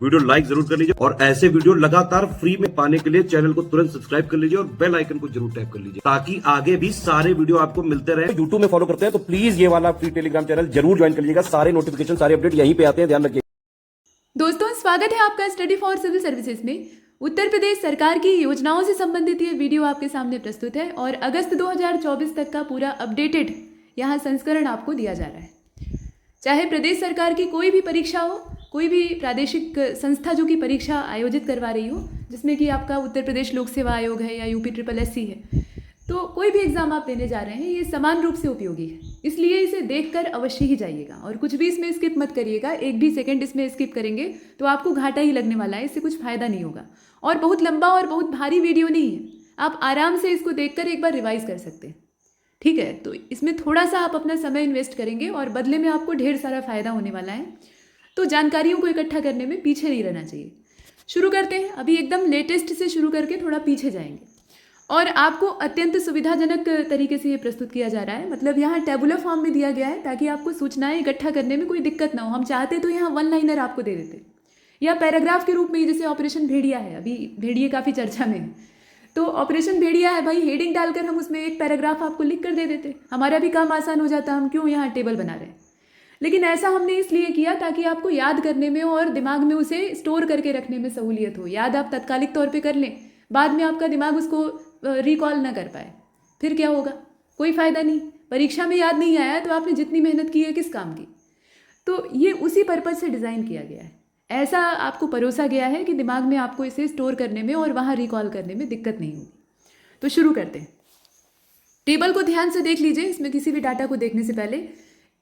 Video like जरूर कर लीजिए और ऐसे वीडियो लगातार फ्री में पाने के लिए चैनल को तुरंत सब्सक्राइब कर लीजिए और बेल आइकन को जरूर टैप कर लीजिए ताकि आगे भी सारे वीडियो आपको मिलते रहे। यूट्यूब में फॉलो करते हैं तो प्लीज ये वाला फ्री टेलीग्राम चैनल जरूर ज्वाइन कर लीजिएगा। सारे नोटिफिकेशन सारे अपडेट यहीं पे आते हैं, ध्यान रखिए। दोस्तों, स्वागत है आपका स्टडी फॉर सिविल सर्विसेज में। उत्तर प्रदेश सरकार की योजनाओं से संबंधित ये वीडियो आपके सामने प्रस्तुत है और अगस्त 2024 तक का पूरा अपडेटेड यहाँ संस्करण आपको दिया जा रहा है। चाहे प्रदेश सरकार की कोई भी परीक्षा हो, कोई भी प्रादेशिक संस्था जो कि परीक्षा आयोजित करवा रही हो, जिसमें कि आपका उत्तर प्रदेश लोक सेवा आयोग है या UPSSC है, तो कोई भी एग्ज़ाम आप देने जा रहे हैं, ये समान रूप से उपयोगी है। इसलिए इसे देखकर अवश्य ही जाइएगा और कुछ भी इसमें स्किप मत करिएगा। एक भी सेकंड इसमें स्किप करेंगे तो आपको घाटा ही लगने वाला है, इससे कुछ फ़ायदा नहीं होगा। और बहुत लंबा और बहुत भारी वीडियो नहीं है, आप आराम से इसको देखकर एक बार रिवाइज कर सकते हैं, ठीक है। तो इसमें थोड़ा सा आप अपना समय इन्वेस्ट करेंगे और बदले में आपको ढेर सारा फ़ायदा होने वाला है। तो जानकारियों को इकट्ठा करने में पीछे नहीं रहना चाहिए। शुरू करते हैं। अभी एकदम लेटेस्ट से शुरू करके थोड़ा पीछे जाएंगे और आपको अत्यंत सुविधाजनक तरीके से ये प्रस्तुत किया जा रहा है। मतलब यहाँ टेबुलर फॉर्म में दिया गया है ताकि आपको सूचनाएं इकट्ठा करने में कोई दिक्कत ना हो। हम चाहते तो यहाँ वन लाइनर आपको दे देते या पैराग्राफ के रूप में, जैसे ऑपरेशन भेड़िया है, अभी भेड़िए काफ़ी चर्चा में है, तो ऑपरेशन भेड़िया है भाई, हेडिंग डालकर हम उसमें एक पैराग्राफ आपको लिख कर दे देते, हमारा भी काम आसान हो जाता। हम क्यों यहाँ टेबल बना रहे हैं? लेकिन ऐसा हमने इसलिए किया ताकि आपको याद करने में और दिमाग में उसे स्टोर करके रखने में सहूलियत हो। याद आप तत्कालिक तौर पे कर लें, बाद में आपका दिमाग उसको रिकॉल ना कर पाए, फिर क्या होगा? कोई फ़ायदा नहीं। परीक्षा में याद नहीं आया तो आपने जितनी मेहनत की है किस काम की? तो ये उसी पर्पज़ से डिज़ाइन किया गया है। ऐसा आपको परोसा गया है कि दिमाग में आपको इसे स्टोर करने में और वहाँ रिकॉल करने में दिक्कत नहीं होगी। तो शुरू करते हैं। टेबल को ध्यान से देख लीजिए। इसमें किसी भी डाटा को देखने से पहले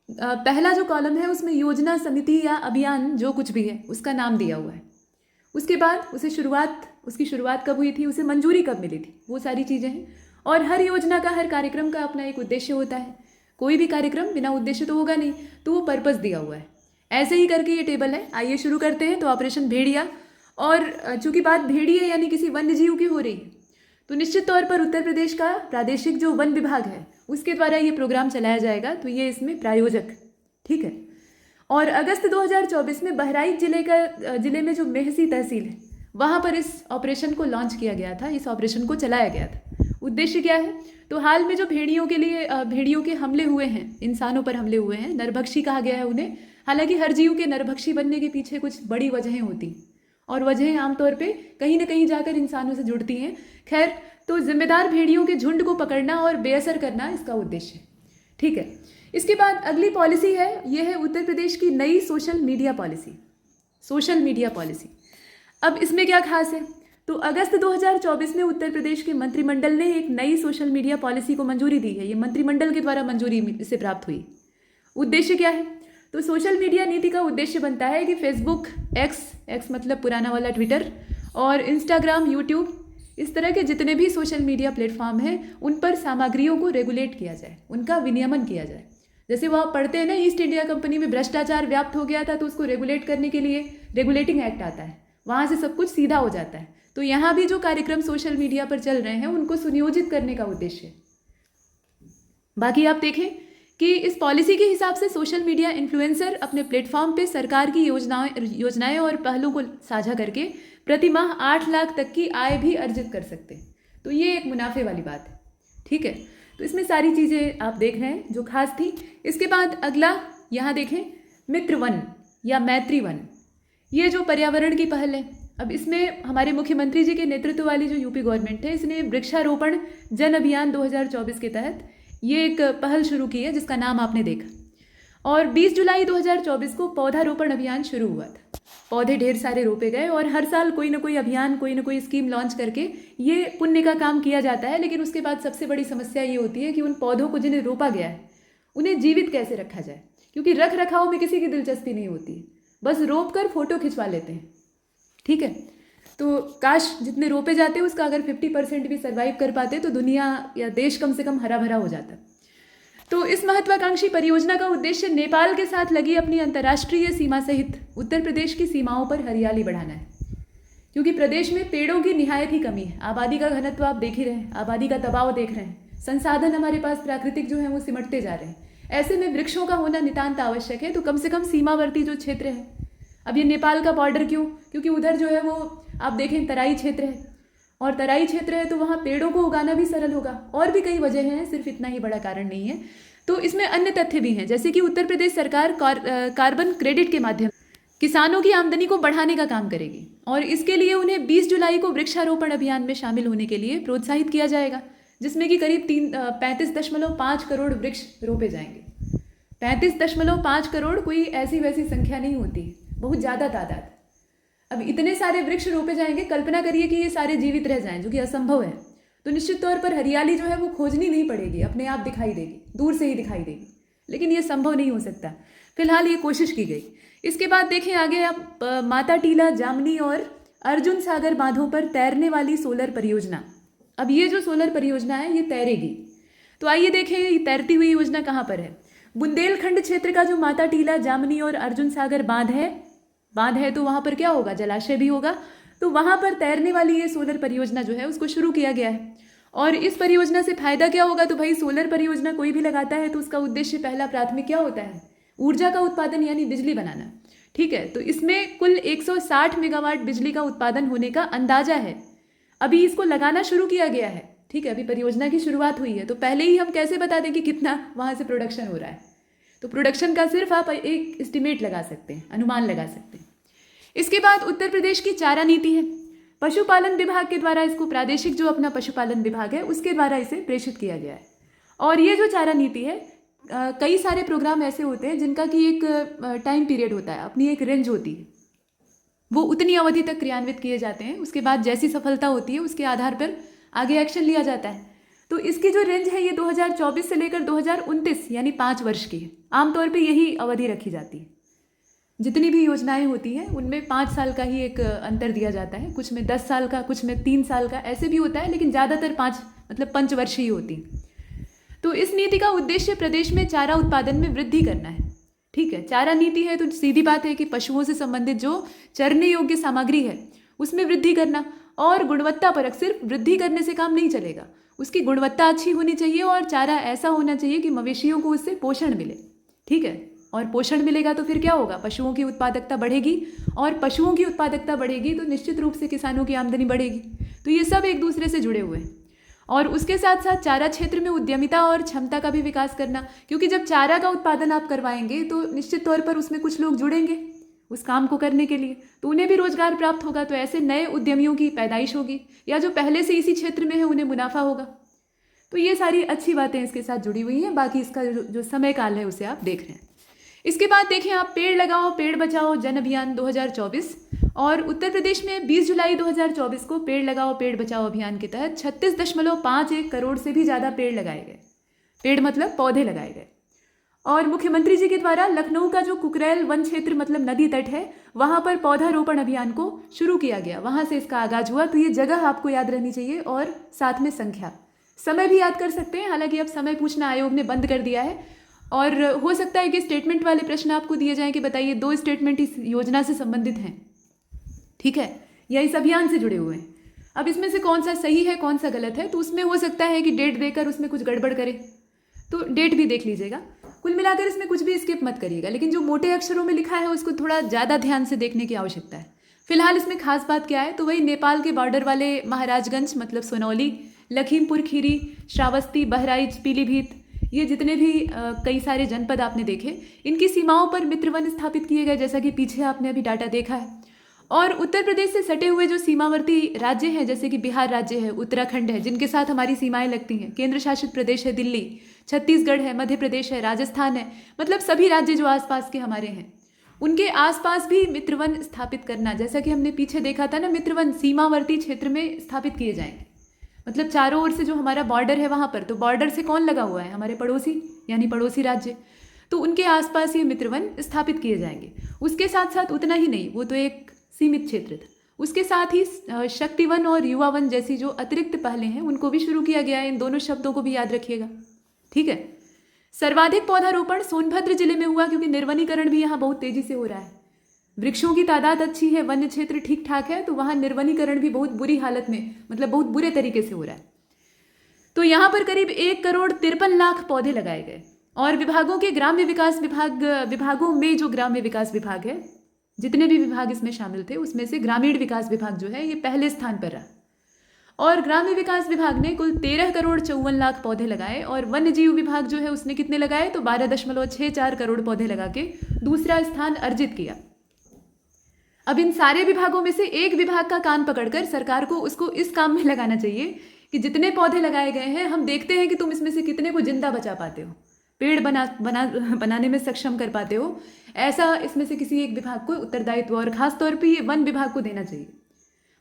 पहला जो कॉलम है उसमें योजना, समिति या अभियान जो कुछ भी है उसका नाम दिया हुआ है। उसके बाद उसकी शुरुआत कब हुई थी, उसे मंजूरी कब मिली थी, वो सारी चीज़ें हैं। और हर योजना का, हर कार्यक्रम का अपना एक उद्देश्य होता है। कोई भी कार्यक्रम बिना उद्देश्य तो होगा नहीं, तो वो पर्पस दिया हुआ है। ऐसे ही करके ये टेबल है। आइए शुरू करते हैं। तो ऑपरेशन भेड़िया, और चूंकि बात भेड़िए यानी किसी वन्य जीव की हो रही है, तो निश्चित तौर पर उत्तर प्रदेश का प्रादेशिक जो वन विभाग है उसके द्वारा ये प्रोग्राम चलाया जाएगा। तो ये इसमें प्रायोजक, ठीक है। और अगस्त 2024 में बहराइच जिले में जो मेहसी तहसील है वहाँ पर इस ऑपरेशन को लॉन्च किया गया था, इस ऑपरेशन को चलाया गया था। उद्देश्य क्या है? तो हाल में जो भेड़ियों के हमले हुए हैं, इंसानों पर हमले हुए हैं, नरभक्षी कहा गया है उन्हें। हालांकि हर जीव के नरभक्षी बनने के पीछे कुछ बड़ी वजहें होती और वजहें आमतौर पे कहीं ना कहीं जाकर इंसानों से जुड़ती हैं। खैर, तो जिम्मेदार भेड़ियों के झुंड को पकड़ना और बेअसर करना इसका उद्देश्य है, ठीक है। इसके बाद अगली पॉलिसी है, यह है उत्तर प्रदेश की नई सोशल मीडिया पॉलिसी। अब इसमें क्या खास है? तो अगस्त 2024 में उत्तर प्रदेश के मंत्रिमंडल ने एक नई सोशल मीडिया पॉलिसी को मंजूरी दी है। ये मंत्रिमंडल के द्वारा मंजूरी इसे प्राप्त हुई। उद्देश्य क्या है? तो सोशल मीडिया नीति का उद्देश्य बनता है कि फेसबुक, एक्स मतलब पुराना वाला ट्विटर, और इंस्टाग्राम, यूट्यूब, इस तरह के जितने भी सोशल मीडिया प्लेटफॉर्म हैं उन पर सामग्रियों को रेगुलेट किया जाए, उनका विनियमन किया जाए। जैसे वो आप पढ़ते हैं ना, ईस्ट इंडिया कंपनी में भ्रष्टाचार व्याप्त हो गया था तो उसको रेगुलेट करने के लिए रेगुलेटिंग एक्ट आता है, वहाँ से सब कुछ सीधा हो जाता है। तो यहाँ भी जो कार्यक्रम सोशल मीडिया पर चल रहे हैं उनको सुनियोजित करने का उद्देश्य है। बाकी आप देखें कि इस पॉलिसी के हिसाब से सोशल मीडिया इन्फ्लुएंसर अपने प्लेटफॉर्म पे सरकार की योजनाएं और पहलों को साझा करके प्रति माह 8 लाख तक की आय भी अर्जित कर सकते हैं। तो ये एक मुनाफे वाली बात है, ठीक है। तो इसमें सारी चीज़ें आप देख रहे हैं जो खास थी। इसके बाद अगला यहाँ देखें, मित्र वन या मैत्री वन, ये जो पर्यावरण की पहल है। अब इसमें हमारे मुख्यमंत्री जी के नेतृत्व वाली जो यूपी गवर्नमेंट है, इसने वृक्षारोपण जन अभियान 2024 के तहत ये एक पहल शुरू की है जिसका नाम आपने देखा। और 20 जुलाई 2024 को पौधारोपण अभियान शुरू हुआ था। पौधे ढेर सारे रोपे गए और हर साल कोई ना कोई अभियान, कोई ना कोई स्कीम लॉन्च करके ये पुण्य का काम किया जाता है। लेकिन उसके बाद सबसे बड़ी समस्या ये होती है कि उन पौधों को जिन्हें रोपा गया है उन्हें जीवित कैसे रखा जाए, क्योंकि रख रखाव में किसी की दिलचस्पी नहीं होती है, बस रोप कर फोटो खिंचवा लेते हैं, ठीक है। तो काश जितने रोपे जाते हैं उसका अगर 50% भी सर्वाइव कर पाते तो दुनिया या देश कम से कम हरा भरा हो जाता। तो इस महत्वाकांक्षी परियोजना का उद्देश्य नेपाल के साथ लगी अपनी अंतर्राष्ट्रीय सीमा सहित उत्तर प्रदेश की सीमाओं पर हरियाली बढ़ाना है, क्योंकि प्रदेश में पेड़ों की निहायत ही कमी है। आबादी का घनत्व आप देख ही रहे हैं, आबादी का दबाव देख रहे हैं, संसाधन हमारे पास प्राकृतिक जो है वो सिमटते जा रहे हैं। ऐसे में वृक्षों का होना नितांत आवश्यक है। तो कम से कम सीमावर्ती जो क्षेत्र है, अब ये नेपाल का बॉर्डर क्यों? क्योंकि उधर जो है वो आप देखें तराई क्षेत्र है, और तराई क्षेत्र है तो वहाँ पेड़ों को उगाना भी सरल होगा। और भी कई वजह हैं, सिर्फ इतना ही बड़ा कारण नहीं है। तो इसमें अन्य तथ्य भी हैं, जैसे कि उत्तर प्रदेश सरकार कार्बन क्रेडिट के माध्यम किसानों की आमदनी को बढ़ाने का काम करेगी, और इसके लिए उन्हें 20 जुलाई को वृक्षारोपण अभियान में शामिल होने के लिए प्रोत्साहित किया जाएगा, जिसमें कि करीब 35.5 करोड़ वृक्ष रोपे जाएंगे। 35.5 करोड़ कोई ऐसी वैसी संख्या नहीं होती है, बहुत ज़्यादा तादाद। अब इतने सारे वृक्ष रोपे जाएंगे, कल्पना करिए कि ये सारे जीवित रह जाएं, जो कि असंभव है। तो निश्चित तौर पर हरियाली जो है वो खोजनी नहीं पड़ेगी, अपने आप दिखाई देगी, दूर से ही दिखाई देगी, लेकिन ये संभव नहीं हो सकता। फिलहाल ये कोशिश की गई। इसके बाद देखें आगे आप, माता टीला, जामनी और अर्जुन सागर बांधों पर तैरने वाली सोलर परियोजना। अब ये जो सोलर परियोजना है ये तैरेगी। तो आइए देखें ये तैरती हुई योजना कहाँ पर है। बुंदेलखंड क्षेत्र का जो माता टीला, जामनी और अर्जुन सागर बांध है तो वहाँ पर क्या होगा, जलाशय भी होगा। तो वहाँ पर तैरने वाली ये सोलर परियोजना जो है उसको शुरू किया गया है। और इस परियोजना से फायदा क्या होगा? तो भाई सोलर परियोजना कोई भी लगाता है तो उसका उद्देश्य पहला प्राथमिक क्या होता है? ऊर्जा का उत्पादन, यानी बिजली बनाना। ठीक है, तो इसमें कुल 160 मेगावाट बिजली का उत्पादन होने का अंदाजा है। अभी इसको लगाना शुरू किया गया है। ठीक है, अभी परियोजना की शुरुआत हुई है, तो पहले ही हम कैसे बता दें कि कितना वहाँ से प्रोडक्शन हो रहा है? तो प्रोडक्शन का सिर्फ आप एक एस्टिमेट लगा सकते हैं, अनुमान लगा सकते हैं। इसके बाद उत्तर प्रदेश की चारा नीति है। पशुपालन विभाग के द्वारा इसको, प्रादेशिक जो अपना पशुपालन विभाग है उसके द्वारा इसे प्रेषित किया गया है। और ये जो चारा नीति है, कई सारे प्रोग्राम ऐसे होते हैं जिनका कि एक टाइम पीरियड होता है, अपनी एक रेंज होती है, वो उतनी अवधि तक क्रियान्वित किए जाते हैं। उसके बाद जैसी सफलता होती है उसके आधार पर आगे एक्शन लिया जाता है। तो इसकी जो रेंज है ये 2024 से लेकर 2029 यानी 5 वर्ष की है। आमतौर पे यही अवधि रखी जाती है। जितनी भी योजनाएं होती हैं उनमें 5 साल का ही एक अंतर दिया जाता है, कुछ में 10 साल का, कुछ में 3 साल का, ऐसे भी होता है, लेकिन ज़्यादातर 5 मतलब पंचवर्षीय ही होती है। तो इस नीति का उद्देश्य प्रदेश में चारा उत्पादन में वृद्धि करना है। ठीक है, चारा नीति है तो सीधी बात है कि पशुओं से संबंधित जो चरने योग्य सामग्री है उसमें वृद्धि करना, और गुणवत्ता परक। सिर्फ वृद्धि करने से काम नहीं चलेगा, उसकी गुणवत्ता अच्छी होनी चाहिए और चारा ऐसा होना चाहिए कि मवेशियों को उससे पोषण मिले। ठीक है, और पोषण मिलेगा तो फिर क्या होगा? पशुओं की उत्पादकता बढ़ेगी, और पशुओं की उत्पादकता बढ़ेगी तो निश्चित रूप से किसानों की आमदनी बढ़ेगी। तो ये सब एक दूसरे से जुड़े हुए हैं। और उसके साथ साथ चारा क्षेत्र में उद्यमिता और क्षमता का भी विकास करना, क्योंकि जब चारा का उत्पादन आप करवाएंगे तो निश्चित तौर पर उसमें कुछ लोग जुड़ेंगे उस काम को करने के लिए, तो उन्हें भी रोजगार प्राप्त होगा। तो ऐसे नए उद्यमियों की पैदाइश होगी, या जो पहले से इसी क्षेत्र में है उन्हें मुनाफा होगा। तो ये सारी अच्छी बातें इसके साथ जुड़ी हुई हैं। बाकी इसका जो समय काल है उसे आप देख रहे हैं। इसके बाद देखें आप, पेड़ लगाओ पेड़ बचाओ जन अभियान 2024। और उत्तर प्रदेश में 20 जुलाई 2024 को पेड़ लगाओ पेड़ बचाओ अभियान के तहत 36.51 करोड़ से भी ज़्यादा पेड़ लगाए गए। पेड़ मतलब पौधे लगाए गए। और मुख्यमंत्री जी के द्वारा लखनऊ का जो कुकरेल वन क्षेत्र मतलब नदी तट है, वहाँ पर पौधारोपण अभियान को शुरू किया गया, वहाँ से इसका आगाज हुआ। तो ये जगह आपको याद रहनी चाहिए, और साथ में संख्या, समय भी याद कर सकते हैं। हालांकि अब समय पूछना आयोग ने बंद कर दिया है, और हो सकता है कि स्टेटमेंट वाले प्रश्न आपको दिए जाएं कि बताइए 2 स्टेटमेंट इस योजना से संबंधित हैं, ठीक है, या इस अभियान से जुड़े हुए हैं। अब इसमें से कौन सा सही है कौन सा गलत है, तो उसमें हो सकता है कि डेट देकर उसमें कुछ गड़बड़ करे, तो डेट भी देख लीजिएगा। कुल मिलाकर इसमें कुछ भी स्किप मत करिएगा, लेकिन जो मोटे अक्षरों में लिखा है उसको थोड़ा ज़्यादा ध्यान से देखने की आवश्यकता है। फिलहाल इसमें खास बात क्या है, तो वही नेपाल के बॉर्डर वाले महाराजगंज मतलब सोनौली, लखीमपुर खीरी, श्रावस्ती, बहराइच, पीलीभीत, ये जितने भी कई सारे जनपद आपने देखे, इनकी सीमाओं पर मित्र वन स्थापित किए गए, जैसा कि पीछे आपने अभी डाटा देखा है। और उत्तर प्रदेश से सटे हुए जो सीमावर्ती राज्य हैं, जैसे कि बिहार राज्य है, उत्तराखंड है, जिनके साथ हमारी सीमाएं लगती हैं, केंद्र शासित प्रदेश है दिल्ली, छत्तीसगढ़ है, मध्य प्रदेश है, राजस्थान है, मतलब सभी राज्य जो आसपास के हमारे हैं, उनके आसपास भी मित्रवन स्थापित करना, जैसा कि हमने पीछे देखा था ना, मित्रवन सीमावर्ती क्षेत्र में स्थापित किए जाएंगे। मतलब चारों ओर से जो हमारा बॉर्डर है वहाँ पर, तो बॉर्डर से कौन लगा हुआ है? हमारे पड़ोसी, यानी पड़ोसी राज्य, तो उनके आसपास ये मित्रवन स्थापित किए जाएंगे। उसके साथ साथ उतना ही नहीं, वो तो एक सीमित क्षेत्र था, उसके साथ ही शक्तिवन और युवा वन जैसी जो अतिरिक्त पहलें हैं उनको भी शुरू किया गया है। इन दोनों शब्दों को भी याद रखिएगा, ठीक है। सर्वाधिक पौधारोपण सोनभद्र जिले में हुआ, क्योंकि निर्वनीकरण भी यहाँ बहुत तेजी से हो रहा है। वृक्षों की तादाद अच्छी है, वन्य क्षेत्र ठीक ठाक है, तो वहाँ निर्वनीकरण भी बहुत बुरी हालत में, मतलब बहुत बुरे तरीके से हो रहा है। तो यहाँ पर करीब 1,53,00,000 पौधे लगाए गए। और विभागों के ग्राम्य विकास विभागों में जो ग्राम्य विकास विभाग है जितने भी विभाग इसमें शामिल थे उसमें से ग्रामीण विकास विभाग जो है ये पहले स्थान पर रहा। और ग्राम्य विकास विभाग ने कुल 13,54,00,000 पौधे लगाए और वन्य जीव विभाग जो है उसने कितने लगाए, तो 12.64 करोड़ पौधे लगा के दूसरा स्थान अर्जित किया। अब इन सारे विभागों में से एक विभाग का कान पकड़कर सरकार को उसको इस काम में लगाना चाहिए कि जितने पौधे लगाए गए हैं हम देखते हैं कि तुम इसमें से कितने को जिंदा बचा पाते हो, पेड़ बनाने में सक्षम कर पाते हो। ऐसा इसमें से किसी एक विभाग को उत्तरदायित्व और खासतौर पर ये वन विभाग को देना चाहिए।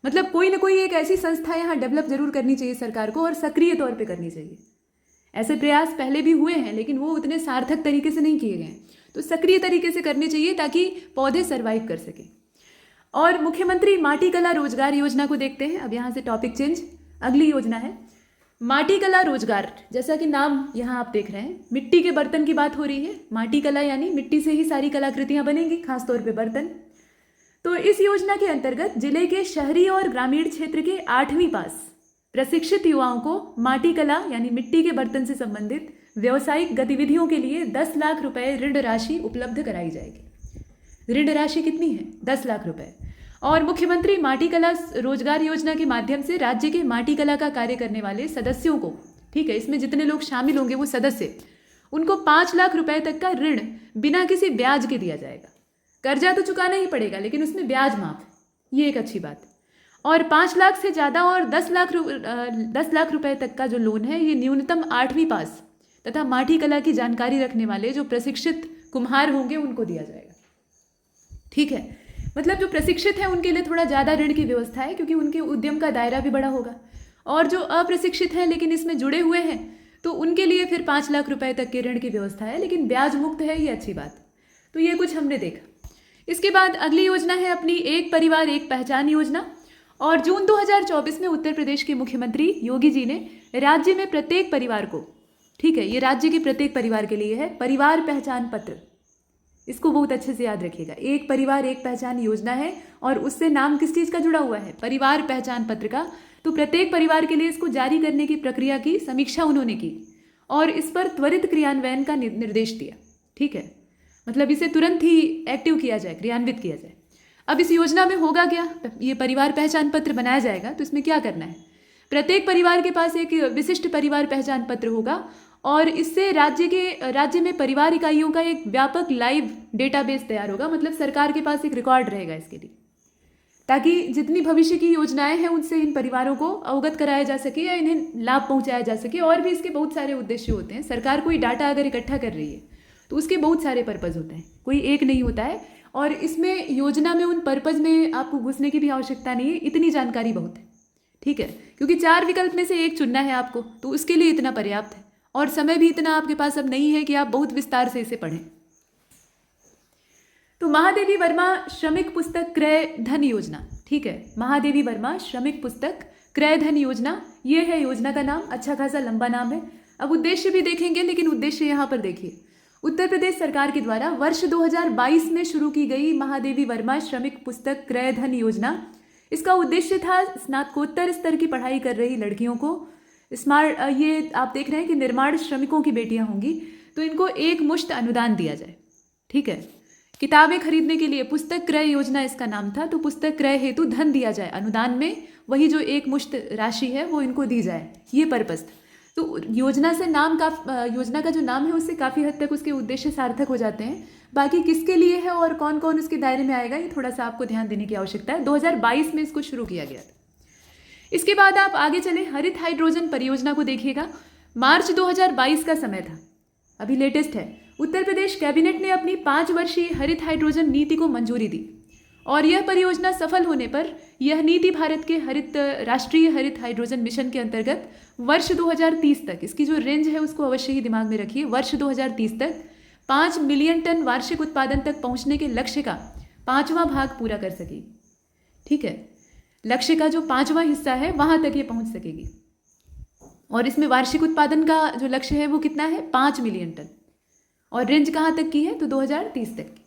मतलब कोई ना कोई एक ऐसी संस्था यहाँ डेवलप जरूर करनी चाहिए सरकार को, और सक्रिय तौर पे करनी चाहिए। ऐसे प्रयास पहले भी हुए हैं लेकिन वो उतने सार्थक तरीके से नहीं किए गए, तो सक्रिय तरीके से करनी चाहिए ताकि पौधे सर्वाइव कर सके। और मुख्यमंत्री माटी कला रोजगार योजना को देखते हैं। अब यहाँ से टॉपिक चेंज, अगली योजना है माटी कला रोजगार। जैसा कि नाम यहाँ आप देख रहे हैं, मिट्टी के बर्तन की बात हो रही है। माटी कला यानी मिट्टी से ही सारी कलाकृतियाँ बनेंगी, खासतौर पर बर्तन। तो इस योजना के अंतर्गत जिले के शहरी और ग्रामीण क्षेत्र के 8वीं पास प्रशिक्षित युवाओं को माटी कला यानी मिट्टी के बर्तन से संबंधित व्यावसायिक गतिविधियों के लिए 10 लाख रुपए ऋण राशि उपलब्ध कराई जाएगी। ऋण राशि कितनी है? 10 लाख रुपए। और मुख्यमंत्री माटी कला रोजगार योजना के माध्यम से राज्य के माटी कला का कार्य करने वाले सदस्यों को, ठीक है, इसमें जितने लोग शामिल होंगे वो सदस्य, उनको 5 लाख रुपए तक का ऋण बिना किसी ब्याज के दिया जाएगा। कर्जा तो चुकाना ही पड़ेगा लेकिन उसमें ब्याज माफ, ये एक अच्छी बात। और 5 लाख से ज़्यादा और 10 लाख रुपए तक का जो लोन है ये न्यूनतम 8वीं पास तथा माटी कला की जानकारी रखने वाले जो प्रशिक्षित कुम्हार होंगे उनको दिया जाएगा। ठीक है, मतलब जो प्रशिक्षित हैं उनके लिए थोड़ा ज़्यादा ऋण की व्यवस्था है क्योंकि उनके उद्यम का दायरा भी बड़ा होगा। और जो अप्रशिक्षित हैं लेकिन इसमें जुड़े हुए हैं तो उनके लिए फिर 5 लाख रुपए तक के ऋण की व्यवस्था है, लेकिन ब्याज मुक्त है, ये अच्छी बात। तो ये कुछ हमने देखा। इसके बाद अगली योजना है अपनी एक परिवार एक पहचान योजना। और जून 2024 में उत्तर प्रदेश के मुख्यमंत्री योगी जी ने राज्य में प्रत्येक परिवार को, ठीक है, ये राज्य के प्रत्येक परिवार के लिए है, परिवार पहचान पत्र। इसको बहुत अच्छे से याद रखिएगा। एक परिवार एक पहचान योजना है और उससे नाम किस चीज़ का जुड़ा हुआ है? परिवार पहचान पत्र का। तो प्रत्येक परिवार के लिए इसको जारी करने की प्रक्रिया की समीक्षा उन्होंने की और इस पर त्वरित क्रियान्वयन का निर्देश दिया। ठीक है, मतलब इसे तुरंत ही एक्टिव किया जाए, क्रियान्वित किया जाए। अब इस योजना में होगा क्या? ये परिवार पहचान पत्र बनाया जाएगा तो इसमें क्या करना है? प्रत्येक परिवार के पास एक विशिष्ट परिवार पहचान पत्र होगा और इससे राज्य में परिवार इकाइयों का एक व्यापक लाइव डेटाबेस तैयार होगा। मतलब सरकार के पास एक रिकॉर्ड रहेगा इसके लिए, ताकि जितनी भविष्य की योजनाएं हैं उनसे इन परिवारों को अवगत कराया जा सके या इन्हें लाभ पहुंचाया जा सके। और भी इसके बहुत सारे उद्देश्य होते हैं। सरकार कोई डाटा अगर इकट्ठा कर रही है तो उसके बहुत सारे पर्पज़ होते हैं, कोई एक नहीं होता है। और इसमें योजना में उन पर्पज़ में आपको घुसने की भी आवश्यकता नहीं है, इतनी जानकारी बहुत है। ठीक है, क्योंकि 4 विकल्प में से एक चुनना है आपको, तो उसके लिए इतना पर्याप्त है और समय भी इतना आपके पास अब नहीं है कि आप बहुत विस्तार से इसे पढ़ें। तो महादेवी वर्मा श्रमिक पुस्तक क्रय धन योजना, ठीक है, महादेवी वर्मा श्रमिक पुस्तक क्रय धन योजना, ये है योजना का नाम। अच्छा खासा लंबा नाम है। अब उद्देश्य भी देखेंगे, लेकिन उद्देश्य यहाँ पर देखिए। उत्तर प्रदेश सरकार के द्वारा वर्ष 2022 में शुरू की गई महादेवी वर्मा श्रमिक पुस्तक क्रय धन योजना, इसका उद्देश्य था स्नातकोत्तर स्तर की पढ़ाई कर रही लड़कियों को ये आप देख रहे हैं कि निर्माण श्रमिकों की बेटियां होंगी, तो इनको एक मुश्त अनुदान दिया जाए। ठीक है, किताबें खरीदने के लिए पुस्तक क्रय योजना इसका नाम था। तो पुस्तक क्रय हेतु धन दिया जाए, अनुदान में वही जो एक मुश्त राशि है वो इनको दी जाए, ये पर्पस था। तो योजना का जो नाम है उससे काफ़ी हद तक उसके उद्देश्य सार्थक हो जाते हैं। बाकी किसके लिए है और कौन कौन उसके दायरे में आएगा, ये थोड़ा सा आपको ध्यान देने की आवश्यकता है। 2022 में इसको शुरू किया गया था। इसके बाद आप आगे चले, हरित हाइड्रोजन परियोजना को देखिएगा। मार्च 2022 का समय था, अभी लेटेस्ट है। उत्तर प्रदेश कैबिनेट ने अपनी 5 वर्षीय हरित हाइड्रोजन नीति को मंजूरी दी और यह परियोजना सफल होने पर यह नीति भारत के राष्ट्रीय हरित हाइड्रोजन मिशन के अंतर्गत वर्ष 2030 तक, इसकी जो रेंज है उसको अवश्य ही दिमाग में रखिए, वर्ष 2030 तक 5 मिलियन टन वार्षिक उत्पादन तक पहुंचने के लक्ष्य का 5वां भाग पूरा कर सकेगी। ठीक है, लक्ष्य का जो 5वां हिस्सा है वहां तक ये पहुंच सकेगी। और इसमें वार्षिक उत्पादन का जो लक्ष्य है वो कितना है? 5 मिलियन टन। और रेंज कहाँ तक की है? तो 2030 तक की।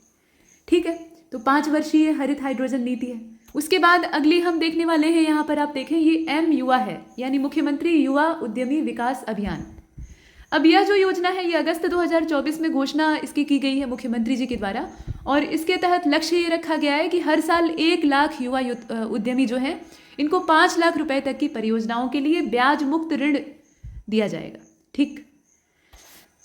ठीक है, तो 5 वर्षीय हरित हाइड्रोजन नीति है। उसके बाद अगली हम देखने वाले हैं, यहाँ पर आप देखें, ये M युवा है, यानी मुख्यमंत्री युवा उद्यमी विकास अभियान। अब यह जो योजना है ये अगस्त 2024 में घोषणा इसकी की गई है मुख्यमंत्री जी के द्वारा, और इसके तहत लक्ष्य ये रखा गया है कि हर साल 1 लाख युवा उद्यमी जो हैं इनको 5 लाख रुपए तक की परियोजनाओं के लिए ब्याज मुक्त ऋण दिया जाएगा। ठीक,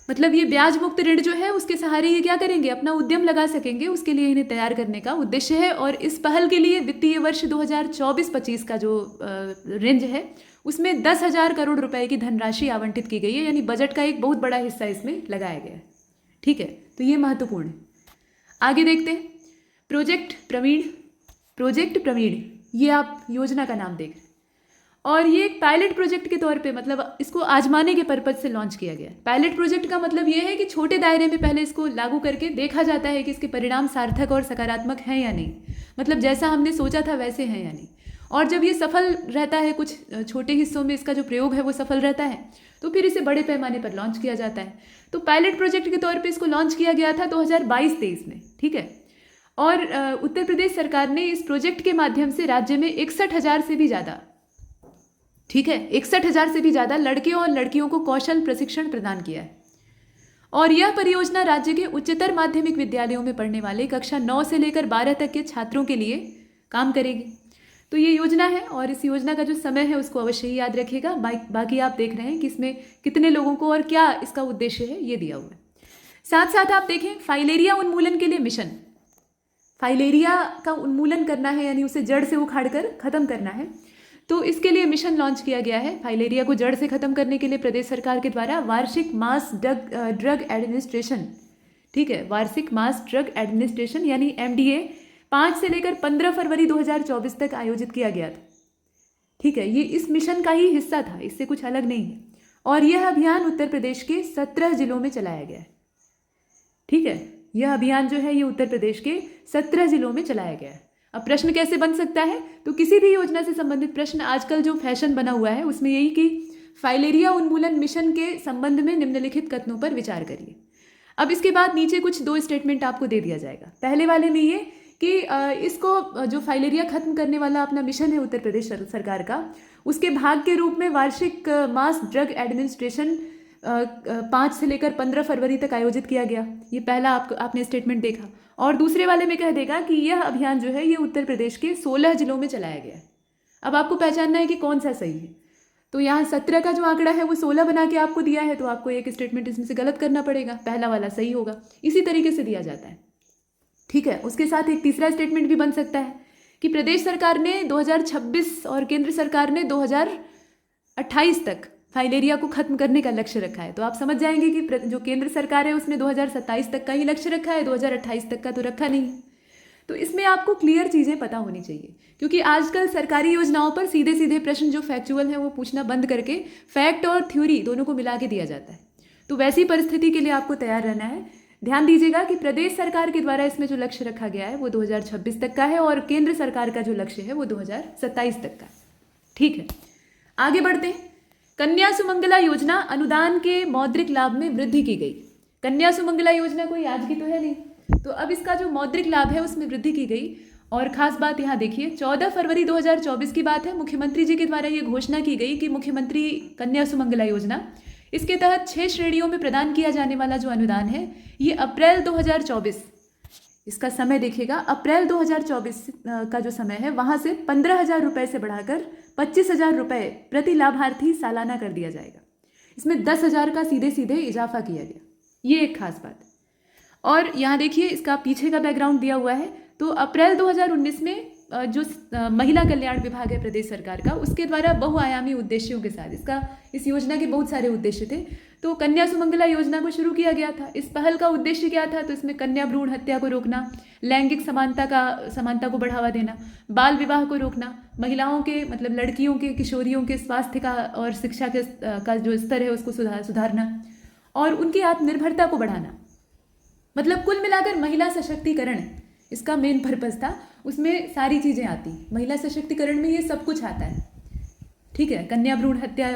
मतलब ये ब्याज मुक्त ऋण जो है उसके सहारे ये क्या करेंगे, अपना उद्यम लगा सकेंगे, उसके लिए इन्हें तैयार करने का उद्देश्य है। और इस पहल के लिए वित्तीय वर्ष 2024-25 का जो रेंज है उसमें 10,000 करोड़ रुपए की धनराशि आवंटित की गई है, यानी बजट का एक बहुत बड़ा हिस्सा इसमें लगाया गया है। ठीक है, तो ये महत्वपूर्ण है। आगे देखते हैं प्रोजेक्ट प्रवीण, ये आप योजना का नाम देख रहे हैं, और ये एक पायलट प्रोजेक्ट के तौर पे, मतलब इसको आजमाने के पर्पज से लॉन्च किया गया है। पायलट प्रोजेक्ट का मतलब ये है कि छोटे दायरे में पहले इसको लागू करके देखा जाता है कि इसके परिणाम सार्थक और सकारात्मक हैं या नहीं, मतलब जैसा हमने सोचा था वैसे हैं या नहीं। और जब ये सफल रहता है, कुछ छोटे हिस्सों में इसका जो प्रयोग है वो सफल रहता है, तो फिर इसे बड़े पैमाने पर लॉन्च किया जाता है। तो पायलट प्रोजेक्ट के तौर पे इसको लॉन्च किया गया था 2022-23 में। ठीक है, और उत्तर प्रदेश सरकार ने इस प्रोजेक्ट के माध्यम से राज्य में 61,000 से भी ज़्यादा, ठीक है, 61,000 से भी ज़्यादा लड़के और लड़कियों को कौशल प्रशिक्षण प्रदान किया है। और यह परियोजना राज्य के उच्चतर माध्यमिक विद्यालयों में पढ़ने वाले कक्षा 9 से लेकर 12 तक के छात्रों के लिए काम करेगी। तो ये योजना है, और इस योजना का जो समय है उसको अवश्य ही याद रखिएगा। बाकी आप देख रहे हैं कि इसमें कितने लोगों को और क्या इसका उद्देश्य है ये दिया हुआ है। साथ साथ आप देखें फाइलेरिया उन्मूलन के लिए मिशन, फाइलेरिया का उन्मूलन करना है, यानी उसे जड़ से उखाड़ कर खत्म करना है। तो इसके लिए मिशन लॉन्च किया गया है। फाइलेरिया को जड़ से खत्म करने के लिए प्रदेश सरकार के द्वारा वार्षिक मास ड्रग एडमिनिस्ट्रेशन, ठीक है, वार्षिक मास ड्रग एडमिनिस्ट्रेशन यानी MDA 5 से लेकर 15 फरवरी 2024 तक आयोजित किया गया था। ठीक है, ये इस मिशन का ही हिस्सा था, इससे कुछ अलग नहीं है। और यह अभियान उत्तर प्रदेश के 17 जिलों में चलाया गया है। ठीक है, यह अभियान जो है ये उत्तर प्रदेश के 17 जिलों में चलाया गया है। अब प्रश्न कैसे बन सकता है, तो किसी भी योजना से संबंधित प्रश्न आजकल जो फैशन बना हुआ है उसमें यही कि फाइलेरिया उन्मूलन मिशन के संबंध में निम्नलिखित कथनों पर विचार करिए। अब इसके बाद नीचे कुछ 2 स्टेटमेंट आपको दे दिया जाएगा। पहले वाले में ये कि इसको जो फाइलेरिया खत्म करने वाला अपना मिशन है उत्तर प्रदेश सरकार का, उसके भाग के रूप में वार्षिक मास ड्रग एडमिनिस्ट्रेशन 5 से लेकर 15 फरवरी तक आयोजित किया गया। ये पहला आपने स्टेटमेंट देखा। और दूसरे वाले में कह देगा कि यह अभियान जो है ये उत्तर प्रदेश के 16 जिलों में चलाया गया है। अब आपको पहचानना है कि कौन सा सही है। तो यहाँ 17 का जो आंकड़ा है वो 16 बना के आपको दिया है, तो आपको एक स्टेटमेंट इसमें से गलत करना पड़ेगा, पहला वाला सही होगा। इसी तरीके से दिया जाता है। ठीक है, उसके साथ एक तीसरा स्टेटमेंट भी बन सकता है कि प्रदेश सरकार ने 2026 और केंद्र सरकार ने 2028 तक फाइलेरिया को खत्म करने का लक्ष्य रखा है। तो आप समझ जाएंगे कि जो केंद्र सरकार है उसने 2027 तक का ही लक्ष्य रखा है, 2028 तक का तो रखा नहीं। तो इसमें आपको क्लियर चीज़ें पता होनी चाहिए, क्योंकि आजकल सरकारी योजनाओं पर सीधे सीधे प्रश्न जो फैक्चुअल है वो पूछना बंद करके फैक्ट और थ्योरी दोनों को मिला के दिया जाता है। तो वैसी परिस्थिति के लिए आपको तैयार रहना है। ध्यान दीजिएगा कि प्रदेश सरकार के द्वारा इसमें जो लक्ष्य रखा गया है वो 2026 तक का है, और केंद्र सरकार का जो लक्ष्य है वो 2027 तक का है। ठीक है, आगे बढ़ते हैं। कन्या सुमंगला योजना अनुदान के मौद्रिक लाभ में वृद्धि की गई। कन्या सुमंगला योजना कोई आज की तो है नहीं, तो अब इसका जो मौद्रिक लाभ है उसमें वृद्धि की गई। और खास बात यहाँ देखिए, 14 फरवरी 2024 की बात है, मुख्यमंत्री जी के द्वारा ये घोषणा की गई कि मुख्यमंत्री कन्या सुमंगला योजना, इसके तहत 6 श्रेणियों में प्रदान किया जाने वाला जो अनुदान है ये अप्रैल 2024, इसका समय देखिएगा, अप्रैल 2024 का जो समय है वहाँ से 15,000 रुपये से बढ़ाकर 25,000 रुपये प्रति लाभार्थी सालाना कर दिया जाएगा। इसमें 10,000 का सीधे सीधे इजाफा किया गया, ये एक खास बात। और यहाँ देखिए इसका पीछे का बैकग्राउंड दिया हुआ है। तो अप्रैल 2019 में जो महिला कल्याण विभाग है प्रदेश सरकार का, उसके द्वारा बहुआयामी उद्देश्यों के साथ इस योजना के बहुत सारे उद्देश्य थे, तो कन्या सुमंगला योजना को शुरू किया गया था। इस पहल का उद्देश्य क्या था, तो इसमें कन्या भ्रूण हत्या को रोकना, लैंगिक समानता को बढ़ावा देना, बाल विवाह को रोकना, महिलाओं के मतलब लड़कियों के किशोरियों के स्वास्थ्य का और शिक्षा का जो स्तर है उसको सुधारना, और उनकी आत्मनिर्भरता को बढ़ाना। मतलब कुल मिलाकर महिला सशक्तिकरण इसका मेन पर्पस था। उसमें सारी चीज़ें आती, महिला सशक्तिकरण में ये सब कुछ आता है। ठीक है, कन्या भ्रूण हत्या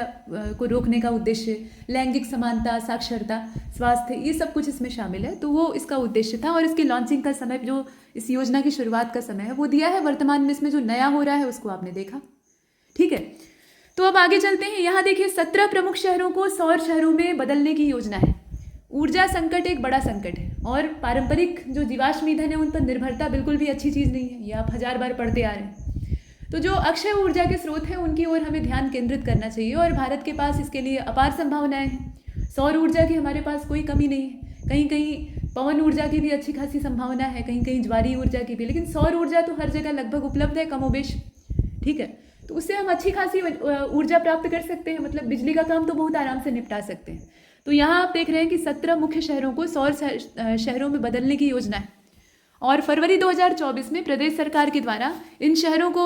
को रोकने का उद्देश्य, लैंगिक समानता, साक्षरता, स्वास्थ्य, ये सब कुछ इसमें शामिल है। तो वो इसका उद्देश्य था। और इसकी लॉन्चिंग का समय, जो इस योजना की शुरुआत का समय है वो दिया है। वर्तमान में इसमें जो नया हो रहा है उसको आपने देखा। ठीक है, तो अब आगे चलते हैं। यहाँ देखिए 17 प्रमुख शहरों को सौर शहरों में बदलने की योजना है। ऊर्जा संकट एक बड़ा संकट है और पारंपरिक जो जीवाश्म ईंधन है उन पर निर्भरता बिल्कुल भी अच्छी चीज़ नहीं है, ये आप 1000 बार पढ़ते आ रहे हैं। तो जो अक्षय ऊर्जा के स्रोत हैं उनकी ओर हमें ध्यान केंद्रित करना चाहिए और भारत के पास इसके लिए अपार संभावनाएं हैं। सौर ऊर्जा की हमारे पास कोई कमी नहीं है, कहीं कहीं पवन ऊर्जा की भी अच्छी खासी संभावना है, कहीं कहीं ज्वारी ऊर्जा की भी, लेकिन सौर ऊर्जा तो हर जगह लगभग उपलब्ध है कमोबेश। ठीक है, तो उससे हम अच्छी खासी ऊर्जा प्राप्त कर सकते हैं, मतलब बिजली का काम तो बहुत आराम से निपटा सकते हैं। तो यहाँ आप देख रहे हैं कि 17 मुख्य शहरों को सौर शहरों में बदलने की योजना है और फरवरी 2024 में प्रदेश सरकार के द्वारा इन शहरों को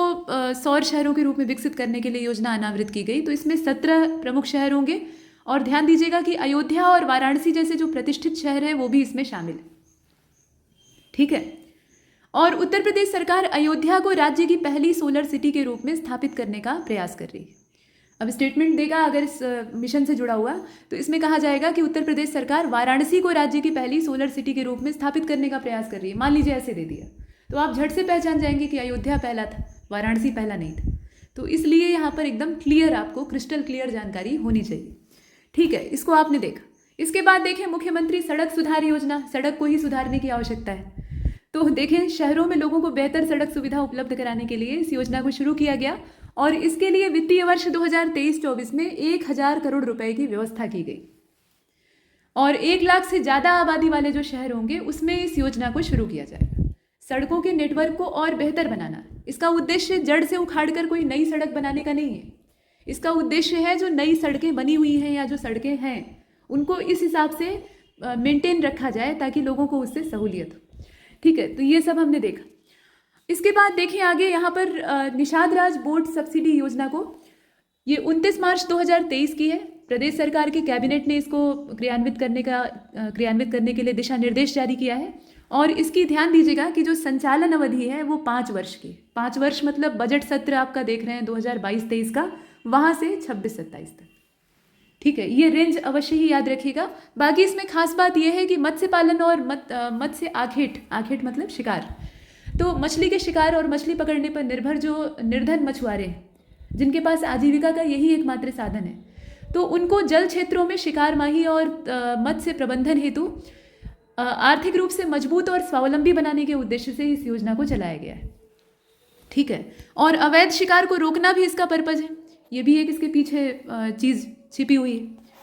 सौर शहरों के रूप में विकसित करने के लिए योजना अनावृत की गई। तो इसमें 17 प्रमुख शहर होंगे और ध्यान दीजिएगा कि अयोध्या और वाराणसी जैसे जो प्रतिष्ठित शहर हैं वो भी इसमें शामिल है। ठीक है, और उत्तर प्रदेश सरकार अयोध्या को राज्य की पहली सोलर सिटी के रूप में स्थापित करने का प्रयास कर रही है। अब स्टेटमेंट देगा अगर इस मिशन से जुड़ा हुआ, तो इसमें कहा जाएगा कि उत्तर प्रदेश सरकार वाराणसी को राज्य की पहली सोलर सिटी के रूप में स्थापित करने का प्रयास कर रही है। मान लीजिए ऐसे दे दिया तो आप झट से पहचान जाएंगे कि अयोध्या पहला था, वाराणसी पहला नहीं था। तो इसलिए यहाँ पर एकदम क्लियर, आपको क्रिस्टल क्लियर जानकारी होनी चाहिए। ठीक है, इसको आपने देखा। इसके बाद देखें मुख्यमंत्री सड़क सुधार योजना, सड़क को ही सुधारने की आवश्यकता है। तो देखें शहरों में लोगों को बेहतर सड़क सुविधा उपलब्ध कराने के लिए इस योजना को शुरू किया गया और इसके लिए वित्तीय वर्ष 2023-24 में 1000 करोड़ रुपए की व्यवस्था की गई और 1 लाख से ज़्यादा आबादी वाले जो शहर होंगे उसमें इस योजना को शुरू किया जाएगा। सड़कों के नेटवर्क को और बेहतर बनाना, इसका उद्देश्य जड़ से उखाड़कर कोई नई सड़क बनाने का नहीं है। इसका उद्देश्य है जो नई सड़कें बनी हुई हैं या जो सड़कें हैं उनको इस हिसाब से मेंटेन रखा जाए ताकि लोगों को उससे सहूलियत हो। ठीक है, तो ये सब हमने देखा। इसके बाद देखिए आगे यहाँ पर निषाद राज बोर्ड सब्सिडी योजना को, ये 29 मार्च 2023 की है। प्रदेश सरकार की कैबिनेट ने इसको क्रियान्वित करने के लिए दिशा निर्देश जारी किया है और इसकी ध्यान दीजिएगा कि जो संचालन अवधि है वो 5 वर्ष की। 5 वर्ष मतलब बजट सत्र आपका देख रहे हैं 2022-23 का, वहाँ से 26-27 तक। ठीक है, ये रेंज अवश्य ही याद रखिएगा। बाकी इसमें खास बात यह है कि मत्स्य पालन और मत्स्य आखेट मतलब शिकार, तो मछली के शिकार और मछली पकड़ने पर निर्भर जो निर्धन मछुआरे हैं जिनके पास आजीविका का यही एकमात्र साधन है, तो उनको जल क्षेत्रों में शिकार माही और मत्स्य प्रबंधन हेतु आर्थिक रूप से मजबूत और स्वावलंबी बनाने के उद्देश्य से इस योजना को चलाया गया है। ठीक है, और अवैध शिकार को रोकना भी इसका पर्पज है, ये भी एक इसके पीछे चीज़ छिपी हुई है।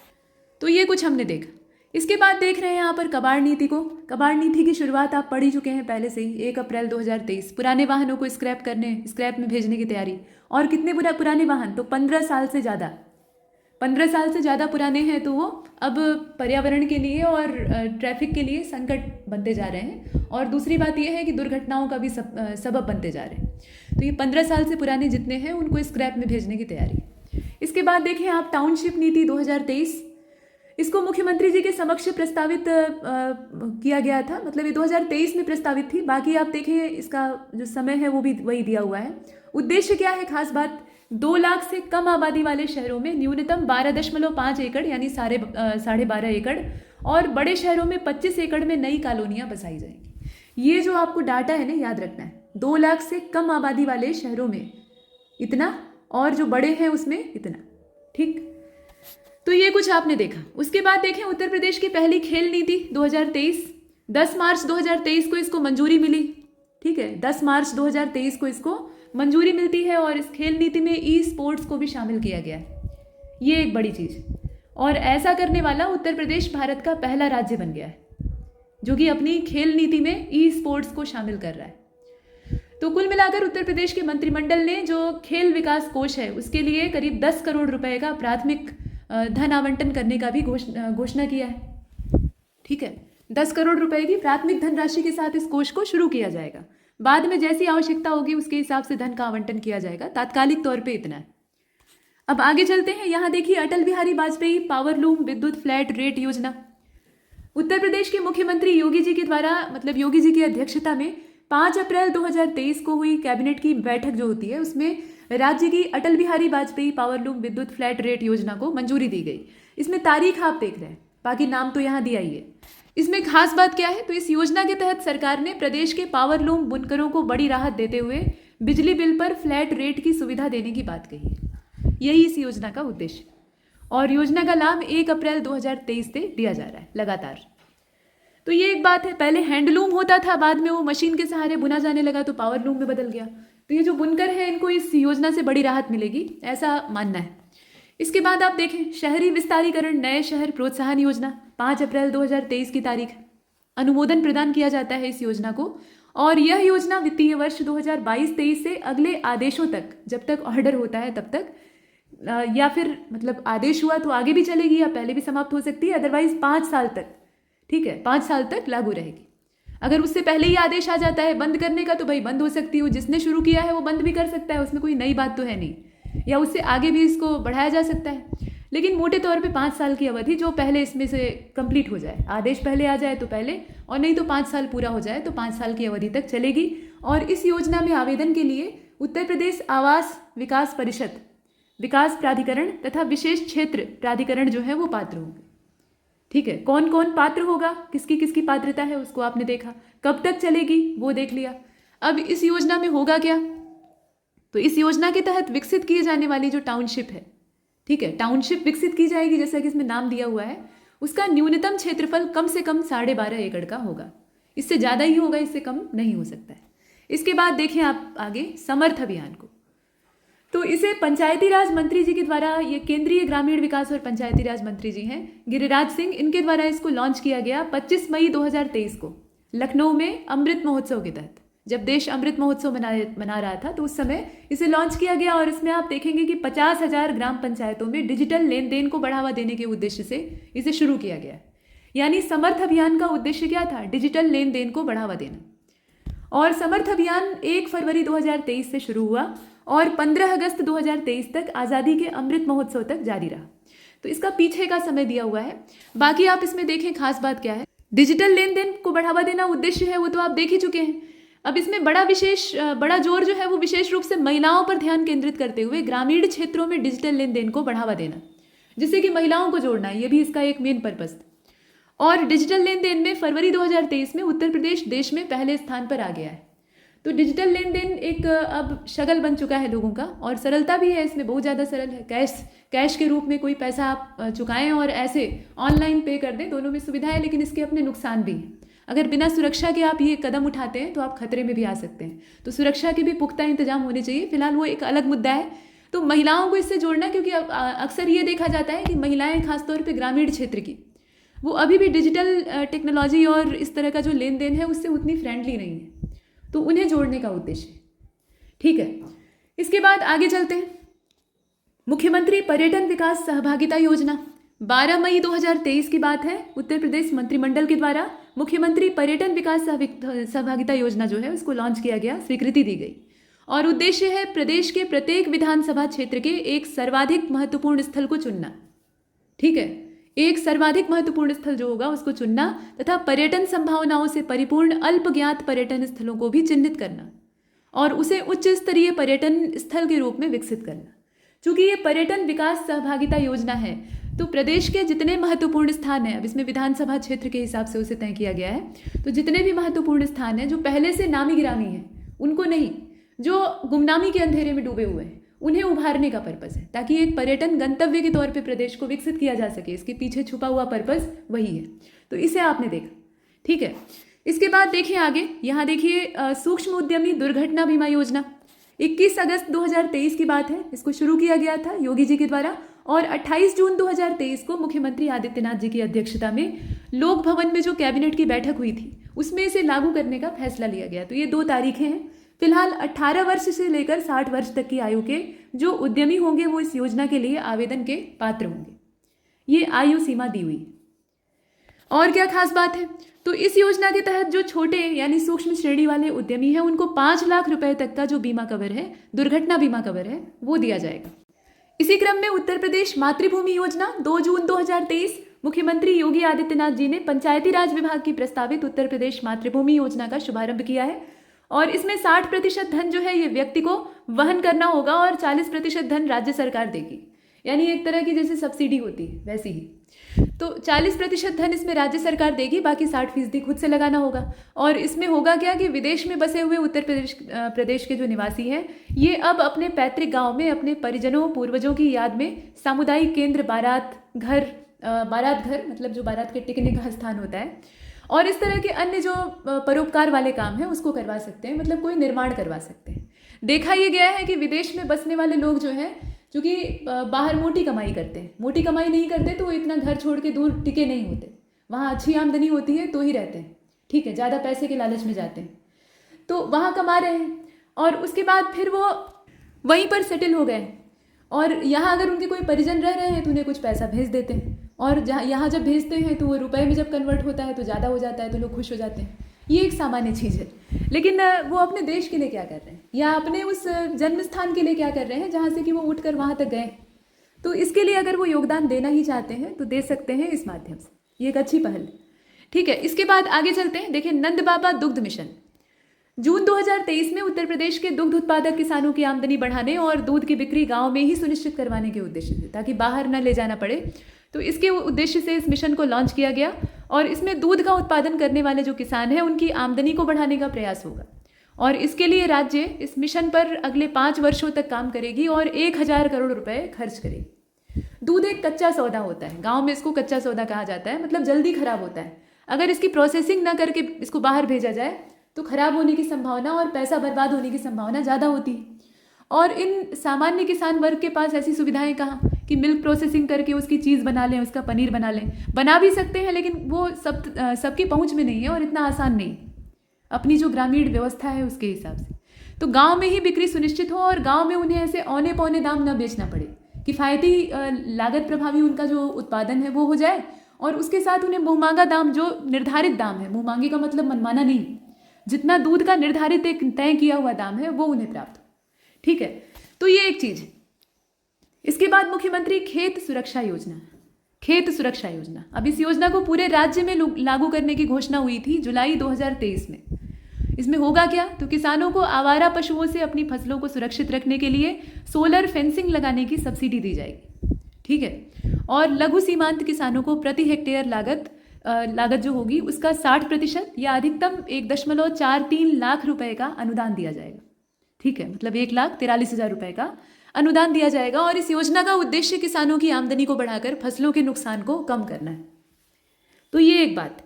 तो ये कुछ हमने देखा। इसके बाद देख रहे हैं यहाँ पर कबाड़ नीति को। कबाड़ नीति की शुरुआत आप पढ़ ही चुके हैं पहले से ही। 1 अप्रैल 2023 पुराने वाहनों को स्क्रैप में भेजने की तैयारी। और कितने पुराने वाहन, तो 15 साल से ज़्यादा, 15 साल से ज़्यादा पुराने हैं तो वो अब पर्यावरण के लिए और ट्रैफिक के लिए संकट बनते जा रहे हैं। और दूसरी बात यह है कि दुर्घटनाओं का भी सबब बनते जा रहे हैं। तो ये 15 साल से पुराने जितने हैं उनको स्क्रैप में भेजने की तैयारी। इसके बाद देखें आप टाउनशिप नीति 2023, इसको मुख्यमंत्री जी के समक्ष प्रस्तावित किया गया था, मतलब ये 2023 में प्रस्तावित थी। बाकी आप देखें इसका जो समय है वो भी वही दिया हुआ है। उद्देश्य क्या है, खास बात 2 लाख से कम आबादी वाले शहरों में न्यूनतम 12.5 एकड़ यानी 12.5 एकड़ और बड़े शहरों में 25 एकड़ में नई कॉलोनियां बसाई जाएंगी। ये जो आपको डाटा है ना याद रखना है, 2 लाख से कम आबादी वाले शहरों में इतना और जो बड़े हैं उसमें इतना। ठीक, तो ये कुछ आपने देखा। उसके बाद देखें उत्तर प्रदेश की पहली खेल नीति 2023, 10 मार्च 2023 को इसको मंजूरी मिली। ठीक है, 10 मार्च 2023 को इसको मंजूरी मिलती है और इस खेल नीति में ई स्पोर्ट्स को भी शामिल किया गया है। ये एक बड़ी चीज़, और ऐसा करने वाला उत्तर प्रदेश भारत का पहला राज्य बन गया है जो कि अपनी खेल नीति में ई स्पोर्ट्स को शामिल कर रहा है। तो कुल मिलाकर उत्तर प्रदेश के मंत्रिमंडल ने जो खेल विकास कोष है उसके लिए करीब 10 करोड़ रुपए का प्राथमिक धन आवंटन करने का भी घोषणा किया है। ठीक है, 10 करोड़ रुपए की प्राथमिक धनराशि के साथ इस कोष को शुरू किया जाएगा। बाद में जैसी आवश्यकता होगी उसके हिसाब से धन का आवंटन किया जाएगा। तात्कालिक तौर पे इतना है। अब आगे चलते हैं। यहाँ देखिए अटल बिहारी वाजपेयी पावरलूम विद्युत फ्लैट रेट योजना। उत्तर प्रदेश के मुख्यमंत्री योगी जी के द्वारा, मतलब योगी जी की अध्यक्षता में 5 अप्रैल 2023 को हुई कैबिनेट की बैठक जो होती है उसमें राज्य की अटल बिहारी वाजपेयी पावरलूम विद्युत फ्लैट रेट योजना को मंजूरी दी गई। इसमें तारीख आप देख रहे हैं, बाकी नाम तो यहाँ दिया ही है। इसमें खास बात क्या है, तो इस योजना के तहत सरकार ने प्रदेश के पावरलूम बुनकरों को बड़ी राहत देते हुए बिजली बिल पर फ्लैट रेट की सुविधा देने की बात कही है। यही इस योजना का उद्देश्य। और योजना का लाभ 1 अप्रैल 2023 से दिया जा रहा है लगातार। तो ये एक बात है, पहले हैंडलूम होता था, बाद में वो मशीन के सहारे बुना जाने लगा तो पावर लूम में बदल गया। तो ये जो बुनकर है इनको इस योजना से बड़ी राहत मिलेगी, ऐसा मानना है। इसके बाद आप देखें शहरी विस्तारीकरण नए शहर प्रोत्साहन योजना, 5 अप्रैल 2023 की तारीख, अनुमोदन प्रदान किया जाता है इस योजना को। और यह योजना वित्तीय वर्ष 2022-23 से अगले आदेशों तक, जब तक ऑर्डर होता है तब तक, या फिर मतलब आदेश हुआ तो आगे भी चलेगी या पहले भी समाप्त हो सकती है, अदरवाइज 5 साल तक, ठीक है, 5 साल तक लागू रहेगी। अगर उससे पहले ही आदेश आ जाता है बंद करने का तो भाई बंद हो सकती है, जिसने शुरू किया है वो बंद भी कर सकता है, उसमें कोई नई बात तो है नहीं, या उससे आगे भी इसको बढ़ाया जा सकता है। लेकिन मोटे तौर पे 5 साल की अवधि, जो पहले इसमें से कंप्लीट हो जाए, आदेश पहले आ जाए तो पहले, और नहीं तो 5 साल पूरा हो जाए तो 5 साल की अवधि तक चलेगी। और इस योजना में आवेदन के लिए उत्तर प्रदेश आवास विकास परिषद, विकास प्राधिकरण तथा विशेष क्षेत्र प्राधिकरण जो है वो पात्र होंगे। ठीक है, कौन कौन पात्र होगा, किसकी किसकी पात्रता है उसको आपने देखा, कब तक चलेगी वो देख लिया। अब इस योजना में होगा क्या, तो इस योजना के तहत विकसित किए जाने वाली जो टाउनशिप है, ठीक है, टाउनशिप विकसित की जाएगी जैसा कि इसमें नाम दिया हुआ है, उसका न्यूनतम क्षेत्रफल कम से कम 12.5 एकड़ का होगा, इससे ज़्यादा ही होगा, इससे कम नहीं हो सकता है। इसके बाद देखें आप आगे समर्थ अभियान को, तो इसे पंचायती राज मंत्री जी के द्वारा, ये केंद्रीय ग्रामीण विकास और पंचायती राज मंत्री जी हैं गिरिराज सिंह, इनके द्वारा इसको लॉन्च किया गया 25 मई 2023 को लखनऊ में अमृत महोत्सव के तहत। जब देश अमृत महोत्सव मना रहा था तो उस समय इसे लॉन्च किया गया। और इसमें आप देखेंगे कि 50,000 ग्राम पंचायतों में डिजिटल लेन देन को बढ़ावा देने के उद्देश्य से इसे शुरू किया गया। यानी समर्थ अभियान का उद्देश्य क्या था, डिजिटल लेन देन को बढ़ावा देना। और समर्थ अभियान 1 फरवरी 2023 से शुरू हुआ और 15 अगस्त 2023 तक आज़ादी के अमृत महोत्सव तक जारी रहा। तो इसका पीछे का समय दिया हुआ है। बाकी आप इसमें देखें खास बात क्या है, डिजिटल लेन देन को बढ़ावा देना उद्देश्य है, वो तो आप देख ही चुके हैं। अब इसमें बड़ा जोर जो है वो विशेष रूप से महिलाओं पर ध्यान केंद्रित करते हुए ग्रामीण क्षेत्रों में डिजिटल लेन देन को बढ़ावा देना, जिससे कि महिलाओं को जोड़ना है, ये भी इसका एक मेन पर्पस। और डिजिटल लेन देन में फरवरी 2023 में उत्तर प्रदेश देश में पहले स्थान पर आ गया है। तो डिजिटल लेन देन एक अब शगल बन चुका है लोगों का, और सरलता भी है इसमें, बहुत ज़्यादा सरल है। कैश के रूप में कोई पैसा आप चुकाएं और ऐसे ऑनलाइन पे कर दें, दोनों में सुविधा है, लेकिन इसके अपने नुकसान भी हैं। अगर बिना सुरक्षा के आप ये कदम उठाते हैं तो आप खतरे में भी आ सकते हैं। तो सुरक्षा के भी पुख्ता इंतजाम होने चाहिए, फिलहाल वो एक अलग मुद्दा है। तो महिलाओं को इससे जोड़ना, क्योंकि अक्सर ये देखा जाता है कि महिलाएं खासतौर पे ग्रामीण क्षेत्र की, वो अभी भी डिजिटल टेक्नोलॉजी और इस तरह का जो लेन देन है उससे उतनी फ्रेंडली नहीं है, तो उन्हें जोड़ने का उद्देश्य। ठीक है, इसके बाद आगे चलते हैं। मुख्यमंत्री पर्यटन विकास सहभागिता योजना, 12 मई 2023 की बात है। उत्तर प्रदेश मंत्रिमंडल के द्वारा मुख्यमंत्री पर्यटन विकास सहभागिता योजना जो है उसको लॉन्च किया गया, स्वीकृति दी गई। और उद्देश्य है प्रदेश के प्रत्येक विधानसभा क्षेत्र के एक सर्वाधिक महत्वपूर्ण स्थल को चुनना। ठीक है, एक सर्वाधिक महत्वपूर्ण स्थल जो होगा उसको चुनना तथा पर्यटन संभावनाओं से परिपूर्ण अल्प ज्ञात पर्यटन स्थलों को भी चिन्हित करना और उसे उच्च स्तरीय पर्यटन स्थल के रूप में विकसित करना। चूंकि ये पर्यटन विकास सहभागिता योजना है तो प्रदेश के जितने महत्वपूर्ण स्थान हैं, अब इसमें विधानसभा क्षेत्र के हिसाब से उसे तय किया गया है, तो जितने भी महत्वपूर्ण स्थान हैं जो पहले से नामी गिरामी हैं उनको नहीं, जो गुमनामी के अंधेरे में डूबे हुए हैं उन्हें उभारने का पर्पस है, ताकि एक पर्यटन गंतव्य के तौर पे प्रदेश को विकसित किया जा सके। इसके पीछे छुपा हुआ पर्पस वही है, तो इसे आपने देखा। ठीक है, इसके बाद देखिए आगे, यहाँ देखिए सूक्ष्म उद्यमी दुर्घटना बीमा योजना, 21 अगस्त 2023 की बात है। इसको शुरू किया गया था योगी जी के द्वारा और 28 जून 2023 को मुख्यमंत्री आदित्यनाथ जी की अध्यक्षता में लोक भवन में जो कैबिनेट की बैठक हुई थी उसमें इसे लागू करने का फैसला लिया गया। तो ये 2 तारीखें हैं। फिलहाल 18 वर्ष से लेकर 60 वर्ष तक की आयु के जो उद्यमी होंगे वो इस योजना के लिए आवेदन के पात्र होंगे, ये आयु सीमा दी हुई है। और क्या खास बात है, तो इस योजना के तहत जो छोटे यानी सूक्ष्म श्रेणी वाले उद्यमी हैं उनको 5 लाख रुपए तक का जो बीमा कवर है, दुर्घटना बीमा कवर है, वो दिया जाएगा। इसी क्रम में उत्तर प्रदेश मातृभूमि योजना, 2 जून 2023 मुख्यमंत्री योगी आदित्यनाथ जी ने पंचायती राज विभाग की प्रस्तावित उत्तर प्रदेश मातृभूमि योजना का शुभारंभ किया है। और इसमें 60% धन जो है ये व्यक्ति को वहन करना होगा और 40% धन राज्य सरकार देगी, यानी एक तरह की जैसे सब्सिडी होती है वैसी ही। तो 40% धन इसमें राज्य सरकार देगी, बाकी 60% खुद से लगाना होगा। और इसमें होगा क्या कि विदेश में बसे हुए उत्तर प्रदेश के जो निवासी हैं, ये अब अपने पैतृक गांव में अपने परिजनों पूर्वजों की याद में सामुदायिक केंद्र, बारात घर मतलब जो बारात के टिकने का स्थान होता है, और इस तरह के अन्य जो परोपकार वाले काम हैं उसको करवा सकते हैं, मतलब कोई निर्माण करवा सकते हैं। देखा ये गया है कि विदेश में बसने वाले लोग जो हैं, चूँकि बाहर मोटी कमाई करते हैं, मोटी कमाई नहीं करते तो वो इतना घर छोड़ के दूर टिके नहीं होते, वहाँ अच्छी आमदनी होती है तो ही रहते हैं, ठीक है, ज़्यादा पैसे के लालच में जाते हैं, तो वहाँ कमा रहे हैं और उसके बाद फिर वो वहीं पर सेटल हो गए। और यहाँ अगर उनके कोई परिजन रह रहे हैं तो उन्हें कुछ पैसा भेज देते हैं, और जहाँ यहाँ जब भेजते हैं तो वो रुपए में जब कन्वर्ट होता है तो ज़्यादा हो जाता है, तो लोग खुश हो जाते हैं। ये एक सामान्य चीज़ है। लेकिन वो अपने देश के लिए क्या कर रहे हैं, या अपने उस जन्म स्थान के लिए क्या कर रहे हैं जहाँ से कि वो उठकर वहाँ तक गए, तो इसके लिए अगर वो योगदान देना ही चाहते हैं तो दे सकते हैं इस माध्यम से। ये एक अच्छी पहल, ठीक है। इसके बाद आगे चलते हैं। देखिए, नंद बाबा दुग्ध मिशन जून 2023 में उत्तर प्रदेश के दुग्ध उत्पादक किसानों की आमदनी बढ़ाने और दूध की बिक्री गांव में ही सुनिश्चित करवाने के उद्देश्य से, ताकि बाहर न ले जाना पड़े, तो इसके उद्देश्य से इस मिशन को लॉन्च किया गया। और इसमें दूध का उत्पादन करने वाले जो किसान हैं उनकी आमदनी को बढ़ाने का प्रयास होगा। और इसके लिए राज्य इस मिशन पर अगले 5 वर्षों तक काम करेगी और 1000 करोड़ रुपए खर्च करेगी। दूध एक कच्चा सौदा होता है, गाँव में इसको कच्चा सौदा कहा जाता है, मतलब जल्दी खराब होता है। अगर इसकी प्रोसेसिंग ना करके इसको बाहर भेजा जाए तो खराब होने की संभावना और पैसा बर्बाद होने की संभावना ज़्यादा होती है। और इन सामान्य किसान वर्ग के पास ऐसी सुविधाएं कहाँ कि मिल्क प्रोसेसिंग करके उसकी चीज़ बना लें, उसका पनीर बना लें। बना भी सकते हैं, लेकिन वो सबकी पहुंच में नहीं है और इतना आसान नहीं, अपनी जो ग्रामीण व्यवस्था है उसके हिसाब से। तो गांव में ही बिक्री सुनिश्चित हो और गांव में उन्हें ऐसे औने पौने दाम न बेचना पड़े, किफ़ायती लागत प्रभावी उनका जो उत्पादन है वो हो जाए, और उसके साथ उन्हें मुँहमांगा दाम, जो निर्धारित दाम है, मुँहमांगे का मतलब मनमाना नहीं, जितना दूध का निर्धारित एक तय किया हुआ दाम है वो उन्हें प्राप्त हो, ठीक है। तो ये एक चीज़। इसके बाद मुख्यमंत्री खेत सुरक्षा योजना, अब इस योजना को पूरे राज्य में लागू करने की घोषणा हुई थी जुलाई 2023 में। इसमें होगा क्या, तो किसानों को आवारा पशुओं से अपनी फसलों को सुरक्षित रखने के लिए सोलर फेंसिंग लगाने की सब्सिडी दी जाएगी, ठीक है। और लघु सीमांत किसानों को प्रति हेक्टेयर लागत जो होगी उसका 60% या अधिकतम 1.43 लाख रुपए का अनुदान दिया जाएगा, ठीक है, मतलब 1,43,000 रुपए का अनुदान दिया जाएगा। और इस योजना का उद्देश्य किसानों की आमदनी को बढ़ाकर फसलों के नुकसान को कम करना है। तो ये एक बात।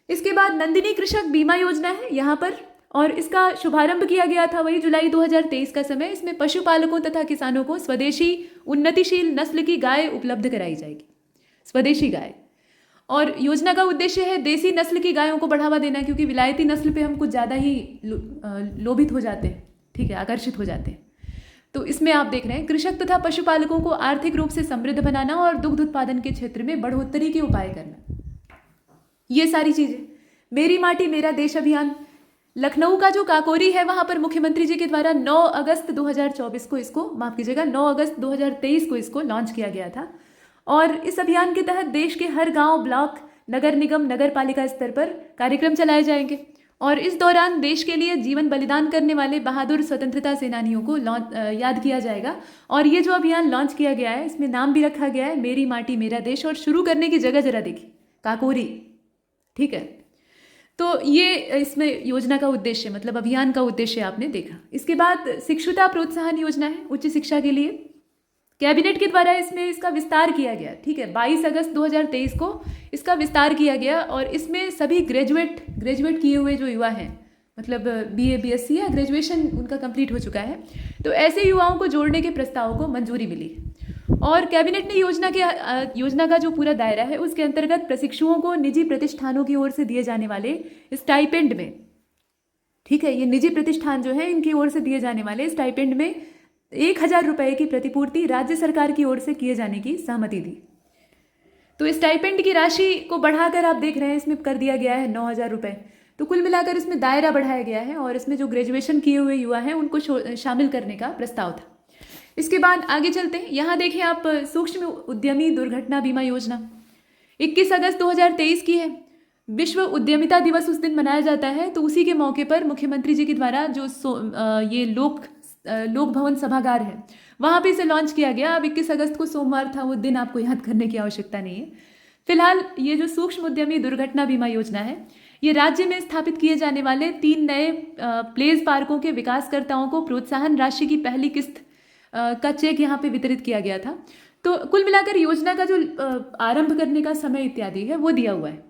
इसके बाद नंदिनी कृषक बीमा योजना है यहाँ पर, और इसका शुभारंभ किया गया था वही जुलाई 2023 का समय। इसमें पशुपालकों तथा किसानों को स्वदेशी उन्नतिशील नस्ल की गाय उपलब्ध कराई जाएगी, स्वदेशी गाय। और योजना का उद्देश्य है देसी नस्ल की गायों को बढ़ावा देना, क्योंकि विलायती नस्ल पे हम कुछ ज़्यादा ही लोभित हो जाते हैं, ठीक है, आकर्षित हो जाते हैं। तो इसमें आप देख रहे हैं कृषक तथा पशुपालकों को आर्थिक रूप से समृद्ध बनाना और दुग्ध उत्पादन के क्षेत्र में बढ़ोतरी के उपाय करना, ये सारी चीज़ें। मेरी माटी मेरा देश अभियान, लखनऊ का जो काकोरी है वहाँ पर मुख्यमंत्री जी के द्वारा 9 अगस्त 2024 को इसको, माफ़ कीजिएगा, 9 अगस्त 2023 को इसको लॉन्च किया गया था। और इस अभियान के तहत देश के हर गांव, ब्लॉक, नगर निगम, नगर पालिका स्तर पर कार्यक्रम चलाए जाएंगे। और इस दौरान देश के लिए जीवन बलिदान करने वाले बहादुर स्वतंत्रता सेनानियों को याद किया जाएगा। और ये जो अभियान लॉन्च किया गया है, इसमें नाम भी रखा गया है मेरी माटी मेरा देश, और शुरू करने की जगह जरा देखिए, काकोरी, ठीक है। तो ये इसमें योजना का उद्देश्य, मतलब अभियान का उद्देश्य आपने देखा। इसके बाद शिक्षुता प्रोत्साहन योजना है उच्च शिक्षा के लिए, कैबिनेट के द्वारा इसमें इसका विस्तार किया गया, ठीक है। 22 अगस्त 2023 को इसका विस्तार किया गया, और इसमें सभी ग्रेजुएट किए हुए जो युवा हैं, मतलब BA BSc या ग्रेजुएशन उनका कंप्लीट हो चुका है, तो ऐसे युवाओं को जोड़ने के प्रस्ताव को मंजूरी मिली है। और कैबिनेट ने योजना का जो पूरा दायरा है उसके अंतर्गत प्रशिक्षुओं को निजी प्रतिष्ठानों की ओर से दिए जाने वाले स्टाइपेंड में, ठीक है, ये निजी प्रतिष्ठान जो है इनकी ओर से दिए जाने वाले स्टाइपेंड में 1000 रुपए की प्रतिपूर्ति राज्य सरकार की ओर से किए जाने की सहमति दी। तो स्टाइपेंड की राशि को बढ़ाकर आप देख रहे हैं इसमें कर दिया गया है 9000 रुपये। तो कुल मिलाकर इसमें दायरा बढ़ाया गया है, और इसमें जो ग्रेजुएशन किए हुए युवा हैं उनको शामिल करने का प्रस्ताव था। इसके बाद आगे चलते हैं। यहाँ देखें आप, सूक्ष्म उद्यमी दुर्घटना बीमा योजना 21 अगस्त 2023 की है। विश्व उद्यमिता दिवस उस दिन मनाया जाता है, तो उसी के मौके पर मुख्यमंत्री जी के द्वारा जो ये लोक भवन सभागार है वहाँ पे इसे लॉन्च किया गया। अब 21 अगस्त को सोमवार था, वो दिन आपको याद करने की आवश्यकता नहीं है। फिलहाल ये जो सूक्ष्म उद्यमी दुर्घटना बीमा योजना है, ये राज्य में स्थापित किए जाने वाले 3 नए प्लेस पार्कों के विकासकर्ताओं को प्रोत्साहन राशि की पहली किस्त का चेक यहाँ पे वितरित किया गया था। तो कुल मिलाकर योजना का जो आरंभ करने का समय इत्यादि है वो दिया हुआ है।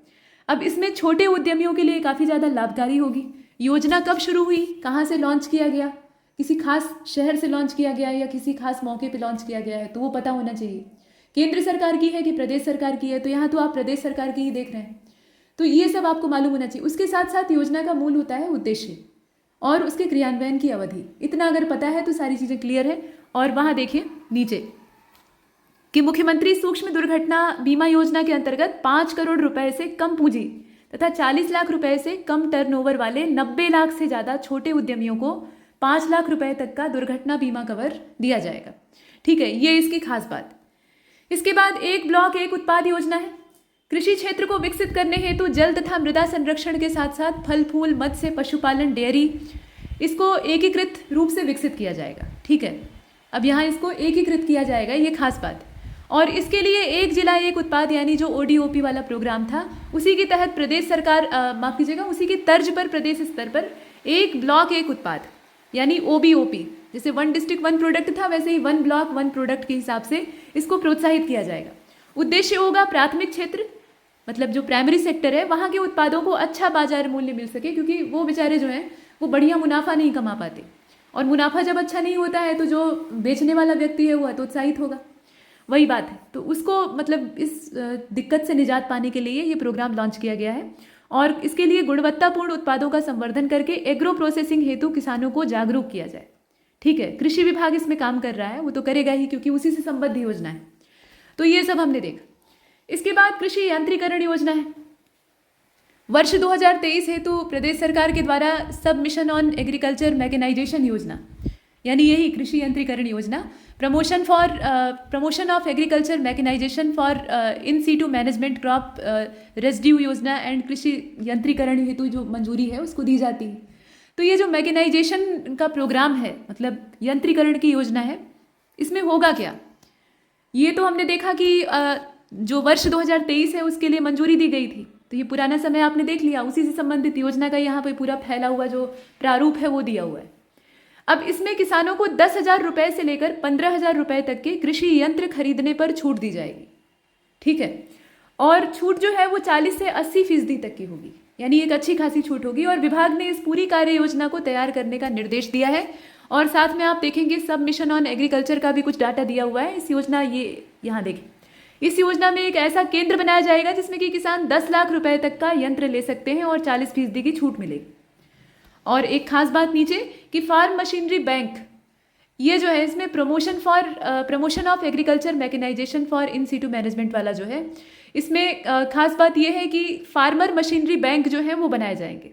अब इसमें छोटे उद्यमियों के लिए काफ़ी ज़्यादा लाभकारी होगी। योजना कब शुरू हुई, कहाँ से लॉन्च किया गया, किसी खास शहर से लॉन्च किया गया या किसी खास मौके पे लॉन्च किया गया है, तो वो पता होना चाहिए। केंद्र सरकार की है कि प्रदेश सरकार की है, तो यहाँ तो आप प्रदेश सरकार की ही देख रहे हैं, तो ये सब आपको मालूम होना चाहिए। उसके साथ साथ योजना का मूल होता है उद्देश्य और उसके क्रियान्वयन की अवधि। इतना अगर पता है तो सारी चीज़ें क्लियर है। और वहाँ देखिए नीचे कि मुख्यमंत्री सूक्ष्म दुर्घटना बीमा योजना के अंतर्गत 5 करोड़ रुपए से कम पूंजी तथा 40 लाख रुपए से कम टर्नओवर वाले 90 लाख से ज़्यादा छोटे उद्यमियों को 5 लाख रुपए तक का दुर्घटना बीमा कवर दिया जाएगा। ठीक है, ये इसकी खास बात। इसके बाद एक ब्लॉक एक उत्पाद योजना है। कृषि क्षेत्र को विकसित करने हेतु जल तथा मृदा संरक्षण के साथ साथ फल फूल, मत्स्य, पशुपालन, डेयरी, इसको एकीकृत रूप से विकसित किया जाएगा। ठीक है, अब यहाँ इसको एकीकृत किया जाएगा, ये खास बात। और इसके लिए एक जिला एक उत्पाद यानी जो ODOP वाला प्रोग्राम था, उसी के तहत प्रदेश सरकार माफ कीजिएगा, उसी की तर्ज पर प्रदेश स्तर पर एक ब्लॉक एक उत्पाद यानी OBOP, जैसे 1 डिस्ट्रिक्ट 1 प्रोडक्ट था, वैसे ही 1 ब्लॉक 1 प्रोडक्ट के हिसाब से इसको प्रोत्साहित किया जाएगा। उद्देश्य होगा प्राथमिक क्षेत्र, मतलब जो प्राइमरी सेक्टर है, वहाँ के उत्पादों को अच्छा बाजार मूल्य मिल सके, क्योंकि वो बेचारे जो हैं वो बढ़िया मुनाफा नहीं कमा पाते, और मुनाफा जब अच्छा नहीं होता है तो जो बेचने वाला व्यक्ति है वो हतोत्साहित होगा। वही बात है, तो उसको मतलब इस दिक्कत से निजात पाने के लिए ये प्रोग्राम लॉन्च किया गया है। और इसके लिए गुणवत्तापूर्ण उत्पादों का संवर्धन करके एग्रो प्रोसेसिंग हेतु किसानों को जागरूक किया जाए। ठीक है, कृषि विभाग इसमें काम कर रहा है, वो तो करेगा ही क्योंकि उसी से संबद्ध योजना है। तो ये सब हमने देखा। इसके बाद कृषि यांत्रिकरण योजना है। वर्ष 2023 हेतु प्रदेश सरकार के द्वारा सब मिशन ऑन एग्रीकल्चर मैकेनाइजेशन योजना, यानी यही कृषि यंत्रीकरण योजना, promotion of agriculture mechanization for in situ management crop residue योजना एंड कृषि यंत्रीकरण हेतु जो मंजूरी है उसको दी जाती है। तो ये जो मैकेनाइजेशन का प्रोग्राम है, मतलब यंत्रीकरण की योजना है, इसमें होगा क्या, ये तो हमने देखा कि जो वर्ष 2023 है उसके लिए मंजूरी दी गई थी, तो ये पुराना समय आपने देख लिया, उसी से संबंधित योजना का यहाँ पे पूरा फैला हुआ जो प्रारूप है वो दिया हुआ है। अब इसमें किसानों को 10,000 रुपये से लेकर 15,000 रुपये तक के कृषि यंत्र खरीदने पर छूट दी जाएगी। ठीक है, और छूट जो है वो 40 से 80% तक की होगी, यानी एक अच्छी खासी छूट होगी। और विभाग ने इस पूरी कार्य योजना को तैयार करने का निर्देश दिया है। और साथ में आप देखेंगे सब मिशन ऑन एग्रीकल्चर का भी कुछ डाटा दिया हुआ है। इस योजना, ये यहाँ देखें, इस योजना में एक ऐसा केंद्र बनाया जाएगा जिसमें कि किसान 10 लाख रुपए तक का यंत्र ले सकते हैं और 40% की छूट मिलेगी। और एक खास बात नीचे कि फार्म मशीनरी बैंक, ये जो है इसमें promotion of agriculture mechanization for in situ management वाला जो है, इसमें खास बात यह है कि फार्मर मशीनरी बैंक जो है वो बनाए जाएंगे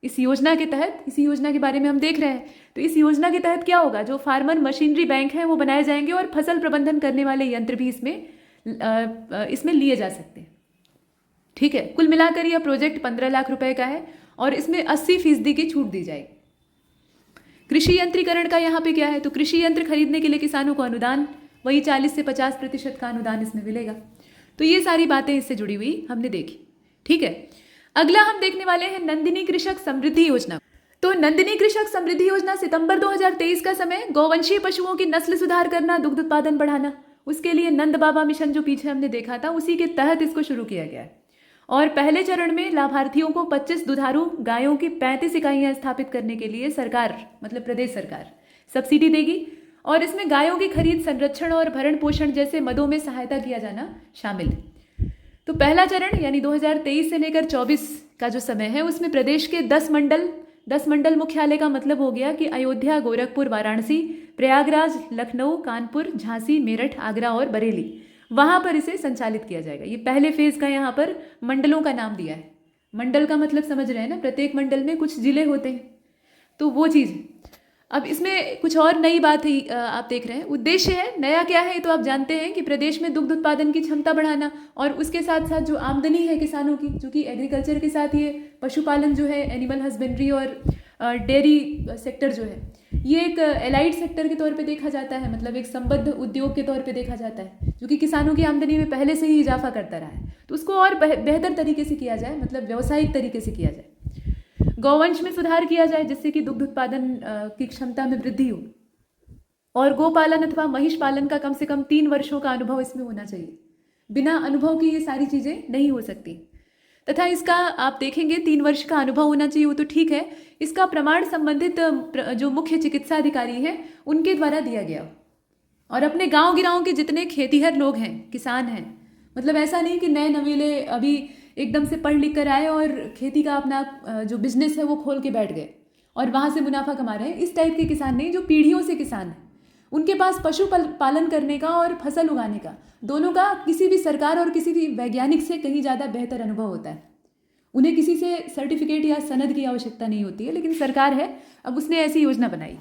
इस योजना के तहत। इसी योजना के बारे में हम देख रहे हैं। तो इस योजना के तहत क्या होगा, जो फार्मर मशीनरी बैंक है वो बनाए जाएंगे और फसल प्रबंधन करने वाले यंत्र भी इसमें लिए जा सकते हैं। ठीक है, कुल मिलाकर यह प्रोजेक्ट 15 लाख रुपए का है और इसमें 80% की छूट दी जाएगी। कृषि यंत्रीकरण का यहाँ पे क्या है, तो कृषि यंत्र खरीदने के लिए किसानों को अनुदान वही 40 से 50% का अनुदान इसमें मिलेगा। तो ये सारी बातें इससे जुड़ी हुई हमने देखी। ठीक है, अगला हम देखने वाले हैं नंदिनी कृषक समृद्धि योजना। तो नंदिनी कृषक समृद्धि योजना सितंबर 2023 का समय गौवंशीय पशुओं की नस्ल सुधार करना, दुग्ध उत्पादन बढ़ाना, उसके लिए नंद बाबा मिशन जो पीछे हमने देखा था उसी के तहत इसको शुरू किया गया है। और पहले चरण में लाभार्थियों को 25 दुधारू गायों की 35 इकाइयां स्थापित करने के लिए सरकार, मतलब प्रदेश सरकार, सब्सिडी देगी। और इसमें गायों की खरीद, संरक्षण और भरण पोषण जैसे मदों में सहायता किया जाना शामिल है। तो पहला चरण यानी 2023 से लेकर 24 का जो समय है उसमें प्रदेश के 10 मंडल मुख्यालय का मतलब हो गया कि अयोध्या, गोरखपुर, वाराणसी, प्रयागराज, लखनऊ, कानपुर, झांसी, मेरठ, आगरा और बरेली, वहां पर इसे संचालित किया जाएगा। ये पहले फेज का यहाँ पर मंडलों का नाम दिया है। मंडल का मतलब समझ रहे हैं ना, प्रत्येक मंडल में कुछ जिले होते हैं, तो वो चीज़ है। अब इसमें कुछ और नई बात है, आप देख रहे हैं। उद्देश्य है, नया क्या है तो आप जानते हैं कि प्रदेश में दुग्ध उत्पादन की क्षमता बढ़ाना और उसके साथ साथ जो आमदनी है किसानों की, जो कि एग्रीकल्चर के साथ ये पशुपालन जो है, एनिमल हस्बेंड्री और डेयरी सेक्टर जो है, ये एक एलाइड सेक्टर के तौर पे देखा जाता है, मतलब एक संबद्ध उद्योग के तौर पे देखा जाता है, जो कि किसानों की आमदनी में पहले से ही इजाफा करता रहा है। तो उसको और बेहतर तरीके से किया जाए, मतलब व्यावसायिक तरीके से किया जाए। गौवंश में सुधार किया जाए जिससे कि दुग्ध उत्पादन की क्षमता में वृद्धि हो, और गोपालन अथवा महिष पालन का कम से कम 3 वर्षों का अनुभव इसमें होना चाहिए। बिना अनुभव के ये सारी चीज़ें नहीं हो सकती। तथा इसका आप देखेंगे 3 वर्ष का अनुभव होना चाहिए, वो तो ठीक है, इसका प्रमाण संबंधित जो मुख्य चिकित्सा अधिकारी हैं उनके द्वारा दिया गया। और अपने गांव गिराव के जितने खेतीहर लोग हैं, किसान हैं, मतलब ऐसा नहीं कि नए नवेले अभी एकदम से पढ़ लिख कर आए और खेती का अपना जो बिजनेस है वो खोल के बैठ गए और वहाँ से मुनाफा कमा रहे हैं, इस टाइप के किसान नहीं। जो पीढ़ियों से किसान हैं, उनके पास पशु पालन करने का और फसल उगाने का, दोनों का किसी भी सरकार और किसी भी वैज्ञानिक से कहीं ज़्यादा बेहतर अनुभव होता है। उन्हें किसी से सर्टिफिकेट या सनद की आवश्यकता नहीं होती है, लेकिन सरकार है, अब उसने ऐसी योजना बनाई।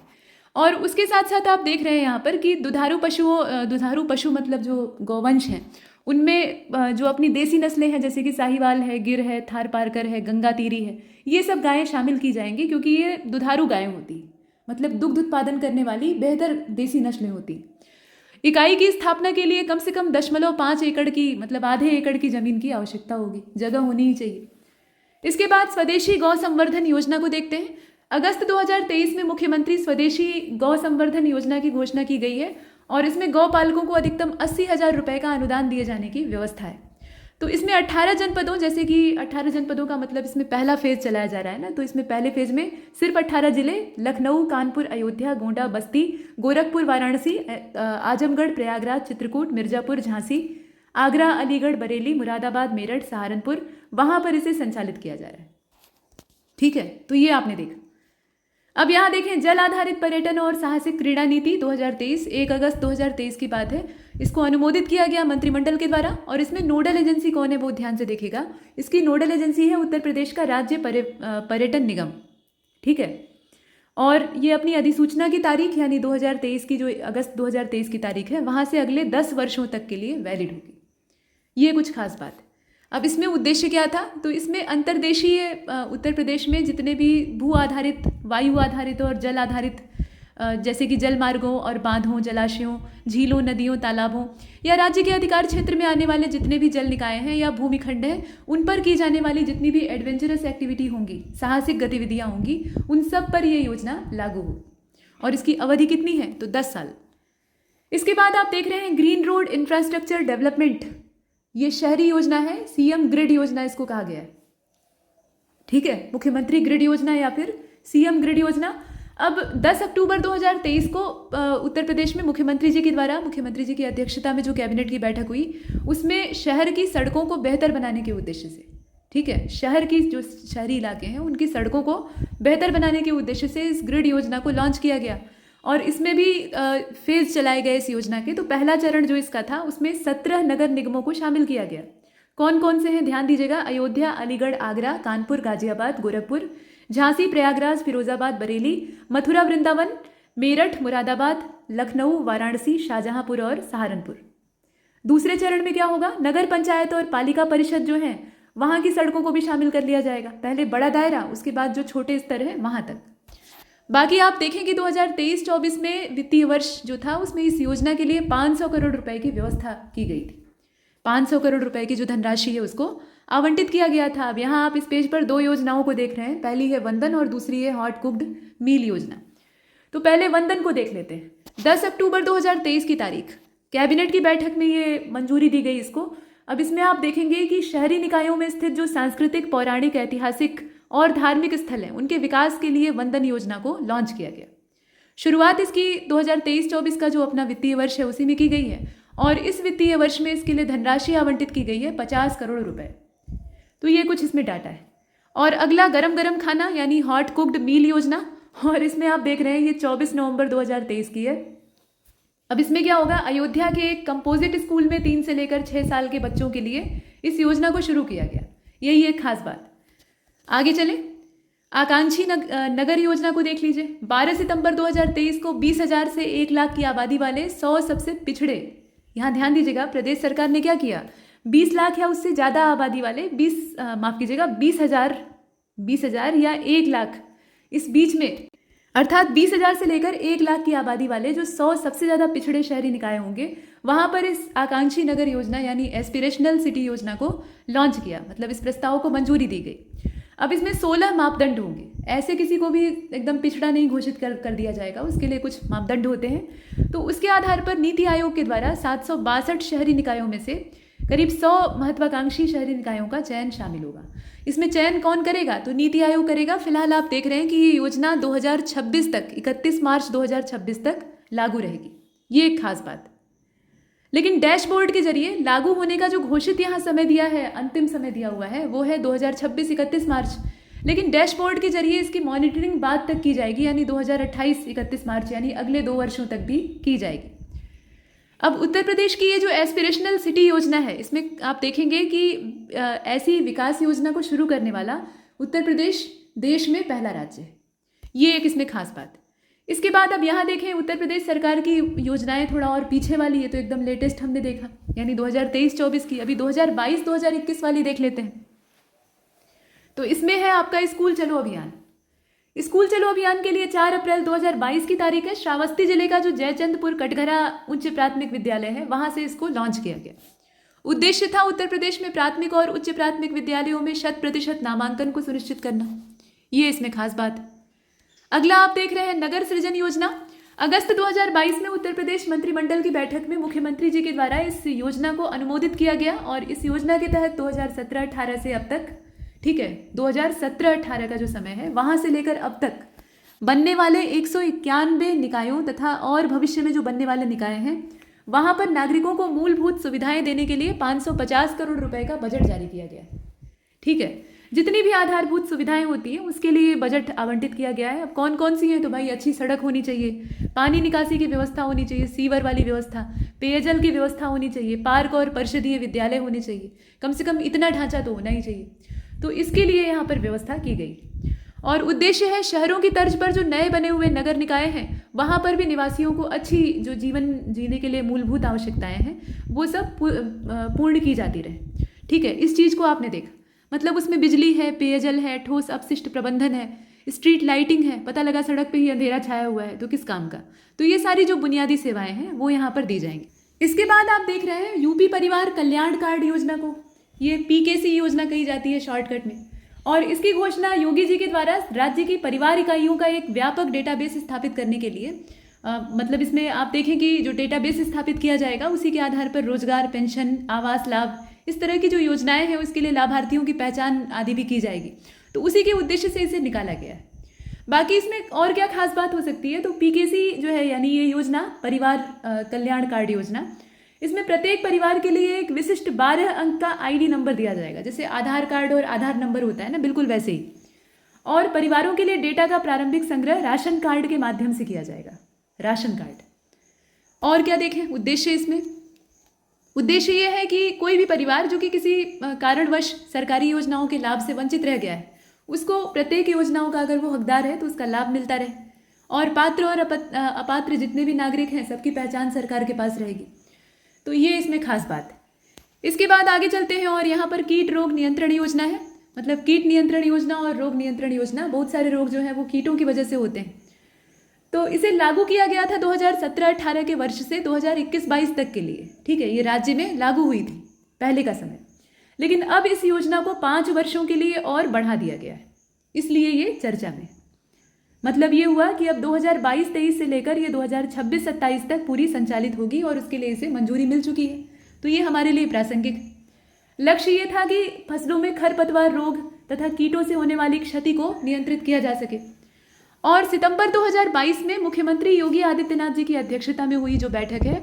और उसके साथ साथ आप देख रहे हैं यहाँ पर कि दुधारू पशु मतलब जो गौवंश हैं, उनमें जो अपनी देसी नस्लें हैं जैसे कि साहिवाल है, गिर है, थार पारकर है, गंगा तीरी है, ये सब गायें शामिल की जाएंगी क्योंकि ये दुधारू गायें होती हैं, मतलब दुग्ध उत्पादन करने वाली बेहतर देसी नस्लें होती। इकाई की स्थापना के लिए कम से कम 0.5 एकड़ की, मतलब आधे एकड़ की जमीन की आवश्यकता होगी, जगह होनी ही चाहिए। इसके बाद स्वदेशी गौ संवर्धन योजना को देखते हैं। अगस्त 2023 में मुख्यमंत्री स्वदेशी गौ संवर्धन योजना की घोषणा की गई है और इसमें गौ पालकों को अधिकतम 80,000 रुपये का अनुदान दिए जाने की व्यवस्था है। तो इसमें 18 जनपदों, जैसे कि 18 जनपदों का मतलब इसमें पहला फेज चलाया जा रहा है ना, तो इसमें पहले फेज में सिर्फ 18 जिले, लखनऊ, कानपुर, अयोध्या, गोंडा, बस्ती, गोरखपुर, वाराणसी, आजमगढ़, प्रयागराज, चित्रकूट, मिर्जापुर, झांसी, आगरा, अलीगढ़, बरेली, मुरादाबाद, मेरठ, सहारनपुर, वहाँ पर इसे संचालित किया जा रहा है। ठीक है, तो ये आपने देखा। अब यहाँ देखें, जल आधारित पर्यटन और साहसिक क्रीड़ा नीति 2023, 1 अगस्त 2023 की बात है। इसको अनुमोदित किया गया मंत्रिमंडल के द्वारा और इसमें नोडल एजेंसी कौन है, बहुत ध्यान से देखिएगा। इसकी नोडल एजेंसी है उत्तर प्रदेश का राज्य पर्यटन निगम। ठीक है, और ये अपनी अधिसूचना की तारीख यानी 2023 की, जो अगस्त 2023 की तारीख है, वहाँ से अगले 10 वर्षों तक के लिए वैलिड होगी। ये कुछ खास बात है। अब इसमें उद्देश्य क्या था, तो इसमें अंतर्देशीय उत्तर प्रदेश में जितने भी भू आधारित, वायु आधारित और जल आधारित, जैसे कि जल मार्गों और बांधों, जलाशयों, झीलों, नदियों, तालाबों या राज्य के अधिकार क्षेत्र में आने वाले जितने भी जल निकाय हैं या भूमिखंड हैं, उन पर की जाने वाली जितनी भी एडवेंचरस एक्टिविटी होंगी, साहसिक गतिविधियाँ होंगी, उन सब पर ये योजना लागू हो। और इसकी अवधि कितनी है, तो 10 साल। इसके बाद आप देख रहे हैं ग्रीन रोड इंफ्रास्ट्रक्चर डेवलपमेंट, ये शहरी योजना है, सीएम ग्रिड योजना इसको कहा गया है। ठीक है, मुख्यमंत्री ग्रिड योजना या फिर सीएम ग्रिड योजना। अब 10 अक्टूबर 2023 को उत्तर प्रदेश में मुख्यमंत्री जी के द्वारा, मुख्यमंत्री जी की अध्यक्षता में जो कैबिनेट की बैठक हुई, उसमें शहर की सड़कों को बेहतर बनाने के उद्देश्य से, ठीक है, शहर की जो शहरी इलाके हैं उनकी सड़कों को बेहतर बनाने के उद्देश्य से इस ग्रिड योजना को लॉन्च किया गया और इसमें भी फेज चलाए गए इस योजना के। तो पहला चरण जो इसका था उसमें 17 नगर निगमों को शामिल किया गया। कौन कौन से हैं, ध्यान दीजिएगा, अयोध्या, अलीगढ़, आगरा, कानपुर, गाजियाबाद, गोरखपुर, झांसी, प्रयागराज, फिरोजाबाद, बरेली, मथुरा, वृंदावन, मेरठ, मुरादाबाद, लखनऊ, वाराणसी, शाहजहांपुर और सहारनपुर। दूसरे चरण में क्या होगा, नगर पंचायत और पालिका परिषद जो हैं वहाँ की सड़कों को भी शामिल कर लिया जाएगा। पहले बड़ा दायरा, उसके बाद जो छोटे स्तर है वहाँ तक। बाकी आप देखें कि 2023-24 में वित्तीय वर्ष जो था उसमें इस योजना के लिए 500 करोड़ रुपए की व्यवस्था की गई थी। 500 करोड़ रुपए की जो धनराशि है उसको आवंटित किया गया था। अब यहाँ आप इस पेज पर 2 योजनाओं को देख रहे हैं, पहली है वंदन और दूसरी है हॉट कुक्ड मील योजना। तो पहले वंदन को देख लेते हैं। 10 अक्टूबर 2023 की तारीख, कैबिनेट की बैठक में ये मंजूरी दी गई इसको। अब इसमें आप देखेंगे कि शहरी निकायों में स्थित जो सांस्कृतिक, पौराणिक, ऐतिहासिक और धार्मिक स्थल हैं उनके विकास के लिए वंदन योजना को लॉन्च किया गया। शुरुआत इसकी 2023-24 का जो अपना वित्तीय वर्ष है उसी में की गई है और इस वित्तीय वर्ष में इसके लिए धनराशि आवंटित की गई है 50 करोड़ रुपए। तो ये कुछ इसमें डाटा है। और अगला गरम गरम खाना यानी हॉट कुक्ड मील योजना, और इसमें आप देख रहे हैं ये 24 नवंबर 2023 की है। अब इसमें क्या होगा, अयोध्या के एक कंपोजिट स्कूल में 3 से लेकर 6 साल के बच्चों के लिए इस योजना को शुरू किया गया। यही एक खास बात। आगे चले, आकांक्षी नगर योजना को देख लीजिए। 12 सितंबर 2023 को 20,000 से 1 लाख की आबादी वाले 100 सबसे पिछड़े, यहाँ ध्यान दीजिएगा, प्रदेश सरकार ने क्या किया, 20 लाख या उससे ज़्यादा आबादी वाले 20,000 या 1 लाख, इस बीच में अर्थात 20,000 से लेकर 1 लाख की आबादी वाले जो 100 सबसे ज़्यादा पिछड़े शहरी निकाय होंगे, वहाँ पर इस आकांक्षी नगर योजना यानी एस्पिरेशनल सिटी योजना को लॉन्च किया, मतलब इस प्रस्ताव को मंजूरी दी गई। अब इसमें 16 मापदंड होंगे। ऐसे किसी को भी एकदम पिछड़ा नहीं घोषित कर दिया जाएगा, उसके लिए कुछ मापदंड होते हैं। तो उसके आधार पर नीति आयोग के द्वारा 762 शहरी निकायों में से करीब 100 महत्वाकांक्षी शहरी निकायों का चयन शामिल होगा। इसमें चयन कौन करेगा? तो नीति आयोग करेगा। फिलहाल आप देख रहे हैं कि ये योजना 2026 तक, 31 मार्च 2026 तक लागू रहेगी। ये एक खास बात। लेकिन डैशबोर्ड के जरिए लागू होने का जो घोषित यहाँ समय दिया है, अंतिम समय दिया हुआ है, वो है 2026 31 मार्च। लेकिन डैशबोर्ड के जरिए इसकी मॉनिटरिंग बाद तक की जाएगी, यानी 2028 31 मार्च, यानी अगले 2 वर्षों तक भी की जाएगी। अब उत्तर प्रदेश की ये जो एस्पिरेशनल सिटी योजना है, इसमें आप देखेंगे कि ऐसी विकास योजना को शुरू करने वाला उत्तर प्रदेश देश में पहला राज्य है। ये एक इसमें खास बात। इसके बाद अब यहाँ देखें, उत्तर प्रदेश सरकार की योजनाएं थोड़ा और पीछे वाली है, तो एकदम लेटेस्ट हमने देखा, यानी 2023-24 की। अभी 2022-2021 वाली देख लेते हैं। तो इसमें है आपका स्कूल चलो अभियान। स्कूल चलो अभियान के लिए 4 अप्रैल 2022 की तारीख है। श्रावस्ती जिले का जो जयचंदपुर कटघरा उच्च प्राथमिक विद्यालय है, वहां से इसको लॉन्च किया गया। उद्देश्य था उत्तर प्रदेश में प्राथमिक और उच्च प्राथमिक विद्यालयों में 100% नामांकन को सुनिश्चित करना। ये इसमें खास बात। अगला आप देख रहे हैं नगर सृजन योजना। अगस्त 2022 में उत्तर प्रदेश मंत्रिमंडल की बैठक में मुख्यमंत्री जी के द्वारा इस योजना को अनुमोदित किया गया और इस योजना के तहत 2017-18 से अब तक, ठीक है, 2017-18 का जो समय है, वहां से लेकर अब तक बनने वाले 191 निकायों तथा और भविष्य में जो बनने वाले निकाय हैं, वहां पर नागरिकों को मूलभूत सुविधाएं देने के लिए 550 करोड़ रुपए का बजट जारी किया गया है। ठीक है, जितनी भी आधारभूत सुविधाएं होती हैं उसके लिए बजट आवंटित किया गया है। अब कौन कौन सी हैं? तो भाई अच्छी सड़क होनी चाहिए, पानी निकासी की व्यवस्था होनी चाहिए, सीवर वाली व्यवस्था, पेयजल की व्यवस्था होनी चाहिए, पार्क और परिषदीय विद्यालय होने चाहिए। कम से कम इतना ढांचा तो होना ही चाहिए। तो इसके लिए यहाँ पर व्यवस्था की गई और उद्देश्य है शहरों की तर्ज पर जो नए बने हुए नगर निकाय हैं, वहाँ पर भी निवासियों को अच्छी जो जीवन जीने के लिए मूलभूत आवश्यकताएं हैं, वो सब पूर्ण की जाती रहे। ठीक है, इस चीज़ को आपने देखा, मतलब उसमें बिजली है, पेयजल है, ठोस अपशिष्ट प्रबंधन है, स्ट्रीट लाइटिंग है। पता लगा सड़क पे ही अंधेरा छाया हुआ है तो किस काम का? तो ये सारी जो बुनियादी सेवाएं हैं वो यहाँ पर दी जाएंगी। इसके बाद आप देख रहे हैं यूपी परिवार कल्याण कार्ड योजना को, ये PKC योजना कही जाती है शॉर्टकट में। और इसकी घोषणा योगी जी के द्वारा राज्य की परिवार इकाइयों का एक व्यापक डेटाबेस स्थापित करने के लिए, मतलब इसमें आप देखें कि जो डेटाबेस स्थापित किया जाएगा उसी के आधार पर रोजगार, पेंशन, आवास लाभ, इस तरह की जो योजनाएं हैं उसके लिए लाभार्थियों की पहचान आदि भी की जाएगी। तो उसी के उद्देश्य से इसे निकाला गया है। बाकी इसमें और क्या खास बात हो सकती है? तो PKC जो है, यानी ये योजना परिवार कल्याण कार्ड योजना, इसमें प्रत्येक परिवार के लिए एक विशिष्ट 12 अंक का ID नंबर दिया जाएगा, जैसे आधार कार्ड और आधार नंबर होता है ना, बिल्कुल वैसे ही। और परिवारों के लिए डेटा का प्रारंभिक संग्रह राशन कार्ड के माध्यम से किया जाएगा, राशन कार्ड। और क्या देखें उद्देश्य इसमें? उद्देश्य ये है कि कोई भी परिवार जो कि किसी कारणवश सरकारी योजनाओं के लाभ से वंचित रह गया है, उसको प्रत्येक योजनाओं का अगर वो हकदार है तो उसका लाभ मिलता रहे। और पात्र और अपात्र जितने भी नागरिक हैं सबकी पहचान सरकार के पास रहेगी। तो ये इसमें खास बात है। इसके बाद आगे चलते हैं और यहाँ पर कीट रोग नियंत्रण योजना है। मतलब कीट नियंत्रण योजना और रोग नियंत्रण योजना, बहुत सारे रोग जो हैं वो कीटों की वजह से होते हैं। तो इसे लागू किया गया था 2017-18 के वर्ष से 2021-22 तक के लिए। ठीक है, ये राज्य में लागू हुई थी पहले का समय। लेकिन अब इस योजना को 5 वर्षों के लिए और बढ़ा दिया गया है, इसलिए ये चर्चा में। मतलब ये हुआ कि अब 2022-23 से लेकर ये 2026-27 तक पूरी संचालित होगी और उसके लिए इसे मंजूरी मिल चुकी है। तो ये हमारे लिए प्रासंगिक। लक्ष्य ये था कि फसलों में खरपतवार रोग तथा कीटों से होने वाली क्षति को नियंत्रित किया जा सके। और सितंबर 2022 में मुख्यमंत्री योगी आदित्यनाथ जी की अध्यक्षता में हुई जो बैठक है,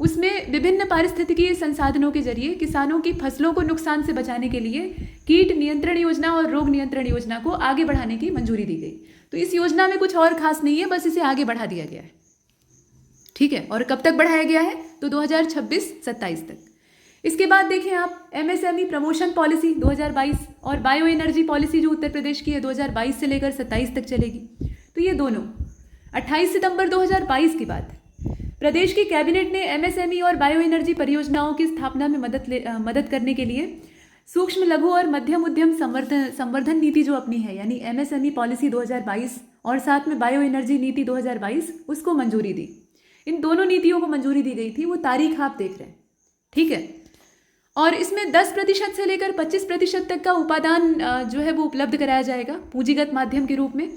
उसमें विभिन्न पारिस्थितिकीय संसाधनों के जरिए किसानों की फसलों को नुकसान से बचाने के लिए कीट नियंत्रण योजना और रोग नियंत्रण योजना को आगे बढ़ाने की मंजूरी दी गई। तो इस योजना में कुछ और खास नहीं है, बस इसे आगे बढ़ा दिया गया है। ठीक है, और कब तक बढ़ाया गया है? तो 2026-27 तक। इसके बाद देखें आप MSME प्रमोशन पॉलिसी 2022 और बायो एनर्जी पॉलिसी जो उत्तर प्रदेश की है 2022 से लेकर 27 तक चलेगी। तो ये दोनों 28 सितंबर 2022 की बात। प्रदेश की कैबिनेट ने MSME और बायो एनर्जी परियोजनाओं की स्थापना में मदद करने के लिए सूक्ष्म लघु और मध्यम उद्यम संवर्धन नीति जो अपनी है, यानी MSME पॉलिसी 2022 और साथ में बायो एनर्जी नीति 2022 उसको मंजूरी दी। इन दोनों नीतियों को मंजूरी दी गई थी, वो तारीख आप देख रहे हैं, ठीक है। और इसमें 10% से लेकर 25% तक का उपादान जो है वो उपलब्ध कराया जाएगा पूंजीगत माध्यम के रूप में।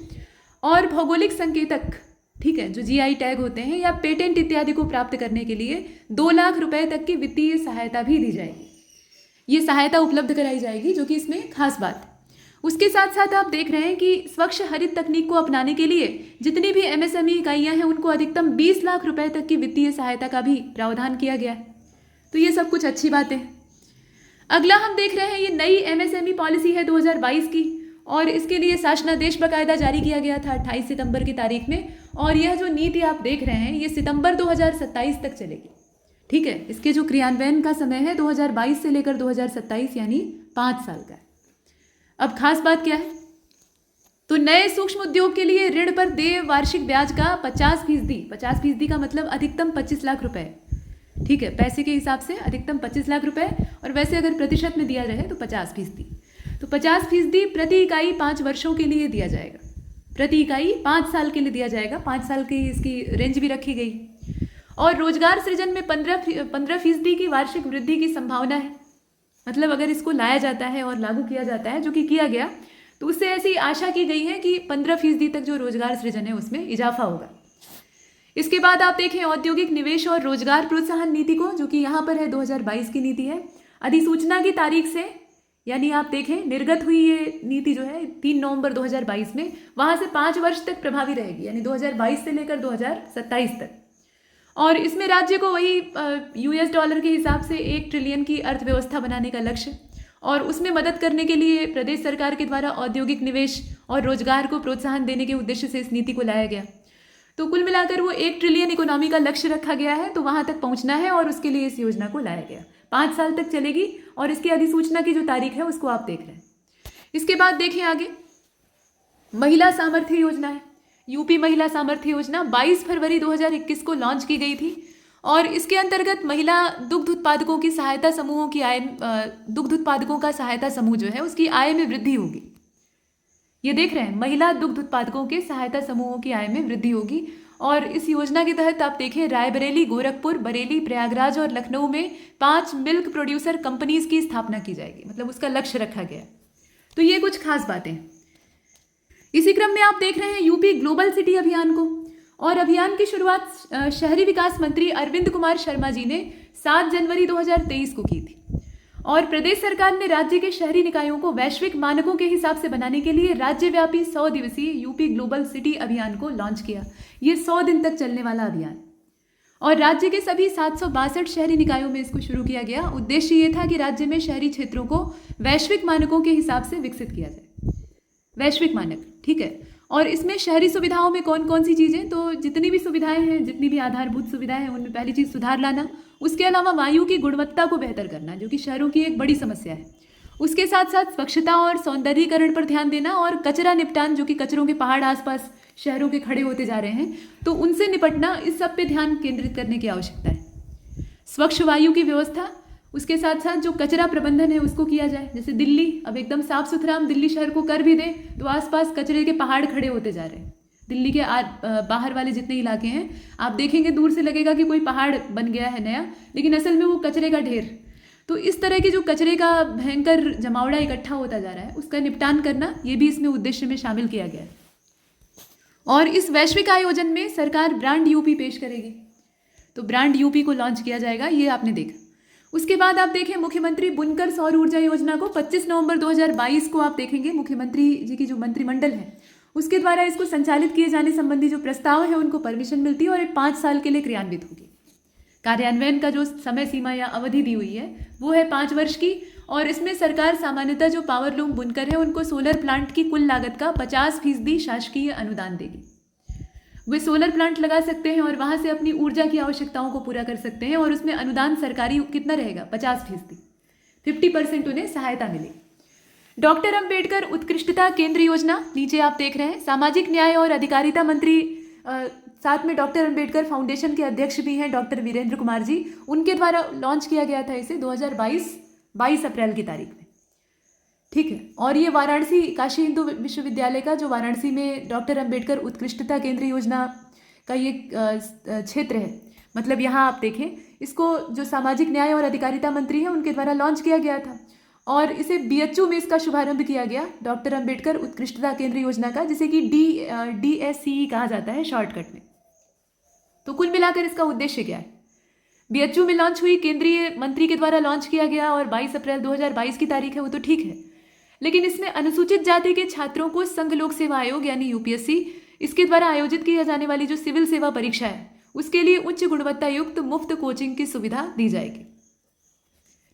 और भौगोलिक संकेतक, ठीक है, जो जीआई टैग होते हैं या पेटेंट इत्यादि को प्राप्त करने के लिए 2 लाख रुपए तक की वित्तीय सहायता भी दी जाएगी। ये सहायता उपलब्ध कराई जाएगी, जो कि इसमें खास बात है। उसके साथ साथ आप देख रहे हैं कि स्वच्छ हरित तकनीक को अपनाने के लिए जितनी भी एमएसएमई इकाइयां हैं उनको अधिकतम 20 लाख रुपए तक की वित्तीय सहायता का भी प्रावधान किया गया है। तो ये सब कुछ अच्छी बातें हैं। अगला हम देख रहे हैं, ये नई एमएसएमई पॉलिसी है 2022 की, और इसके लिए शासनादेश बाकायदा जारी किया गया था 28 सितंबर की तारीख में। और यह जो नीति आप देख रहे हैं ये सितंबर 2027 तक चलेगी, ठीक है। इसके जो क्रियान्वयन का समय है 2022 से लेकर 2027 यानी 5 साल का है। अब खास बात क्या है, तो नए सूक्ष्म उद्योग के लिए ऋण पर देय वार्षिक ब्याज का 50% का मतलब अधिकतम 25 लाख रुपए, ठीक है। पैसे के हिसाब से अधिकतम 25 लाख रुपए, और वैसे अगर प्रतिशत में दिया रहे तो 50%। तो 50% प्रति इकाई 5 वर्षों के लिए दिया जाएगा, प्रति इकाई 5 साल के लिए दिया जाएगा। 5 साल की इसकी रेंज भी रखी गई। और रोजगार सृजन में 15% की वार्षिक वृद्धि की संभावना है। मतलब अगर इसको लाया जाता है और लागू किया जाता है, जो कि किया गया, तो उससे ऐसी आशा की गई है कि 15% तक जो रोजगार सृजन है उसमें इजाफा होगा। इसके बाद आप देखें औद्योगिक निवेश और रोजगार प्रोत्साहन नीति को, जो कि यहाँ पर है 2022 की नीति है। अधिसूचना की तारीख से, यानी आप देखें निर्गत हुई ये नीति जो है 3 नवंबर 2022 में, वहाँ से 5 वर्ष तक प्रभावी रहेगी, यानी 2022 से लेकर 2027 तक। और इसमें राज्य को वही US डॉलर के हिसाब से 1 ट्रिलियन की अर्थव्यवस्था बनाने का लक्ष्य, और उसमें मदद करने के लिए प्रदेश सरकार के द्वारा औद्योगिक निवेश और रोजगार को प्रोत्साहन देने के उद्देश्य से इस नीति को लाया गया। तो कुल मिलाकर वो 1 ट्रिलियन इकोनॉमी का लक्ष्य रखा गया है, तो वहां तक पहुंचना है और उसके लिए इस योजना को लाया गया। 5 साल तक चलेगी, और इसकी अधिसूचना की जो तारीख है उसको आप देख रहे हैं। इसके बाद देखें आगे, महिला सामर्थ्य योजना है। यूपी महिला सामर्थ्य योजना 22 फरवरी 2021 को लॉन्च की गई थी, और इसके अंतर्गत महिला दुग्ध उत्पादकों की सहायता समूहों की आय, दुग्ध उत्पादकों का सहायता समूह जो है उसकी आय में वृद्धि होगी। ये देख रहे हैं, महिला दुग्ध उत्पादकों के सहायता समूहों की आय में वृद्धि होगी। और इस योजना के तहत आप देखें रायबरेली, गोरखपुर, बरेली, प्रयागराज और लखनऊ में 5 मिल्क प्रोड्यूसर कंपनीज की स्थापना की जाएगी, मतलब उसका लक्ष्य रखा गया। तो ये कुछ खास बातें हैं। इसी क्रम में आप देख रहे हैं यूपी ग्लोबल सिटी अभियान को, और अभियान की शुरुआत शहरी विकास मंत्री अरविंद कुमार शर्मा जी ने 7 जनवरी 2023 को की थी। और प्रदेश सरकार ने राज्य के शहरी निकायों को वैश्विक मानकों के हिसाब से बनाने के लिए राज्यव्यापी 100 दिवसीय यूपी ग्लोबल सिटी अभियान को लॉन्च किया। ये 100 दिन तक चलने वाला अभियान, और राज्य के सभी 762 शहरी निकायों में इसको शुरू किया गया। उद्देश्य ये था कि राज्य में शहरी क्षेत्रों को वैश्विक मानकों के हिसाब से विकसित किया जाए, वैश्विक मानक, ठीक है। और इसमें शहरी सुविधाओं में कौन कौन सी चीज़ें, तो जितनी भी सुविधाएं हैं, जितनी भी आधारभूत सुविधाएं हैं, उनमें पहली चीज़ सुधार लाना। उसके अलावा वायु की गुणवत्ता को बेहतर करना, जो कि शहरों की एक बड़ी समस्या है। उसके साथ साथ स्वच्छता और सौंदर्यीकरण पर ध्यान देना, और कचरा निपटान, जो कि कचरों के पहाड़ आसपास शहरों के खड़े होते जा रहे हैं, तो उनसे निपटना, इस सब पे ध्यान केंद्रित करने की आवश्यकता है। स्वच्छ वायु की व्यवस्था, उसके साथ साथ जो कचरा प्रबंधन है उसको किया जाए। जैसे दिल्ली अब एकदम साफ सुथरा हम दिल्ली शहर को कर भी दें, तो आसपास कचरे के पहाड़ खड़े होते जा रहे हैं। दिल्ली के बाहर वाले जितने इलाके हैं, आप देखेंगे दूर से लगेगा कि कोई पहाड़ बन गया है नया, लेकिन असल में वो कचरे का ढेर। तो इस तरह की जो कचरे का भयंकर जमावड़ा इकट्ठा होता जा रहा है, उसका निपटान करना, ये भी इसमें उद्देश्य में शामिल किया गया है। और इस वैश्विक आयोजन में सरकार ब्रांड यूपी पेश करेगी, तो ब्रांड यूपी को लॉन्च किया जाएगा, ये आपने देखा। उसके बाद आप देखें मुख्यमंत्री बुनकर सौर ऊर्जा योजना को 25 नवंबर 2022 को आप देखेंगे मुख्यमंत्री जी की जो मंत्रिमंडल है उसके द्वारा इसको संचालित किए जाने संबंधी जो प्रस्ताव है उनको परमिशन मिलती है, और ये 5 साल के लिए क्रियान्वित होगी। कार्यान्वयन का जो समय सीमा या अवधि दी हुई है वो है 5 वर्ष की, और इसमें सरकार सामान्यतः जो पावर लूम बुनकर है उनको सोलर प्लांट की कुल लागत का 50% शासकीय अनुदान देगी। वे सोलर प्लांट लगा सकते हैं और वहाँ से अपनी ऊर्जा की आवश्यकताओं को पूरा कर सकते हैं, और उसमें अनुदान सरकारी कितना रहेगा, 50%, 50% उन्हें सहायता मिलेगी। डॉक्टर अंबेडकर उत्कृष्टता केंद्र योजना, नीचे आप देख रहे हैं, सामाजिक न्याय और अधिकारिता मंत्री, साथ में डॉक्टर अंबेडकर फाउंडेशन के अध्यक्ष भी हैं डॉक्टर वीरेंद्र कुमार जी, उनके द्वारा लॉन्च किया गया था इसे 2022 22 अप्रैल की तारीख में, ठीक है। और ये वाराणसी काशी हिंदू विश्वविद्यालय का, जो वाराणसी में डॉक्टर अंबेडकर उत्कृष्टता केंद्र योजना का ये क्षेत्र है, मतलब यहाँ आप देखें, इसको जो सामाजिक न्याय और अधिकारिता मंत्री हैं उनके द्वारा लॉन्च किया गया था और इसे बीएचयू में इसका शुभारंभ किया गया, डॉक्टर अंबेडकर उत्कृष्टता केंद्र योजना का, जिसे कि DSCE कहा जाता है शॉर्टकट में। तो कुल मिलाकर इसका उद्देश्य क्या है? बीएचयू में लॉन्च हुई, केंद्रीय मंत्री के द्वारा लॉन्च किया गया और 22 अप्रैल 2022 की तारीख है, वो तो ठीक है, लेकिन इसमें अनुसूचित जाति के छात्रों को संघ लोक सेवा आयोग यानी यूपीएससी, इसके द्वारा आयोजित की जाने वाली जो सिविल सेवा परीक्षा है उसके लिए उच्च गुणवत्ता युक्त मुफ्त कोचिंग की सुविधा दी जाएगी।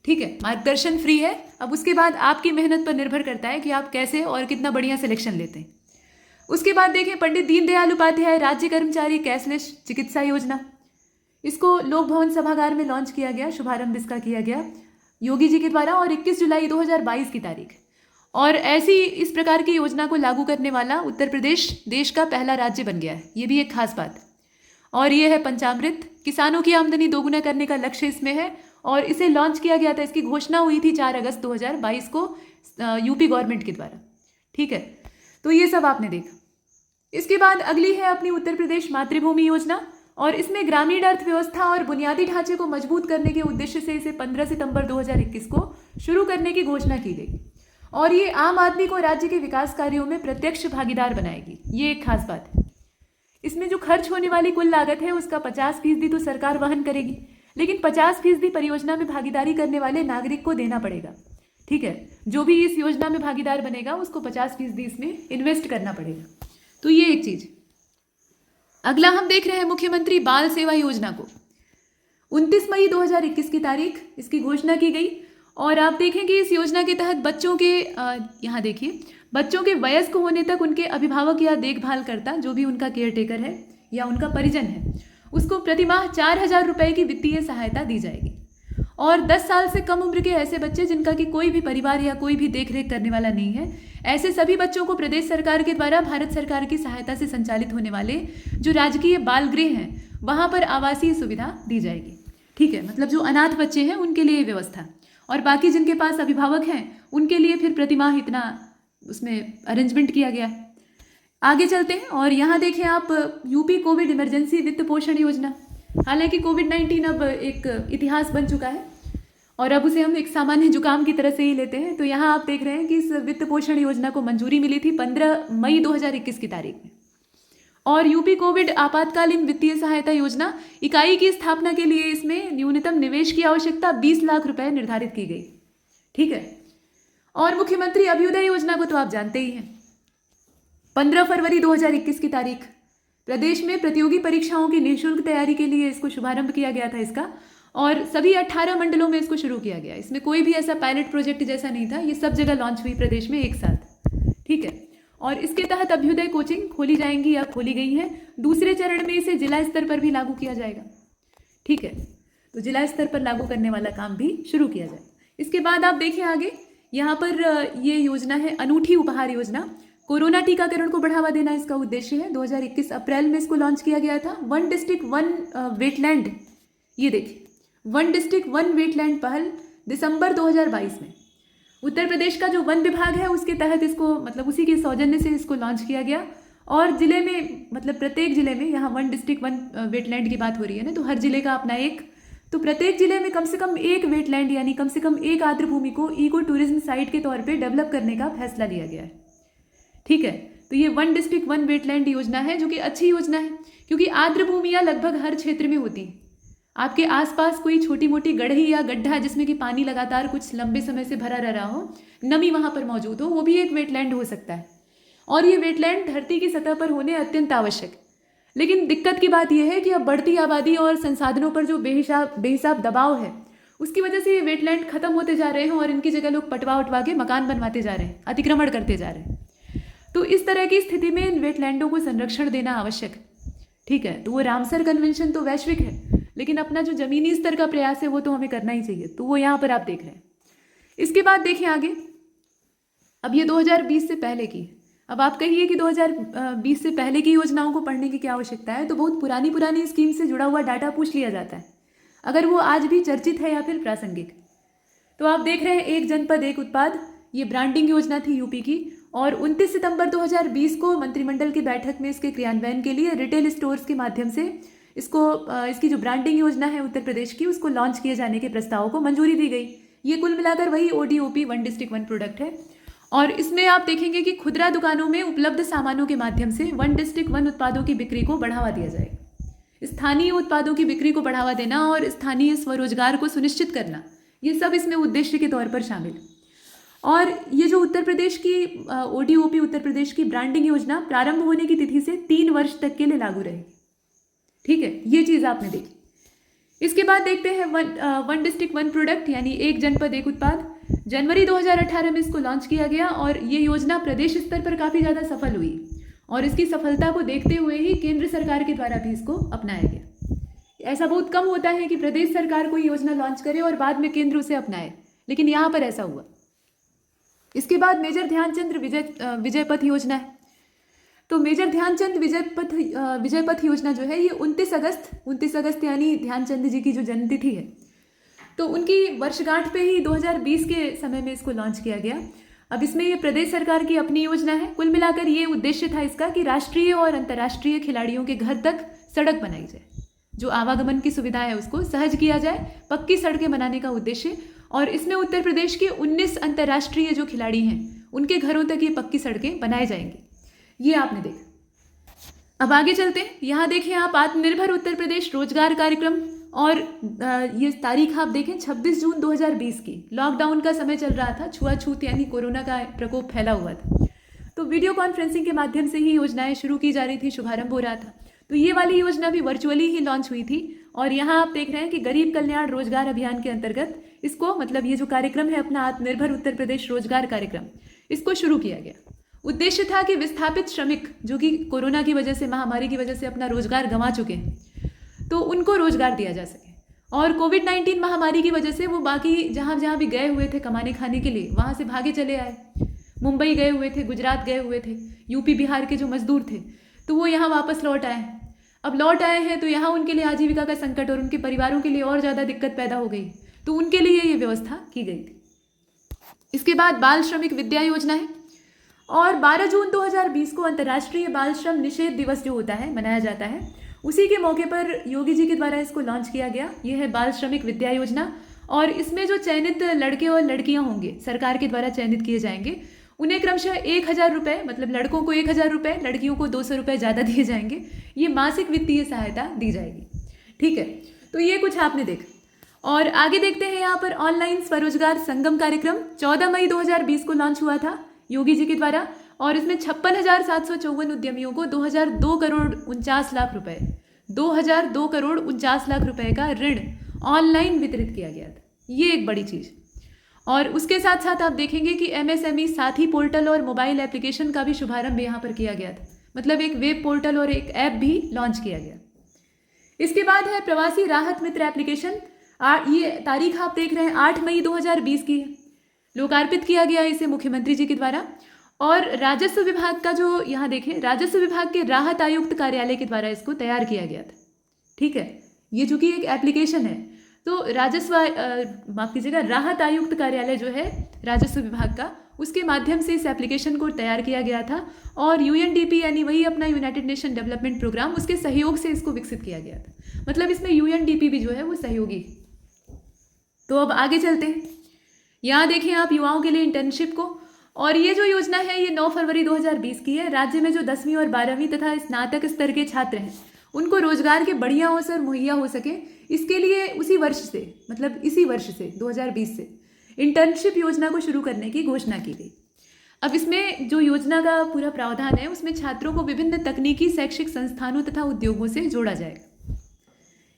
ठीक है, मार्गदर्शन फ्री है। अब उसके बाद आपकी मेहनत पर निर्भर करता है कि आप कैसे और कितना बढ़िया सिलेक्शन लेते हैं। उसके बाद देखें, पंडित दीनदयाल उपाध्याय राज्य कर्मचारी कैशलेस चिकित्सा योजना, इसको लोक भवन सभागार में लॉन्च किया गया, शुभारंभ इसका किया गया योगी जी के द्वारा और 21 जुलाई 2022 की तारीख। और ऐसी इस प्रकार की योजना को लागू करने वाला उत्तर प्रदेश देश का पहला राज्य बन गया है, ये भी एक खास बात। और ये है पंचामृत, किसानों की आमदनी दोगुना करने का लक्ष्य इसमें है और इसे लॉन्च किया गया था, इसकी घोषणा हुई थी 4 अगस्त 2022 को यूपी गवर्नमेंट के द्वारा। ठीक है, तो ये सब आपने देखा। इसके बाद अगली है अपनी उत्तर प्रदेश मातृभूमि योजना और इसमें ग्रामीण अर्थव्यवस्था और बुनियादी ढांचे को मजबूत करने के उद्देश्य से इसे 15 सितंबर 2021 को शुरू करने की घोषणा की गई और ये आम आदमी को राज्य के विकास कार्यों में प्रत्यक्ष भागीदार बनाएगी, ये एक खास बात है। इसमें जो खर्च होने वाली कुल लागत है उसका 50% तो सरकार वहन करेगी, लेकिन 50% परियोजना में भागीदारी करने वाले नागरिक को देना पड़ेगा। ठीक है, जो भी इस योजना में भागीदार बनेगा उसको 50% इसमें इन्वेस्ट करना पड़ेगा। तो ये एक चीज। अगला हम देख रहे हैं मुख्यमंत्री बाल सेवा योजना को 29 मई 2021 की तारीख इसकी घोषणा की गई और आप देखें कि इस योजना के तहत बच्चों के यहाँ देखिए, बच्चों के वयस्क होने तक उनके अभिभावक या देखभाल करता, जो भी उनका केयर टेकर है या उनका परिजन है, उसको प्रतिमाह 4,000 रुपये की वित्तीय सहायता दी जाएगी। और 10 साल से कम उम्र के ऐसे बच्चे जिनका कि कोई भी परिवार या कोई भी देखरेख करने वाला नहीं है, ऐसे सभी बच्चों को प्रदेश सरकार के द्वारा भारत सरकार की सहायता से संचालित होने वाले जो राजकीय बाल गृह हैं वहाँ पर आवासीय सुविधा दी जाएगी। ठीक है, मतलब जो अनाथ बच्चे हैं उनके लिए व्यवस्था और बाकी जिनके पास अभिभावक हैं उनके लिए फिर प्रतिमाह इतना उसमें अरेंजमेंट किया गया है। आगे चलते हैं और यहाँ देखें आप यूपी कोविड इमरजेंसी वित्त पोषण योजना। हालांकि कोविड-19 अब एक इतिहास बन चुका है और अब उसे हम एक सामान्य जुकाम की तरह से ही लेते हैं। तो यहाँ आप देख रहे हैं कि इस वित्त पोषण योजना को मंजूरी मिली थी 15 मई 2021 की तारीख में। और यूपी कोविड आपातकालीन वित्तीय सहायता योजना इकाई की स्थापना के लिए इसमें न्यूनतम निवेश की आवश्यकता 20 लाख रुपए निर्धारित की गई। ठीक है, और मुख्यमंत्री अभ्युदय योजना को तो आप जानते ही हैं। 15 फरवरी 2021 की तारीख प्रदेश में प्रतियोगी परीक्षाओं की निःशुल्क तैयारी के लिए इसको शुभारंभ किया गया था इसका और सभी 18 मंडलों में इसको शुरू किया गया। इसमें कोई भी ऐसा पायलट प्रोजेक्ट जैसा नहीं था, ये सब जगह लॉन्च हुई प्रदेश में एक साथ। ठीक है, और इसके तहत अभ्युदय कोचिंग खोली जाएंगी या खोली गई है। दूसरे चरण में इसे जिला स्तर पर भी लागू किया जाएगा। ठीक है, तो जिला स्तर पर लागू करने वाला काम भी शुरू किया जाए। इसके बाद आप देखें आगे, यहाँ पर ये योजना है अनूठी उपहार योजना। कोरोना टीकाकरण को बढ़ावा देना इसका उद्देश्य है। 2021 अप्रैल में इसको लॉन्च किया गया था। 1 डिस्ट्रिक्ट 1 वेटलैंड, ये देखिए 1 डिस्ट्रिक्ट 1 वेटलैंड पहल दिसंबर 2022 में उत्तर प्रदेश का जो वन विभाग है उसके तहत इसको, मतलब उसी के सौजन्य से इसको लॉन्च किया गया। और जिले में, मतलब प्रत्येक जिले में, यहाँ 1 डिस्ट्रिक्ट 1 वेटलैंड की बात हो रही है ना, तो हर जिले का अपना एक, तो प्रत्येक जिले में कम से कम एक वेटलैंड यानी कम से कम एक आर्द्र भूमि को इको टूरिज्म साइट के तौर पे डेवलप करने का फैसला लिया गया है। ठीक है, तो ये 1 डिस्ट्रिक्ट 1 वेटलैंड योजना है जो कि अच्छी योजना है क्योंकि आर्द्र भूमियाँ लगभग हर क्षेत्र में होती हैं। आपके आसपास कोई छोटी मोटी गढ़ी या गड्ढा जिसमें कि पानी लगातार कुछ लंबे समय से भरा रह रहा हो, नमी वहाँ पर मौजूद हो, वो भी एक वेटलैंड हो सकता है। और ये वेटलैंड धरती की सतह पर होने अत्यंत आवश्यक। लेकिन दिक्कत की बात यह है कि अब बढ़ती आबादी और संसाधनों पर जो बेहिसाब दबाव है उसकी वजह से ये वेटलैंड खत्म होते जा रहे हैं और इनकी जगह लोग पटवा उठवा के मकान बनवाते जा रहे हैं, अतिक्रमण करते जा रहे हैं। तो इस तरह की स्थिति में इन वेटलैंडों को संरक्षण देना आवश्यक है। ठीक है, तो वो रामसर कन्वेंशन तो वैश्विक है, लेकिन अपना जो जमीनी स्तर का प्रयास है वो तो हमें करना ही चाहिए। तो वो यहाँ पर आप देख रहे हैं। इसके बाद देखिए आगे, अब ये 2020 से पहले की, अब आप कहिए कि 2020 से पहले की योजनाओं को पढ़ने की क्या आवश्यकता है, तो बहुत पुरानी स्कीम से जुड़ा हुआ डाटा पूछ लिया जाता है अगर वो आज भी चर्चित है या फिर प्रासंगिक। तो आप देख रहे हैं एक जनपद एक उत्पाद, ये ब्रांडिंग योजना थी यूपी की, और 29 सितंबर 2020 को मंत्रिमंडल की बैठक में इसके क्रियान्वयन के लिए रिटेल स्टोर्स के माध्यम से इसकी जो ब्रांडिंग योजना है उत्तर प्रदेश की, उसको लॉन्च किए जाने के प्रस्ताव को मंजूरी दी गई। ये कुल मिलाकर वही ODOP, one district one product है। और इसमें आप देखेंगे कि खुदरा दुकानों में उपलब्ध सामानों के माध्यम से वन डिस्ट्रिक्ट वन उत्पादों की बिक्री को बढ़ावा दिया जाएगा। स्थानीय उत्पादों की बिक्री को बढ़ावा देना और स्थानीय स्वरोजगार को सुनिश्चित करना, ये सब इसमें उद्देश्य के तौर पर शामिल है। और ये जो उत्तर प्रदेश की ODOP, उत्तर प्रदेश की ब्रांडिंग योजना प्रारंभ होने की तिथि से 3 वर्ष तक के लिए लागू रहेगी। ठीक है, ये चीज़ आपने देखी। इसके बाद देखते हैं वन डिस्ट्रिक्ट वन प्रोडक्ट, यानी एक जनपद एक उत्पाद। जनवरी 2018 में इसको लॉन्च किया गया और ये योजना प्रदेश स्तर पर काफ़ी ज़्यादा सफल हुई, और इसकी सफलता को देखते हुए ही केंद्र सरकार के द्वारा भी इसको अपनाया गया। ऐसा बहुत कम होता है कि प्रदेश सरकार कोई योजना लॉन्च करे और बाद में केंद्र उसे अपनाए, लेकिन यहाँ पर ऐसा हुआ। इसके बाद मेजर ध्यानचंद विजय पथ योजना है। तो मेजर ध्यानचंद विजय पथ योजना जो है, ये 29 अगस्त यानी ध्यानचंद जी की जो जन्मतिथि है, तो उनकी वर्षगांठ पे ही 2020 के समय में इसको लॉन्च किया गया। अब इसमें ये प्रदेश सरकार की अपनी योजना है। कुल मिलाकर ये उद्देश्य था इसका कि राष्ट्रीय और अंतर्राष्ट्रीय खिलाड़ियों के घर तक सड़क बनाई जाए, जो आवागमन की सुविधा है उसको सहज किया जाए, पक्की सड़कें बनाने का उद्देश्य। और इसमें उत्तर प्रदेश के 19 अंतर्राष्ट्रीय जो खिलाड़ी हैं, उनके घरों तक ये पक्की सड़कें बनाए जाएंगी। ये आपने देखा। अब आगे चलते हैं। यहाँ देखें आप, आत्मनिर्भर उत्तर प्रदेश रोजगार कार्यक्रम, और ये तारीख आप देखें 26 जून 2020 की। लॉकडाउन का समय चल रहा था, छुआछूत यानी कोरोना का प्रकोप फैला हुआ था, तो वीडियो कॉन्फ्रेंसिंग के माध्यम से ही योजनाएं शुरू की जा रही थी, शुभारंभ हो रहा था। तो ये वाली योजना भी वर्चुअली ही लॉन्च हुई थी। और यहाँ आप देख रहे हैं कि गरीब कल्याण रोजगार अभियान के अंतर्गत इसको, मतलब ये जो कार्यक्रम है अपना आत्मनिर्भर उत्तर प्रदेश रोजगार कार्यक्रम, इसको शुरू किया गया। उद्देश्य था कि विस्थापित श्रमिक जो कि कोरोना की वजह से, महामारी की वजह से अपना रोजगार गंवा चुके हैं, तो उनको रोजगार दिया जा सके। और कोविड-19 महामारी की वजह से वो बाकी जहाँ भी गए हुए थे कमाने खाने के लिए, वहाँ से भागे चले आए। मुंबई गए हुए थे, गुजरात गए हुए थे, यूपी बिहार के जो मजदूर थे, तो वो यहाँ वापस लौट आए। अब लौट आए हैं तो यहाँ उनके लिए आजीविका का संकट और उनके परिवारों के लिए और ज़्यादा दिक्कत पैदा हो गई, तो उनके लिए ये व्यवस्था की गई थी। इसके बाद बाल श्रमिक विद्या योजना है, और 12 जून 2020 को अंतर्राष्ट्रीय बाल श्रम निषेध दिवस जो होता है, मनाया जाता है। उसी के मौके पर योगी जी के द्वारा इसको लॉन्च किया गया। यह है बाल श्रमिक विद्या योजना, और इसमें जो चयनित लड़के और लड़कियां होंगे, सरकार के द्वारा चयनित किए जाएंगे, उन्हें क्रमशः 1000 रुपये, मतलब लड़कों को 1000 रुपये, लड़कियों को 200 रुपये ज़्यादा दिए जाएंगे। ये मासिक वित्तीय सहायता दी जाएगी। ठीक है, तो ये कुछ आपने देखा। और आगे देखते हैं यहाँ पर ऑनलाइन स्वरोजगार संगम कार्यक्रम 14 मई 2020 को लॉन्च हुआ था योगी जी के द्वारा, और इसमें 56,754 उद्यमियों को 2,002 करोड़ 49 लाख रुपए 2,002 करोड़ 49 लाख रुपए का ऋण ऑनलाइन वितरित किया गया था। ये एक बड़ी चीज़। और उसके साथ साथ आप देखेंगे कि MSME साथी पोर्टल और मोबाइल एप्लीकेशन का भी शुभारंभ यहाँ पर किया गया था, मतलब एक वेब पोर्टल और एक ऐप भी लॉन्च किया गया। इसके बाद है प्रवासी राहत मित्र एप्लीकेशन। ये तारीख आप देख रहे हैं 8 मई 2020 की है। लोकार्पित किया गया इसे मुख्यमंत्री जी के द्वारा, और राजस्व विभाग का जो यहाँ देखें, राजस्व विभाग के राहत आयुक्त कार्यालय के द्वारा इसको तैयार किया गया था। ठीक है, ये चूंकि एक एप्लीकेशन है, तो माफ कीजिएगा, राहत आयुक्त कार्यालय जो है राजस्व विभाग का, उसके माध्यम से इस एप्लीकेशन को तैयार किया गया था, और UNDP यानी वही अपना यूनाइटेड नेशन डेवलपमेंट प्रोग्राम, उसके सहयोग से इसको विकसित किया गया था। मतलब इसमें UNDP भी जो है वो सहयोगी। तो अब आगे चलते हैं। यहाँ देखें आप युवाओं के लिए इंटर्नशिप को, और ये जो योजना है ये 9 फरवरी 2020 की है। राज्य में जो 10वीं और 12वीं तथा स्नातक स्तर के छात्र हैं, उनको रोजगार के बढ़िया अवसर मुहैया हो सके, इसके लिए इसी वर्ष से 2020 से इंटर्नशिप योजना को शुरू करने की घोषणा की गई। अब इसमें जो योजना का पूरा प्रावधान है, उसमें छात्रों को विभिन्न तकनीकी शैक्षिक संस्थानों तथा उद्योगों से जोड़ा जाएगा।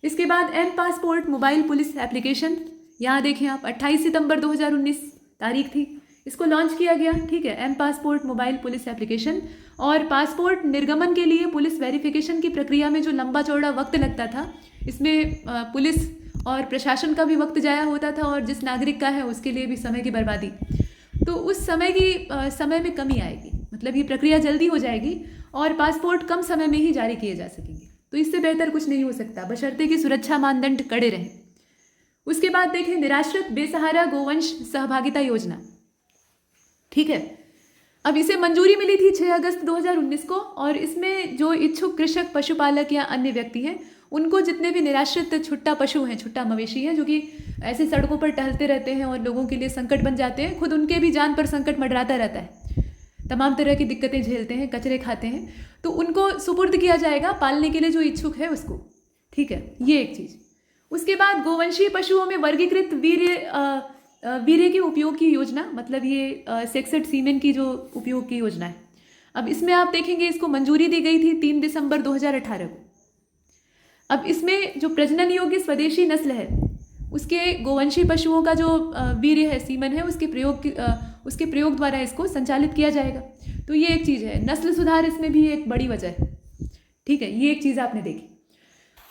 इसके बाद M passport mobile police application, यहाँ देखें आप 28 सितंबर 2019 तारीख थी, इसको लॉन्च किया गया। ठीक है, M passport mobile police application. और पासपोर्ट निर्गमन के लिए पुलिस वेरिफिकेशन की प्रक्रिया में जो लंबा चौड़ा वक्त लगता था, इसमें पुलिस और प्रशासन का भी वक्त जाया होता था, और जिस नागरिक का है उसके लिए भी समय की बर्बादी। तो उस समय में कमी आएगी, मतलब ये प्रक्रिया जल्दी हो जाएगी और पासपोर्ट कम समय में ही जारी किए जा सकेंगे। तो इससे बेहतर कुछ नहीं हो सकता, बशर्ते कि सुरक्षा मानदंड कड़े रहें। उसके बाद देखें निराश्रित बेसहारा गोवंश सहभागिता योजना। ठीक है। अब इसे मंजूरी मिली थी 6 अगस्त 2019 को, और इसमें जो इच्छुक कृषक, पशुपालक या अन्य व्यक्ति हैं, उनको जितने भी निराश्रित छुट्टा पशु हैं, छुट्टा मवेशी हैं, जो कि ऐसे सड़कों पर टहलते रहते हैं और लोगों के लिए संकट बन जाते हैं, खुद उनके भी जान पर संकट मंडराता रहता है, तमाम तरह की दिक्कतें झेलते हैं, कचरे खाते हैं, तो उनको सुपुर्द किया जाएगा पालने के लिए जो इच्छुक है उसको। ठीक है, ये एक चीज़। उसके बाद गोवंशीय पशुओं में वर्गीकृत वीर्य के उपयोग की योजना, मतलब ये सेक्सेड सीमेन की जो उपयोग की योजना है। अब इसमें आप देखेंगे इसको मंजूरी दी गई थी 3 दिसंबर 2018 को। अब इसमें जो प्रजनन योग्य स्वदेशी नस्ल है, उसके गोवंशीय पशुओं का जो वीर्य है, सीमन है, उसके प्रयोग द्वारा इसको संचालित किया जाएगा। तो ये एक चीज़ है। नस्ल सुधार इसमें भी एक बड़ी वजह है। ठीक है, ये एक चीज़ आपने देखी।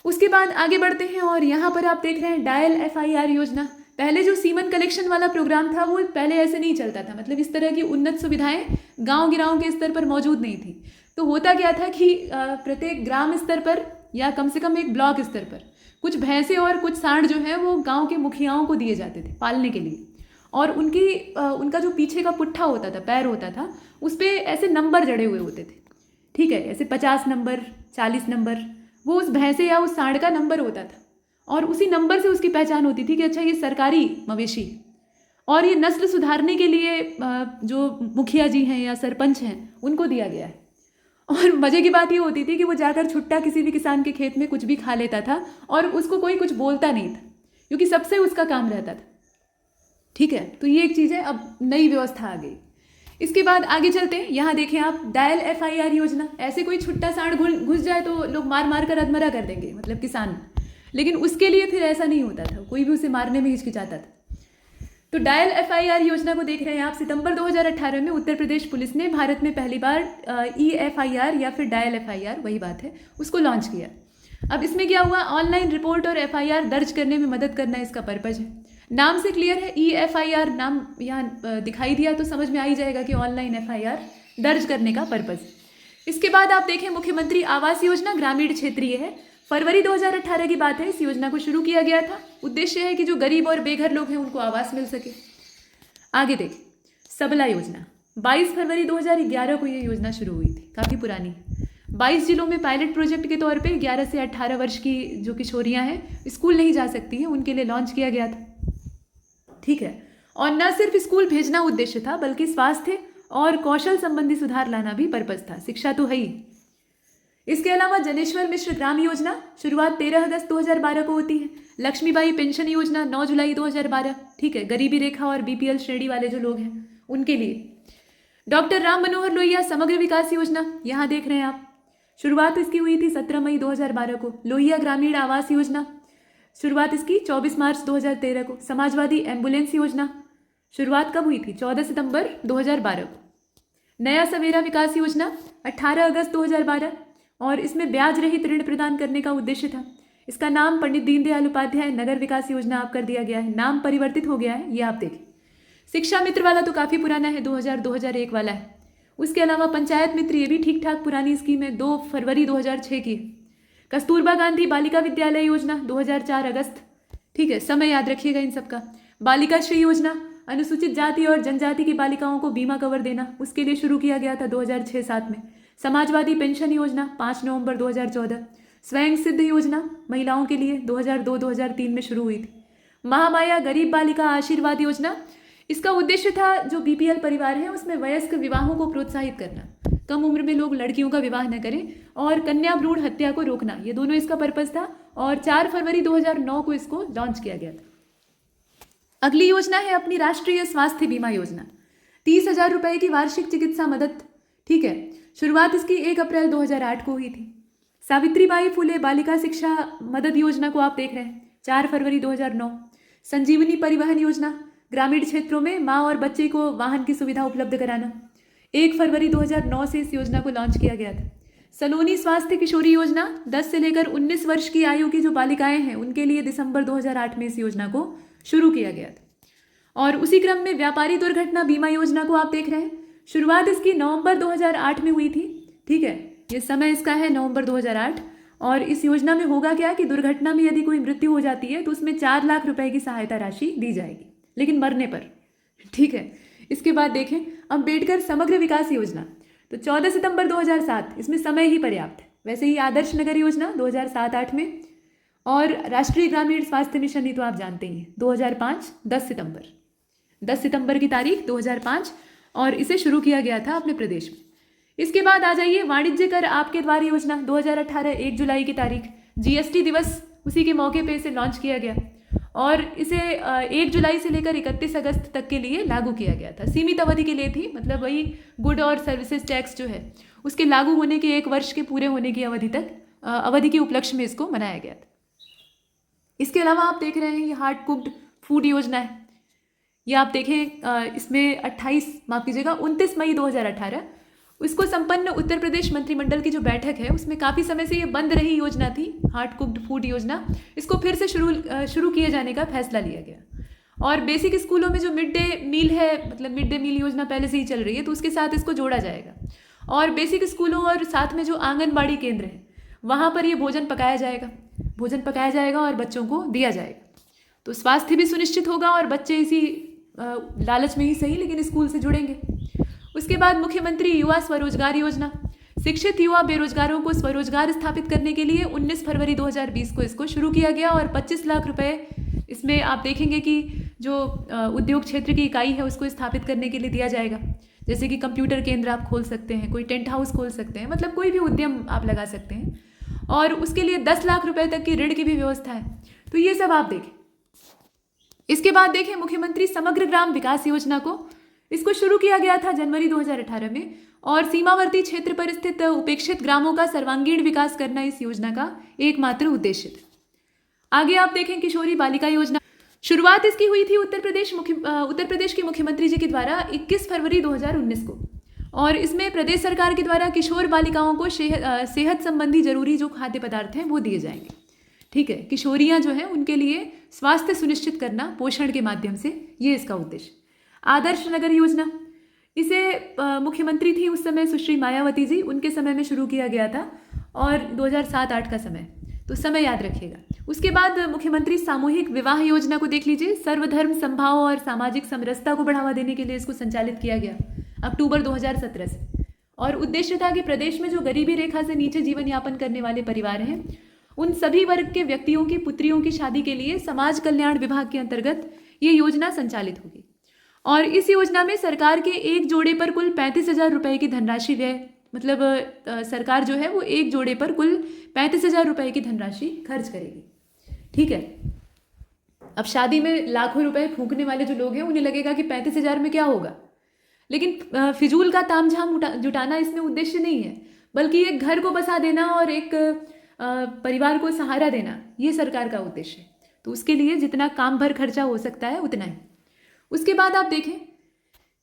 उसके बाद आगे बढ़ते हैं और यहाँ पर आप देख रहे हैं डायल FIR योजना। पहले जो सीमन कलेक्शन वाला प्रोग्राम था वो पहले ऐसे नहीं चलता था, मतलब इस तरह की उन्नत सुविधाएं गांव गिराव के स्तर पर मौजूद नहीं थी। तो होता क्या था कि प्रत्येक ग्राम स्तर पर या कम से कम एक ब्लॉक स्तर पर कुछ भैंसे और कुछ सांड जो है वो गांव के मुखियाओं को दिए जाते थे पालने के लिए, और उनका जो पीछे का पुट्ठा होता था, पैर होता था, उस पर ऐसे नंबर जड़े हुए होते थे। ठीक है, ऐसे 50 नंबर, 40 नंबर, वो उस भैंसे या उस सांड का नंबर होता था, और उसी नंबर से उसकी पहचान होती थी कि अच्छा ये सरकारी मवेशी। और ये नस्ल सुधारने के लिए जो मुखिया जी हैं या सरपंच हैं उनको दिया गया है। और मज़े की बात ये होती थी कि वो जाकर छुट्टा किसी भी किसान के खेत में कुछ भी खा लेता था और उसको कोई कुछ बोलता नहीं था, क्योंकि सबसे उसका काम रहता था। ठीक है, तो ये एक चीज़ है। अब नई व्यवस्था आ गई। इसके बाद आगे चलते हैं। यहाँ देखें आप डायल FIR योजना। ऐसे कोई छुट्टा सांड घुस जाए तो लोग मार मार कर अधमरा कर देंगे, मतलब किसान। लेकिन उसके लिए फिर ऐसा नहीं होता था, कोई भी उसे मारने में हिचकिचाता था। तो डायल FIR योजना को देख रहे हैं आप। सितंबर 2018 में उत्तर प्रदेश पुलिस ने भारत में पहली बार EFIR या फिर डायल FIR, वही बात है, उसको लॉन्च किया। अब इसमें क्या हुआ, ऑनलाइन रिपोर्ट और FIR दर्ज करने में मदद करना इसका पर्पज है। नाम से क्लियर है, EFIR नाम यहाँ दिखाई दिया तो समझ में आ ही जाएगा कि ऑनलाइन FIR दर्ज करने का पर्पज। इसके बाद आप देखें मुख्यमंत्री आवास योजना ग्रामीण क्षेत्रीय है। फरवरी 2018 की बात है, इस योजना को शुरू किया गया था। उद्देश्य है कि जो गरीब और बेघर लोग हैं उनको आवास मिल सके। आगे देखें सबला योजना। 22 फरवरी 2011 को ये योजना शुरू हुई थी, काफ़ी पुरानी। 22 जिलों में पायलट प्रोजेक्ट के तौर पे 11 से 18 वर्ष की जो किशोरियां हैं, स्कूल नहीं जा सकती हैं, उनके लिए लॉन्च किया गया था। ठीक है, और न सिर्फ स्कूल भेजना उद्देश्य था, बल्कि स्वास्थ्य और कौशल संबंधी सुधार लाना भी पर्पज था। शिक्षा तो है ही। इसके अलावा जनेश्वर मिश्र ग्राम योजना, शुरुआत 13 अगस्त 2012 को होती है। लक्ष्मीबाई पेंशन योजना 9 जुलाई 2012। ठीक है, गरीबी रेखा और BPL श्रेणी वाले जो लोग हैं उनके लिए। डॉक्टर राम मनोहर लोहिया समग्र विकास योजना, यहाँ देख रहे हैं आप, शुरुआत इसकी हुई थी 17 मई 2012 को। लोहिया ग्रामीण आवास योजना, शुरुआत इसकी 24 मार्च 2013 को। समाजवादी एम्बुलेंस योजना, शुरुआत कब हुई थी, 14 सितंबर 2012 को। नया सवेरा विकास योजना 18 अगस्त 2012, और इसमें ब्याज रहित ऋण प्रदान करने का उद्देश्य था। इसका नाम पंडित दीनदयाल उपाध्याय नगर विकास योजना आप कर दिया गया है, नाम परिवर्तित हो गया है, ये आप देखें। शिक्षा मित्र वाला तो काफ़ी पुराना है, 2000-2001 वाला है। उसके अलावा पंचायत मित्र, ये भी ठीक ठाक पुरानी स्कीम है, 2 फरवरी 2006 की। कस्तूरबा गांधी बालिका विद्यालय योजना 2004 अगस्त। ठीक है, समय याद रखिएगा इन सबका। बालिका श्री योजना, अनुसूचित जाति और जनजाति की बालिकाओं को बीमा कवर देना, उसके लिए शुरू किया गया था 2006-07 में। समाजवादी पेंशन योजना 5 नवंबर 2014। स्वयं सिद्ध योजना महिलाओं के लिए 2002-2003 में शुरू हुई थी। महामाया गरीब बालिका आशीर्वाद योजना, इसका उद्देश्य था जो BPL परिवार है उसमें वयस्क विवाहों को प्रोत्साहित करना, कम उम्र में लोग लड़कियों का विवाह न करें, और कन्या भ्रूण हत्या को रोकना, ये दोनों इसका पर्पज था। और 4 फरवरी 2009 को इसको लॉन्च किया गया था। अगली योजना है अपनी राष्ट्रीय स्वास्थ्य बीमा योजना, 30,000 रुपये की वार्षिक चिकित्सा मदद। ठीक है, शुरुआत इसकी 1 अप्रैल 2008 को हुई थी। सावित्रीबाई फुले बालिका शिक्षा मदद योजना को आप देख रहे हैं, 4 फरवरी 2009। संजीवनी परिवहन योजना, ग्रामीण क्षेत्रों में माँ और बच्चे को वाहन की सुविधा उपलब्ध कराना, 1 फरवरी 2009 से इस योजना को लॉन्च किया गया था। सलोनी स्वास्थ्य किशोरी योजना, 10 से लेकर 19 वर्ष की आयु की जो बालिकाएं हैं उनके लिए दिसंबर 2008 में इस योजना को शुरू किया गया था। और उसी क्रम में व्यापारी दुर्घटना बीमा योजना को आप देख रहे हैं, शुरुआत इसकी नवंबर 2008 में हुई थी। ठीक है, ये समय इसका है नवंबर 2008। और इस योजना में होगा क्या कि दुर्घटना में यदि कोई मृत्यु हो जाती है तो उसमें 4 लाख रुपए की सहायता राशि दी जाएगी, लेकिन मरने पर। ठीक है, इसके बाद देखें अंबेडकर समग्र विकास योजना, तो 14 सितंबर 2007, इसमें समय ही पर्याप्त है। वैसे ही आदर्श नगर योजना 2007-8 में, और राष्ट्रीय ग्रामीण स्वास्थ्य मिशन, ये तो आप जानते ही हैं, 2005 10 सितंबर की तारीख 2005, और इसे शुरू किया गया था अपने प्रदेश में। इसके बाद आ जाइए वाणिज्य कर आपके द्वार योजना 2018 1 जुलाई की तारीख, जीएसटी दिवस उसी के मौके पे इसे लॉन्च किया गया और इसे 1 जुलाई से लेकर 31 अगस्त तक के लिए लागू किया गया था। सीमित अवधि के लिए थी, मतलब वही गुड और सर्विसेज टैक्स जो है उसके लागू होने के 1 वर्ष के पूरे होने की अवधि के उपलक्ष्य में इसको मनाया गया था। इसके अलावा आप देख रहे हैं ये हार्ड कुक्ड फूड योजना है। ये आप देखें इसमें 29 मई 2018 इसको संपन्न उत्तर प्रदेश मंत्रिमंडल की जो बैठक है उसमें काफ़ी समय से ये बंद रही योजना थी, हार्ड कुक्ड फूड योजना। इसको फिर से शुरू किए जाने का फैसला लिया गया और बेसिक स्कूलों में जो मिड डे मील है, मतलब मिड डे मील योजना पहले से ही चल रही है, तो उसके साथ इसको जोड़ा जाएगा और बेसिक स्कूलों और साथ में जो आंगनबाड़ी केंद्र हैं वहाँ पर ये भोजन पकाया जाएगा और बच्चों को दिया जाएगा। तो स्वास्थ्य भी सुनिश्चित होगा और बच्चे इसी लालच में ही सही लेकिन स्कूल से जुड़ेंगे। उसके बाद मुख्यमंत्री युवा स्वरोजगार योजना, शिक्षित युवा बेरोजगारों को स्वरोजगार स्थापित करने के लिए 19 फरवरी 2020 को इसको शुरू किया गया और 25 लाख रुपए इसमें आप देखेंगे कि जो उद्योग क्षेत्र की इकाई है उसको स्थापित करने के लिए दिया जाएगा। जैसे कि कंप्यूटर केंद्र आप खोल सकते हैं, कोई टेंट हाउस खोल सकते हैं, मतलब कोई भी उद्यम आप लगा सकते हैं और उसके लिए 10 लाख रुपए तक की ऋण की भी व्यवस्था है। तो ये सब आप देखें। इसके बाद देखें मुख्यमंत्री समग्र ग्राम विकास योजना को, इसको शुरू किया गया था जनवरी 2018 में और सीमावर्ती क्षेत्र पर स्थित उपेक्षित ग्रामों का सर्वांगीण विकास करना इस योजना का एकमात्र उद्देश्य था। आगे आप देखें किशोरी बालिका योजना, शुरुआत इसकी हुई थी उत्तर प्रदेश के मुख्यमंत्री जी के द्वारा 21 फरवरी 2019 को और इसमें प्रदेश सरकार के द्वारा किशोर बालिकाओं को सेहत संबंधी जरूरी जो खाद्य पदार्थ हैं वो दिए जाएंगे। ठीक है, किशोरियाँ जो हैं उनके लिए स्वास्थ्य सुनिश्चित करना पोषण के माध्यम से, ये इसका उद्देश्य। आदर्श नगर योजना, इसे मुख्यमंत्री थी उस समय सुश्री मायावती जी, उनके समय में शुरू किया गया था और 2007-8 का समय, तो समय याद रखिएगा। उसके बाद मुख्यमंत्री सामूहिक विवाह योजना को देख लीजिए, सर्वधर्म समभाव और सामाजिक समरसता को बढ़ावा देने के लिए इसको संचालित किया गया अक्टूबर 2017 से और उद्देश्य था कि प्रदेश में जो गरीबी रेखा से नीचे जीवन यापन करने वाले परिवार हैं उन सभी वर्ग के व्यक्तियों की पुत्रियों की शादी के लिए समाज कल्याण विभाग के अंतर्गत ये योजना संचालित होगी और इस योजना में सरकार के एक जोड़े पर कुल 35,000 रुपये की धनराशि व्यय, मतलब सरकार जो है वो एक जोड़े पर कुल 35,000 रुपये की धनराशि खर्च करेगी। ठीक है, अब शादी में लाखों रुपए फूंकने वाले जो लोग हैं उन्हें लगेगा कि 35,000 में क्या होगा, लेकिन फिजूल का तामझाम जुटाना इसमें उद्देश्य नहीं है, बल्कि एक घर को बसा देना और एक परिवार को सहारा देना, ये सरकार का उद्देश्य है। तो उसके लिए जितना काम भर खर्चा हो सकता है उतना ही। उसके बाद आप देखें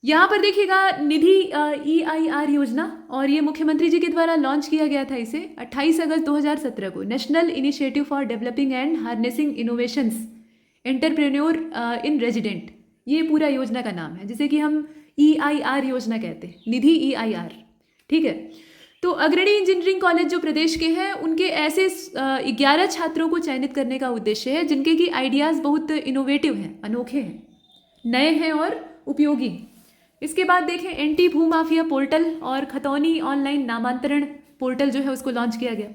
यहाँ पर देखिएगा निधि EIR योजना और ये मुख्यमंत्री जी के द्वारा लॉन्च किया गया था इसे 28 अगस्त 2017 को, national initiative for developing and harnessing innovations entrepreneur in resident, ये पूरा योजना का नाम है, जिसे कि हम EIR योजना कहते हैं, निधि EIR। ठीक है, तो अग्रणी इंजीनियरिंग कॉलेज जो प्रदेश के हैं उनके ऐसे 11 छात्रों को चयनित करने का उद्देश्य है जिनके की आइडियाज़ बहुत इनोवेटिव हैं, अनोखे हैं, नए हैं और उपयोगी। इसके बाद देखें एंटी भूमाफिया पोर्टल और खतौनी ऑनलाइन नामांतरण पोर्टल जो है उसको लॉन्च किया गया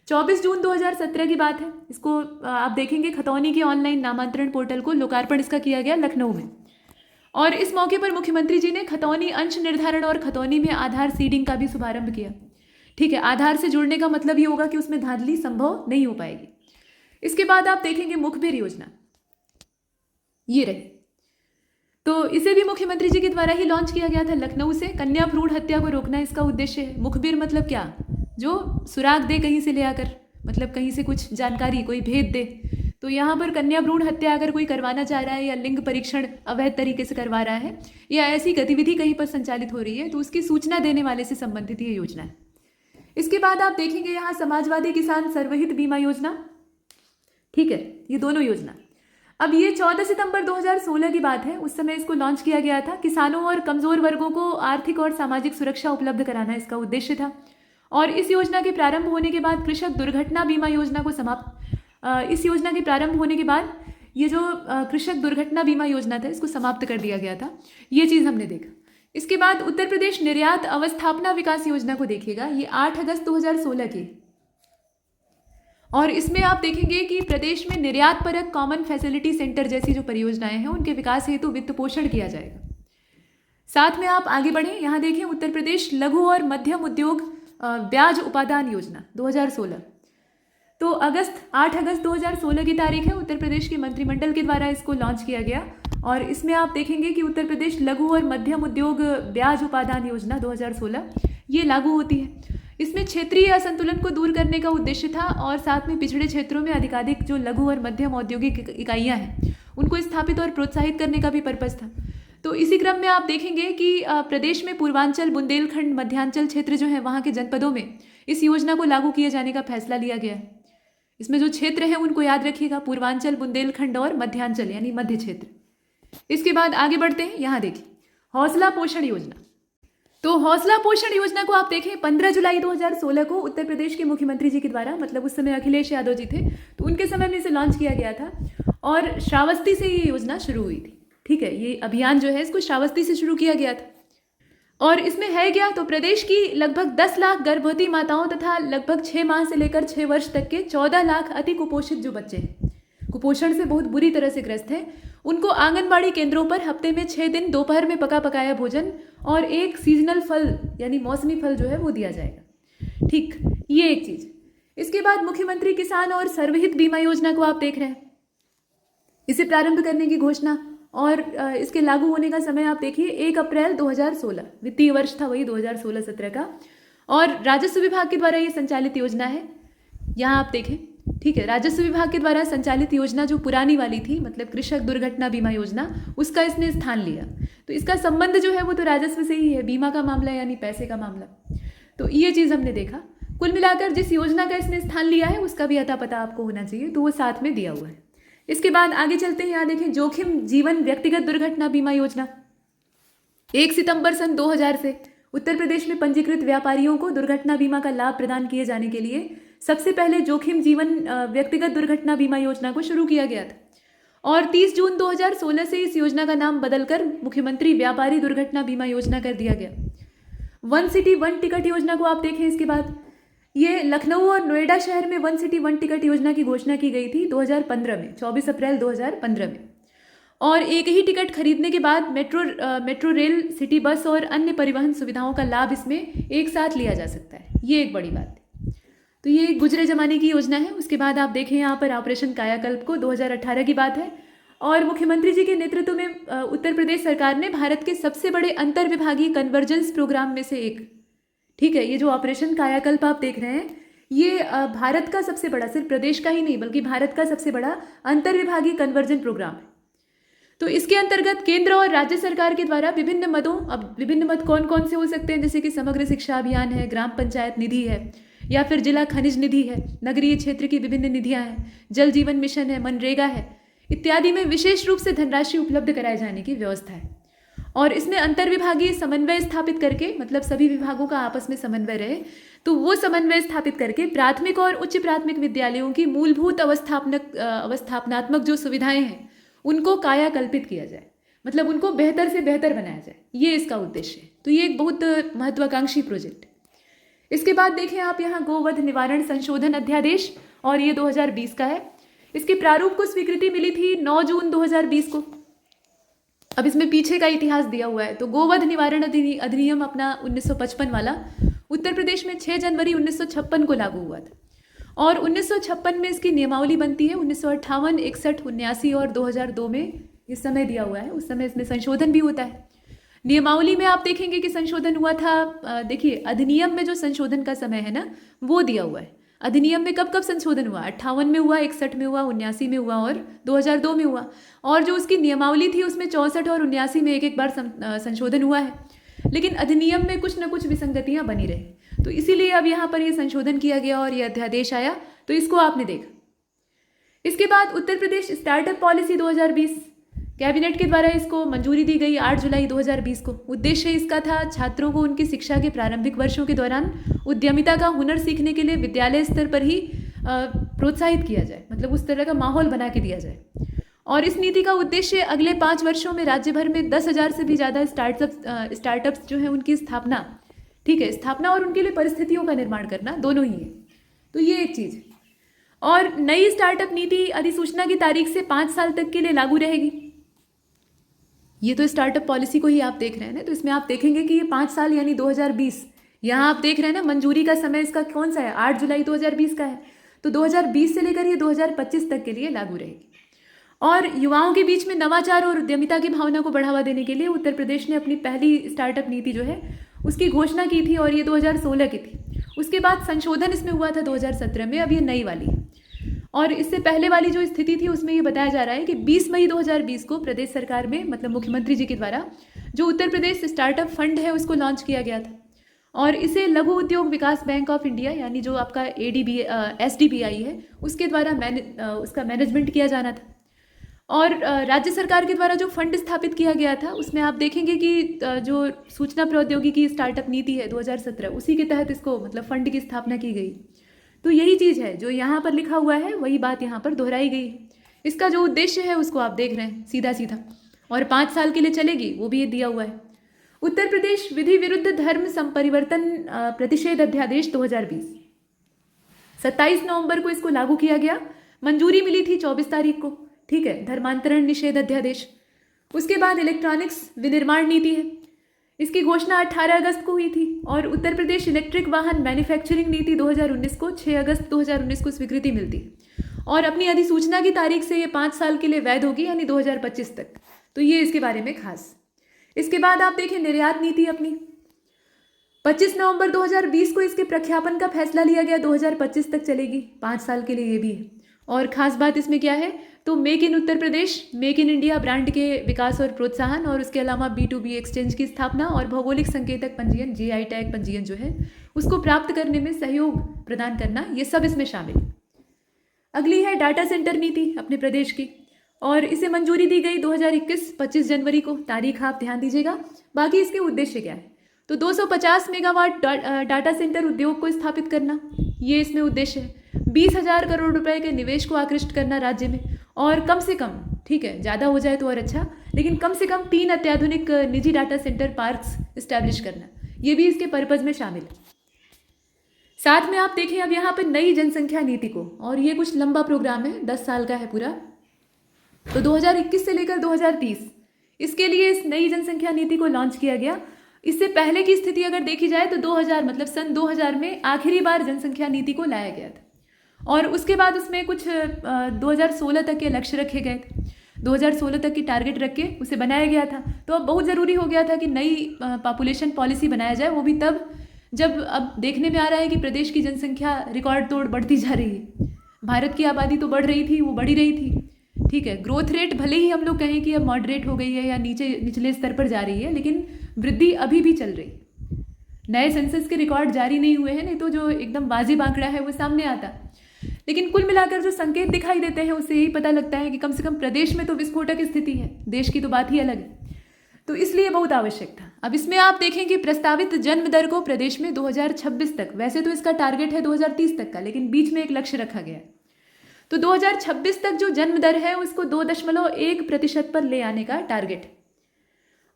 24 जून 2017 की बात है। इसको आप देखेंगे खतौनी के ऑनलाइन नामांतरण पोर्टल को लोकार्पण इसका किया गया लखनऊ में और इस मौके पर मुख्यमंत्री जी ने खतौनी अंश निर्धारण और खतौनी में आधार सीडिंग का भी शुभारंभ किया। ठीक है, आधार से जुड़ने का मतलब ये होगा कि उसमें धांधली संभव नहीं हो पाएगी। इसके बाद आप देखेंगे मुखबिर योजना, ये रही, तो इसे भी मुख्यमंत्री जी के द्वारा ही लॉन्च किया गया था लखनऊ से। कन्या भ्रूण हत्या को रोकना इसका उद्देश्य है। मुखबिर मतलब क्या, जो सुराग दे कहीं से ले आकर, मतलब कहीं से कुछ जानकारी, कोई भेद दे। तो यहाँ पर कन्या भ्रूण हत्या अगर कोई करवाना चाह रहा है या लिंग परीक्षण अवैध तरीके से करवा रहा है या ऐसी गतिविधि कहीं पर संचालित हो रही है तो उसकी सूचना देने वाले से संबंधित ये योजना है। इसके बाद आप देखेंगे यहाँ समाजवादी किसान सर्वहित बीमा योजना। ठीक है, ये दोनों योजना, अब ये 14 सितंबर 2016 की बात है, उस समय इसको लॉन्च किया गया था। किसानों और कमजोर वर्गों को आर्थिक और सामाजिक सुरक्षा उपलब्ध कराना इसका उद्देश्य था और इस योजना के प्रारंभ होने के बाद कृषक दुर्घटना बीमा योजना को इस योजना के प्रारंभ होने के बाद ये जो कृषक दुर्घटना बीमा योजना था इसको समाप्त कर दिया गया था, ये चीज़ हमने देखा। इसके बाद उत्तर प्रदेश निर्यात अवस्थापना विकास योजना को देखिएगा, ये 8 अगस्त 2016 की, और इसमें आप देखेंगे कि प्रदेश में निर्यात परक कॉमन फैसिलिटी सेंटर जैसी जो परियोजनाएं हैं उनके विकास हेतु वित्त पोषण किया जाएगा। साथ में आप आगे बढ़ें, यहाँ देखें उत्तर प्रदेश लघु और मध्यम उद्योग ब्याज उपादान योजना 2016। तो 8 अगस्त 2016 की तारीख है, उत्तर प्रदेश के मंत्रिमंडल के द्वारा इसको लॉन्च किया गया। और इसमें आप देखेंगे कि उत्तर प्रदेश लघु और मध्यम उद्योग ब्याज उपादान योजना 2016 ये लागू होती है। इसमें क्षेत्रीय असंतुलन को दूर करने का उद्देश्य था और साथ में पिछड़े क्षेत्रों में अधिकाधिक जो लघु और मध्यम औद्योगिक इकाइयाँ हैं उनको स्थापित और प्रोत्साहित करने का भी पर्पस था। तो इसी क्रम में आप देखेंगे कि प्रदेश में पूर्वांचल, बुंदेलखंड, मध्यांचल क्षेत्र जो है वहाँ के जनपदों में इस योजना को लागू किए जाने का फैसला लिया गया है। इसमें जो क्षेत्र है उनको याद रखिएगा, पूर्वांचल, बुंदेलखंड और मध्यांचल यानी मध्य क्षेत्र। इसके बाद आगे बढ़ते हैं, यहाँ देखिए हौसला पोषण योजना। तो हौसला पोषण योजना को आप देखें 15 जुलाई 2016 को उत्तर प्रदेश के मुख्यमंत्री जी के द्वारा, मतलब उस समय अखिलेश यादव जी थे, तो उनके समय में इसे लॉन्च किया गया था और श्रावस्ती से ये योजना शुरू हुई थी। ठीक है, ये अभियान जो है इसको श्रावस्ती से शुरू किया गया था। और इसमें है क्या, तो प्रदेश की लगभग 10 लाख गर्भवती माताओं तथा लगभग 6 माह से लेकर 6 वर्ष तक के 14 लाख अति कुपोषित जो बच्चे हैं, कुपोषण से बहुत बुरी तरह से ग्रस्त हैं, उनको आंगनबाड़ी केंद्रों पर हफ्ते में 6 दिन दोपहर में पका पकाया भोजन और एक सीजनल फल यानी मौसमी फल जो है वो दिया जाएगा। ठीक, ये एक चीज़। इसके बाद मुख्यमंत्री किसान और सर्वहित बीमा योजना को आप देख रहे हैं, इसे प्रारंभ करने की घोषणा और इसके लागू होने का समय आप देखिए 1 अप्रैल 2016, वित्तीय वर्ष था वही 2016-17 का, और राजस्व विभाग के द्वारा ये संचालित योजना है। यहाँ आप देखें, ठीक है, राजस्व विभाग के द्वारा संचालित योजना जो पुरानी वाली थी, मतलब कृषक दुर्घटना बीमा योजना, उसका इसने स्थान लिया। तो इसका संबंध जो है वो तो राजस्व से ही है, बीमा का मामला यानी पैसे का मामला। तो ये चीज़ हमने देखा। कुल मिलाकर जिस योजना का इसने स्थान लिया है उसका भी अता पता आपको होना चाहिए, तो वो साथ में दिया हुआ है। इसके बाद आगे चलते हैं, यहाँ देखें जोखिम जीवन व्यक्तिगत दुर्घटना बीमा योजना। 1 सितंबर सन 2000 से उत्तर प्रदेश में पंजीकृत व्यापारियों को दुर्घटना बीमा का लाभ प्रदान किए जाने के लिए सबसे पहले जोखिम जीवन व्यक्तिगत दुर्घटना बीमा योजना को शुरू किया गया था और 30 जून 2016 से इस योजना का नाम बदलकर मुख्यमंत्री व्यापारी दुर्घटना बीमा योजना कर दिया गया। 1 सिटी 1 टिकट योजना को आप देखें। इसके बाद ये लखनऊ और नोएडा शहर में 1 सिटी 1 टिकट योजना की घोषणा की गई थी 2015 में, 24 अप्रैल 2015 में। और एक ही टिकट खरीदने के बाद मेट्रो रेल, सिटी बस और अन्य परिवहन सुविधाओं का लाभ इसमें एक साथ लिया जा सकता है। ये एक बड़ी बात है। तो ये गुजरे जमाने की योजना है। उसके बाद आप देखें यहाँ पर ऑपरेशन कायाकल्प को 2018 की बात है और मुख्यमंत्री जी के नेतृत्व में उत्तर प्रदेश सरकार ने भारत के सबसे बड़े अंतर विभागीय कन्वर्जेंस प्रोग्राम में से एक, ठीक है, ये जो ऑपरेशन कायाकल्प आप देख रहे हैं ये भारत का सबसे बड़ा, सिर्फ प्रदेश का ही नहीं बल्कि भारत का सबसे बड़ा अंतर विभागीय कन्वर्जन प्रोग्राम है। तो इसके अंतर्गत केंद्र और राज्य सरकार के द्वारा विभिन्न मदों, अब विभिन्न मद कौन कौन से हो सकते हैं, जैसे कि समग्र शिक्षा अभियान है, ग्राम पंचायत निधि है या फिर जिला खनिज निधि है, नगरीय क्षेत्र की विभिन्न निधियां हैं, जल जीवन मिशन है, मनरेगा है इत्यादि में विशेष रूप से धनराशि उपलब्ध कराए जाने की व्यवस्था है। और इसमें अंतर विभागीय समन्वय स्थापित करके, मतलब सभी विभागों का आपस में समन्वय रहे, तो वो समन्वय स्थापित करके प्राथमिक और उच्च प्राथमिक विद्यालयों की मूलभूत अवस्थापनात्मक जो सुविधाएं हैं उनको कायाकल्पित किया जाए, मतलब उनको बेहतर से बेहतर बनाया जाए, ये इसका उद्देश्य है। तो ये एक बहुत महत्वाकांक्षी प्रोजेक्ट है। इसके बाद देखें आप यहाँ गोवध निवारण संशोधन अध्यादेश, और ये 2020 का है। इसके प्रारूप को स्वीकृति मिली थी 9 जून 2020 को। अब इसमें पीछे का इतिहास दिया हुआ है। तो गोवध निवारण अधिनियम अपना 1955 वाला उत्तर प्रदेश में 6 जनवरी 1956 को लागू हुआ था और 1956 में इसकी नियमावली बनती है। 1958, 61, 79 और 2002 में इस समय दिया हुआ है। उस समय इसमें संशोधन भी होता है। नियमावली में आप देखेंगे कि संशोधन हुआ था, देखिए अधिनियम में जो संशोधन का समय है ना वो दिया हुआ है। अधिनियम में कब कब संशोधन हुआ, 58 में हुआ, 61 में हुआ, 79 में हुआ और 2002 में हुआ। और जो उसकी नियमावली थी उसमें 64 और 79 में एक बार संशोधन हुआ है, लेकिन अधिनियम में कुछ न कुछ विसंगतियां बनी रही, तो इसीलिए अब यहाँ पर ये संशोधन किया गया और ये अध्यादेश आया, तो इसको आपने देखा। इसके बाद Uttar Pradesh startup policy 2020 cabinet के द्वारा इसको मंजूरी दी गई 8 जुलाई 2020 को। उद्देश्य इसका था छात्रों को उनकी शिक्षा के प्रारंभिक वर्षों के दौरान उद्यमिता का हुनर सीखने के लिए विद्यालय स्तर पर ही प्रोत्साहित किया जाए, मतलब उस तरह का माहौल बना के दिया जाए। और इस नीति का उद्देश्य अगले 5 वर्षों में राज्य भर में 10,000 से भी ज़्यादा स्टार्टअप्स जो है उनकी स्थापना, ठीक है, स्थापना और उनके लिए परिस्थितियों का निर्माण करना, दोनों ही है। तो ये एक चीज़। और नई स्टार्टअप नीति अधिसूचना की तारीख से 5 साल तक के लिए लागू रहेगी। ये तो स्टार्टअप पॉलिसी को ही आप देख रहे हैं ना, तो इसमें आप देखेंगे कि ये 5 साल यानी 2020, यहाँ आप देख रहे हैं ना मंजूरी का समय इसका कौन सा है, 8 जुलाई 2020 का है। तो 2020 से लेकर ये 2025 तक के लिए लागू रहेगी। और युवाओं के बीच में नवाचार और उद्यमिता की भावना को बढ़ावा देने के लिए उत्तर प्रदेश ने अपनी पहली स्टार्टअप नीति जो है उसकी घोषणा की थी, और ये 2016 की थी। उसके बाद संशोधन इसमें हुआ था 2017 में, अब ये नई वाली है। और इससे पहले वाली जो स्थिति थी उसमें ये बताया जा रहा है कि 20 मई 2020 को प्रदेश सरकार में, मतलब मुख्यमंत्री जी के द्वारा, जो उत्तर प्रदेश स्टार्टअप फंड है उसको लॉन्च किया गया था। और इसे लघु उद्योग विकास बैंक ऑफ इंडिया यानी जो आपका SDBI है उसके द्वारा उसका मैनेजमेंट किया जाना था। और राज्य सरकार के द्वारा जो फंड स्थापित किया गया था उसमें आप देखेंगे कि जो सूचना प्रौद्योगिकी स्टार्टअप नीति है 2017, उसी के तहत इसको, मतलब फंड की स्थापना की गई। तो यही चीज़ है जो यहाँ पर लिखा हुआ है, वही बात यहाँ पर दोहराई गई है। इसका जो उद्देश्य है उसको आप देख रहे हैं सीधा सीधा, और 5 साल के लिए चलेगी, वो भी ये दिया हुआ है। उत्तर प्रदेश विधि विरुद्ध धर्म संपरिवर्तन प्रतिषेध अध्यादेश 2020, 27 नवंबर को इसको लागू किया गया। मंजूरी मिली थी 24 तारीख को, ठीक है, धर्मांतरण निषेध अध्यादेश। उसके बाद इलेक्ट्रॉनिक्स विनिर्माण नीति है, इसकी घोषणा 18 अगस्त को हुई थी। और उत्तर प्रदेश इलेक्ट्रिक वाहन मैन्युफैक्चरिंग नीति 2019 को 6 अगस्त 2019 को स्वीकृति मिलती, और अपनी अधिसूचना की तारीख से ये 5 साल के लिए वैध होगी, यानी 2025 तक। तो ये इसके बारे में खास। इसके बाद आप देखें निर्यात नीति अपनी, 25 नवंबर 2020 को इसके प्रख्यापन का फैसला लिया गया, 2025 तक चलेगी, 5 साल के लिए ये भी है। और खास बात इसमें क्या है, तो make in Uttar Pradesh, make in India brand के विकास और प्रोत्साहन, और उसके अलावा B2B एक्सचेंज की स्थापना, और भौगोलिक संकेतक पंजीयन GI टैग पंजीयन जो है उसको प्राप्त करने में सहयोग प्रदान करना, ये सब इसमें शामिल है। अगली है डाटा सेंटर नीति अपने प्रदेश की, और इसे मंजूरी दी गई 2021 25 जनवरी को, तारीख आप ध्यान दीजिएगा। बाकी इसके उद्देश्य क्या है, तो 250 मेगावाट डाटा सेंटर उद्योग को स्थापित करना, ये इसमें उद्देश्य है। 20,000 करोड़ रुपए के निवेश को आकृष्ट करना राज्य में, और कम से कम, ठीक है, ज़्यादा हो जाए तो और अच्छा, लेकिन कम से कम 3 अत्याधुनिक निजी डाटा सेंटर पार्क्स इस्टेब्लिश करना, ये भी इसके पर्पज़ में शामिल है। साथ में आप देखें अब यहाँ पर नई जनसंख्या नीति को, और ये कुछ लंबा प्रोग्राम है, 10 साल का है पूरा। तो 2021 से लेकर 2030 इसके लिए इस नई जनसंख्या नीति को लॉन्च किया गया। इससे पहले की स्थिति अगर देखी जाए तो 2000, मतलब सन 2000 में आखिरी बार जनसंख्या नीति को लाया गया था, और उसके बाद उसमें कुछ 2016 तक के लक्ष्य रखे गए थे, 2016 तक की टारगेट रख के उसे बनाया गया था। तो अब बहुत ज़रूरी हो गया था कि नई पॉपुलेशन पॉलिसी बनाया जाए, वो भी तब जब अब देखने में आ रहा है कि प्रदेश की जनसंख्या रिकॉर्ड तोड़ बढ़ती जा रही है। भारत की आबादी तो बढ़ रही थी, वो बढ़ी रही थी, ठीक है, ग्रोथ रेट भले ही हम लोग कहें कि अब मॉडरेट हो गई है या निचले स्तर पर जा रही है, लेकिन वृद्धि अभी भी चल रही है। नए सेंसस के रिकॉर्ड जारी नहीं हुए हैं, नहीं तो जो एकदम वाजिब आंकड़ा है वो सामने आता। लेकिन कुल मिलाकर जो संकेत दिखाई देते हैं उससे यही पता लगता है कि कम से कम प्रदेश में तो विस्फोटक स्थिति है, देश की तो बात ही अलग है। तो इसलिए बहुत आवश्यक था। अब इसमें आप देखें कि प्रस्तावित जन्म दर को प्रदेश में 2026 तक, वैसे तो इसका टारगेट है 2030 तक का, लेकिन बीच में एक लक्ष्य रखा गया है। तो 2026 तक जो जन्म दर है उसको 2.1% पर ले आने का टारगेट है।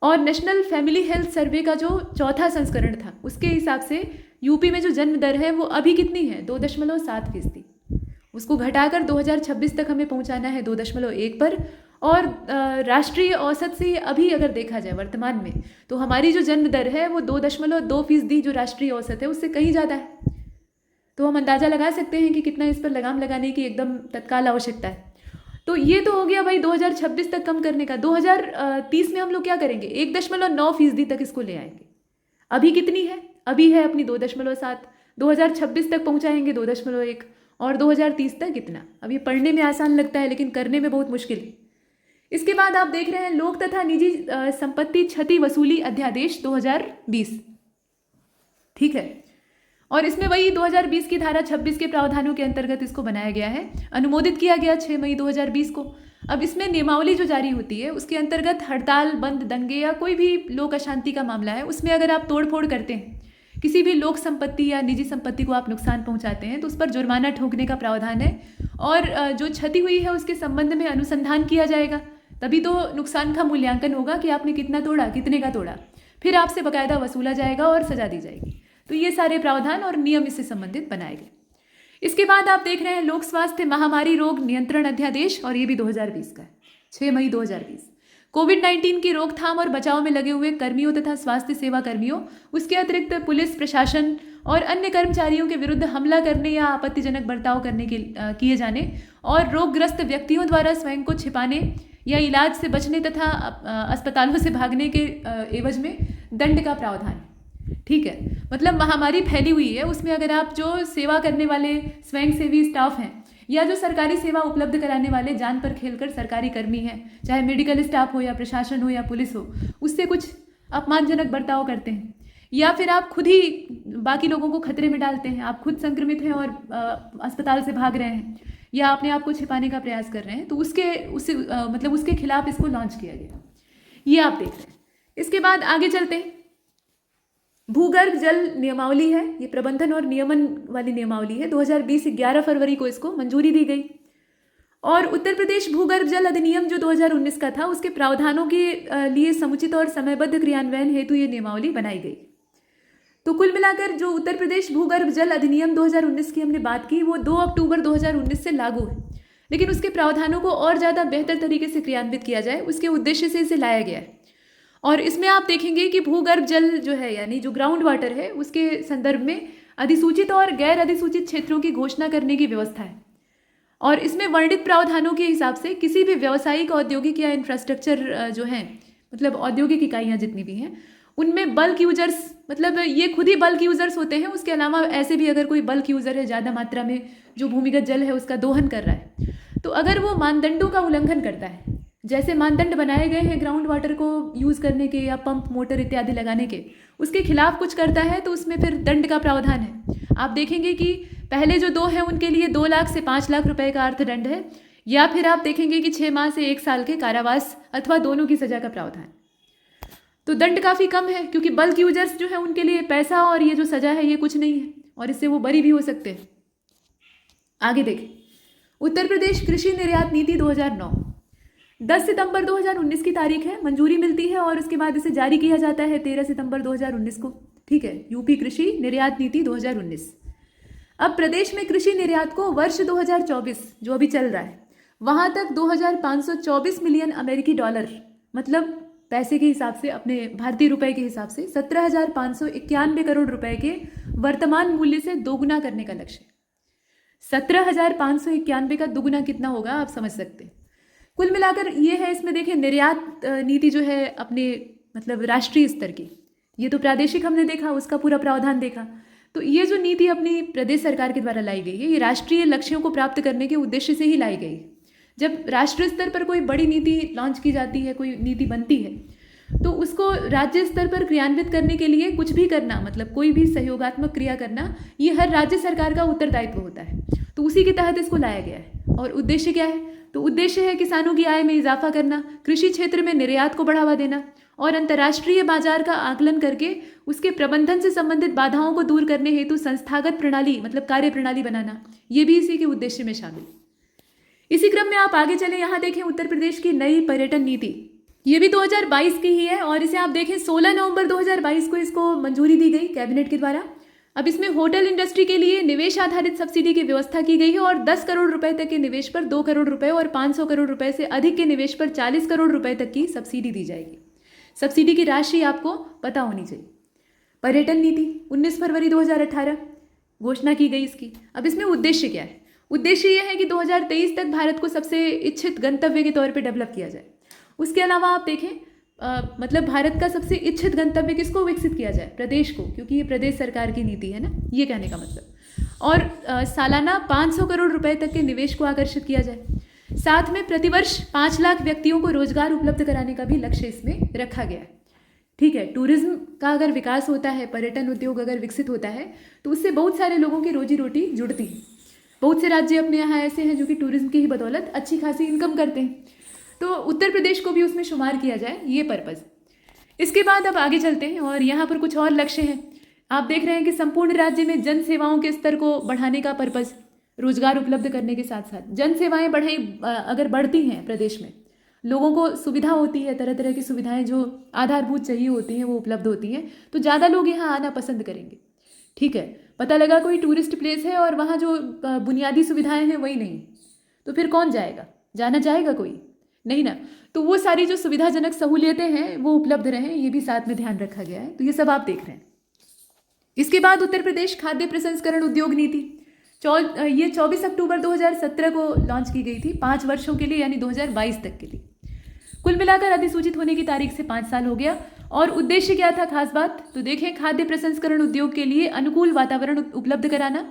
और नेशनल फैमिली हेल्थ सर्वे का जो 4था संस्करण था उसके हिसाब से यूपी में जो जन्म दर है वो अभी कितनी है, 2.7%। उसको घटाकर 2026 तक हमें पहुंचाना है 2.1 पर। और राष्ट्रीय औसत से अभी अगर देखा जाए वर्तमान में, तो हमारी जो जन्म दर है वो 2.2% जो राष्ट्रीय औसत है उससे कहीं ज़्यादा है। तो हम अंदाज़ा लगा सकते हैं कि कितना इस पर लगाम लगाने की एकदम तत्काल आवश्यकता है। तो ये तो हो गया भाई 2026 तक कम करने का। 2030 में हम लोग क्या करेंगे, 1.9% तक इसको ले आएंगे। अभी कितनी है, अभी है अपनी 2.7, 2026 तक पहुंचाएंगे 2.1, और 2030 तक कितना। अब ये पढ़ने में आसान लगता है लेकिन करने में बहुत मुश्किल है। इसके बाद आप देख रहे हैं लोक तथा निजी संपत्ति क्षति वसूली अध्यादेश 2020, ठीक है, और इसमें वही 2020 की धारा 26 के प्रावधानों के अंतर्गत इसको बनाया गया है, अनुमोदित किया गया 6 मई 2020 को। अब इसमें नियमावली जो जारी होती है उसके अंतर्गत हड़ताल, बंद, दंगे या कोई भी लोक अशांति का मामला है, उसमें अगर आप तोड़फोड़ करते हैं, किसी भी लोक संपत्ति या निजी संपत्ति को आप नुकसान पहुंचाते हैं, तो उस पर जुर्माना ठोकने का प्रावधान है। और जो क्षति हुई है उसके संबंध में अनुसंधान किया जाएगा। तभी तो नुकसान का मूल्यांकन होगा कि आपने कितना तोड़ा, कितने का तोड़ा, फिर आपसे बाकायदा वसूला जाएगा और सजा दी जाएगी। तो ये सारे प्रावधान और नियम इससे संबंधित बनाए गए। इसके बाद आप देख रहे हैं लोक स्वास्थ्य महामारी रोग नियंत्रण अध्यादेश, और ये भी 2020 का है, 6 मई 2020। कोविड-19 की रोकथाम और बचाव में लगे हुए कर्मियों तथा स्वास्थ्य सेवा कर्मियों, उसके अतिरिक्त पुलिस प्रशासन और अन्य कर्मचारियों के विरुद्ध हमला करने या आपत्तिजनक बर्ताव करने के किए जाने और रोगग्रस्त व्यक्तियों द्वारा स्वयं को छिपाने या इलाज से बचने तथा अस्पतालों से भागने के एवज में दंड का प्रावधान। ठीक है, मतलब महामारी फैली हुई है, उसमें अगर आप जो सेवा करने वाले स्वयंसेवी स्टाफ हैं या जो सरकारी सेवा उपलब्ध कराने वाले जान पर खेलकर सरकारी कर्मी हैं, चाहे मेडिकल स्टाफ हो या प्रशासन हो या पुलिस हो, उससे कुछ अपमानजनक बर्ताव करते हैं या फिर आप खुद ही बाकी लोगों को खतरे में डालते हैं, आप खुद संक्रमित हैं और अस्पताल से भाग रहे हैं या अपने आप को छिपाने का प्रयास कर रहे हैं, तो उसके खिलाफ इसको लॉन्च किया गया। ये आप देख रहे हैं। इसके बाद आगे चलते हैं। भूगर्भ जल नियमावली है, ये प्रबंधन और नियमन वाली नियमावली है। 2020 11 फरवरी को इसको मंजूरी दी गई। और उत्तर प्रदेश भूगर्भ जल अधिनियम जो 2019 का था, उसके प्रावधानों के लिए समुचित और समयबद्ध क्रियान्वयन हेतु ये नियमावली बनाई गई। तो कुल मिलाकर जो उत्तर प्रदेश भूगर्भ जल अधिनियम 2019 की हमने बात की, वो 2 अक्टूबर 2019 से लागू है, लेकिन उसके प्रावधानों को और ज़्यादा बेहतर तरीके से क्रियान्वित किया जाए, उसके उद्देश्य से इसे लाया गया है। और इसमें आप देखेंगे कि भूगर्भ जल जो है, यानी जो ग्राउंड वाटर है, उसके संदर्भ में अधिसूचित और गैर अधिसूचित क्षेत्रों की घोषणा करने की व्यवस्था है। और इसमें वर्णित प्रावधानों के हिसाब से किसी भी व्यावसायिक, औद्योगिक या इंफ्रास्ट्रक्चर जो हैं, मतलब औद्योगिक इकाइयाँ जितनी भी हैं, उनमें बल्क यूजर्स, मतलब ये खुद ही बल्क यूजर्स होते हैं, उसके अलावा ऐसे भी अगर कोई बल्क यूजर है, ज़्यादा मात्रा में जो भूमिगत जल है उसका दोहन कर रहा है, तो अगर वो मानदंडों का उल्लंघन करता है, जैसे मानदंड बनाए गए हैं ग्राउंड वाटर को यूज़ करने के या पंप मोटर इत्यादि लगाने के, उसके खिलाफ कुछ करता है, तो उसमें फिर दंड का प्रावधान है। आप देखेंगे कि पहले जो 2 हैं उनके लिए 2 लाख से 5 लाख रुपए का अर्थदंड है, या फिर आप देखेंगे कि 6 माह से 1 साल के कारावास अथवा दोनों की सजा का प्रावधान। तो दंड काफ़ी कम है, क्योंकि बल्क यूजर्स जो है उनके लिए पैसा और ये जो सजा है ये कुछ नहीं है, और इससे वो बरी भी हो सकते हैं। आगे देखें, उत्तर प्रदेश कृषि निर्यात नीति 2009, 10 सितंबर 2019 की तारीख है, मंजूरी मिलती है और उसके बाद इसे जारी किया जाता है 13 सितंबर 2019 को। ठीक है, यूपी कृषि निर्यात नीति 2019। अब प्रदेश में कृषि निर्यात को वर्ष 2024 जो अभी चल रहा है, वहां तक 2524 मिलियन अमेरिकी डॉलर, मतलब पैसे के हिसाब से, अपने भारतीय रुपए के हिसाब से 17,591 करोड़ रुपए के वर्तमान मूल्य से दोगुना करने का लक्ष्य है। 17,591 का दुगुना कितना होगा आप समझ सकते हैं। कुल मिलाकर ये है, इसमें देखें निर्यात नीति जो है अपने मतलब राष्ट्रीय स्तर की, ये तो प्रादेशिक हमने देखा, उसका पूरा प्रावधान देखा। तो ये जो नीति अपनी प्रदेश सरकार के द्वारा लाई गई है, ये राष्ट्रीय लक्ष्यों को प्राप्त करने के उद्देश्य से ही लाई गई है। जब राष्ट्रीय स्तर पर कोई बड़ी नीति लॉन्च की जाती है, कोई नीति बनती है, तो उसको राज्य स्तर पर क्रियान्वित करने के लिए कुछ भी करना, मतलब कोई भी सहयोगात्मक क्रिया करना, ये हर राज्य सरकार का उत्तरदायित्व होता है। तो उसी के तहत इसको लाया गया है। और उद्देश्य क्या है? तो उद्देश्य है किसानों की आय में इजाफा करना, कृषि क्षेत्र में निर्यात को बढ़ावा देना और अंतर्राष्ट्रीय बाजार का आकलन करके उसके प्रबंधन से संबंधित बाधाओं को दूर करने हेतु संस्थागत प्रणाली, मतलब कार्य प्रणाली बनाना, ये भी इसी के उद्देश्य में शामिल। इसी क्रम में आप आगे चले, यहाँ देखें उत्तर प्रदेश की नई पर्यटन नीति, ये भी 2022 की ही है और इसे आप देखें 16 नवंबर 2022 को इसको मंजूरी दी गई कैबिनेट के द्वारा। अब इसमें होटल इंडस्ट्री के लिए निवेश आधारित सब्सिडी की व्यवस्था की गई है और 10 करोड़ रुपए तक के निवेश पर 2 करोड़ रुपए और 500 करोड़ रुपए से अधिक के निवेश पर 40 करोड़ रुपए तक की सब्सिडी दी जाएगी। सब्सिडी की राशि आपको पता होनी चाहिए। पर्यटन नीति 19 फरवरी 2018 घोषणा की गई इसकी। अब इसमें उद्देश्य क्या है? उद्देश्य यह है कि 2023 तक भारत को सबसे इच्छित गंतव्य के तौर पर डेवलप किया जाए। उसके अलावा आप देखें मतलब भारत का सबसे इच्छित गंतव्य किसको विकसित किया जाए? प्रदेश को, क्योंकि ये प्रदेश सरकार की नीति है ना, ये कहने का मतलब। और सालाना 500 करोड़ रुपए तक के निवेश को आकर्षित किया जाए। साथ में प्रतिवर्ष 5 लाख व्यक्तियों को रोजगार उपलब्ध कराने का भी लक्ष्य इसमें रखा गया है। ठीक है, टूरिज्म का अगर विकास होता है, पर्यटन उद्योग अगर विकसित होता है, तो उससे बहुत सारे लोगों की रोजी रोटी जुड़ती है। बहुत से राज्य अपने यहाँ ऐसे हैं जो कि टूरिज्म की ही बदौलत अच्छी खासी इनकम करते हैं, तो उत्तर प्रदेश को भी उसमें शुमार किया जाए, ये पर्पज़। इसके बाद अब आगे चलते हैं और यहाँ पर कुछ और लक्ष्य हैं। आप देख रहे हैं कि संपूर्ण राज्य में जन सेवाओं के स्तर को बढ़ाने का पर्पज़, रोजगार उपलब्ध करने के साथ साथ जन सेवाएं अगर बढ़ती हैं प्रदेश में, लोगों को सुविधा होती है, तरह तरह की सुविधाएं जो आधारभूत चाहिए होती हैं वो उपलब्ध होती हैं, तो ज़्यादा लोग यहाँ आना पसंद करेंगे। ठीक है, पता लगा कोई टूरिस्ट प्लेस है और वहाँ जो बुनियादी सुविधाएं हैं वही नहीं, तो फिर कौन जाएगा? जाना चाहेगा कोई? नहीं ना। तो वो सारी जो सुविधाजनक सहूलियतें हैं वो उपलब्ध रहें, ये भी साथ में ध्यान रखा गया है। तो ये सब आप देख रहे हैं। इसके बाद उत्तर प्रदेश खाद्य प्रसंस्करण उद्योग नीति ये 24 अक्टूबर 2017 को लॉन्च की गई थी, 5 वर्षों के लिए, यानी 2022 तक के लिए। कुल मिलाकर अधिसूचित होने की तारीख से 5 साल हो गया। और उद्देश्य क्या था, खास बात तो देखें, खाद्य प्रसंस्करण उद्योग के लिए अनुकूल वातावरण उपलब्ध कराना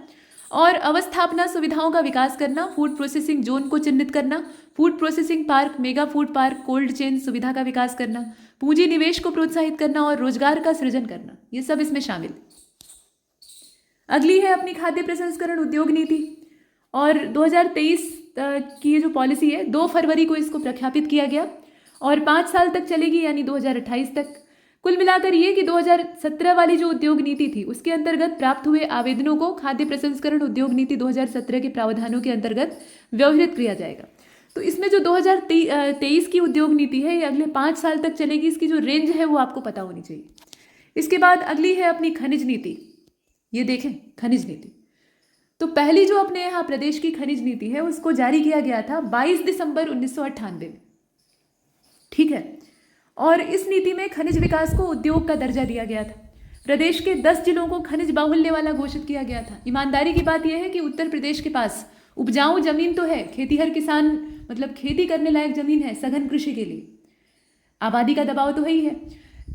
और अवस्थापना सुविधाओं का विकास करना, फूड प्रोसेसिंग जोन को चिन्हित करना, food processing park, mega food park, cold chain सुविधा का विकास करना, पूंजी निवेश को प्रोत्साहित करना और रोजगार का सृजन करना, ये सब इसमें शामिल। अगली है अपनी खाद्य प्रसंस्करण उद्योग नीति, और 2023 की ये जो पॉलिसी है 2 फरवरी को इसको प्रख्यापित किया गया और 5 साल तक चलेगी, यानी 2028 तक। कुल मिलाकर ये कि 2017 वाली जो उद्योग नीति थी उसके अंतर्गत प्राप्त हुए आवेदनों को खाद्य प्रसंस्करण उद्योग नीति 2017 के प्रावधानों के अंतर्गत व्यवहृत किया जाएगा। तो इसमें जो 2023 की उद्योग नीति है ये अगले 5 साल तक चलेगी, इसकी जो रेंज है वो आपको पता होनी चाहिए। इसके बाद अगली है अपनी खनिज नीति। ये देखें, खनिज नीति तो पहली जो अपने यहाँ प्रदेश की खनिज नीति है उसको जारी किया गया था 22 दिसंबर 1998 में। ठीक है, और इस नीति में खनिज विकास को उद्योग का दर्जा दिया गया था। प्रदेश के 10 जिलों को खनिज बाहुल्य वाला घोषित किया गया था। ईमानदारी की बात यह है कि उत्तर प्रदेश के पास उपजाऊ जमीन तो है, खेतीहर किसान मतलब खेती करने लायक जमीन है सघन कृषि के लिए, आबादी का दबाव तो ही है,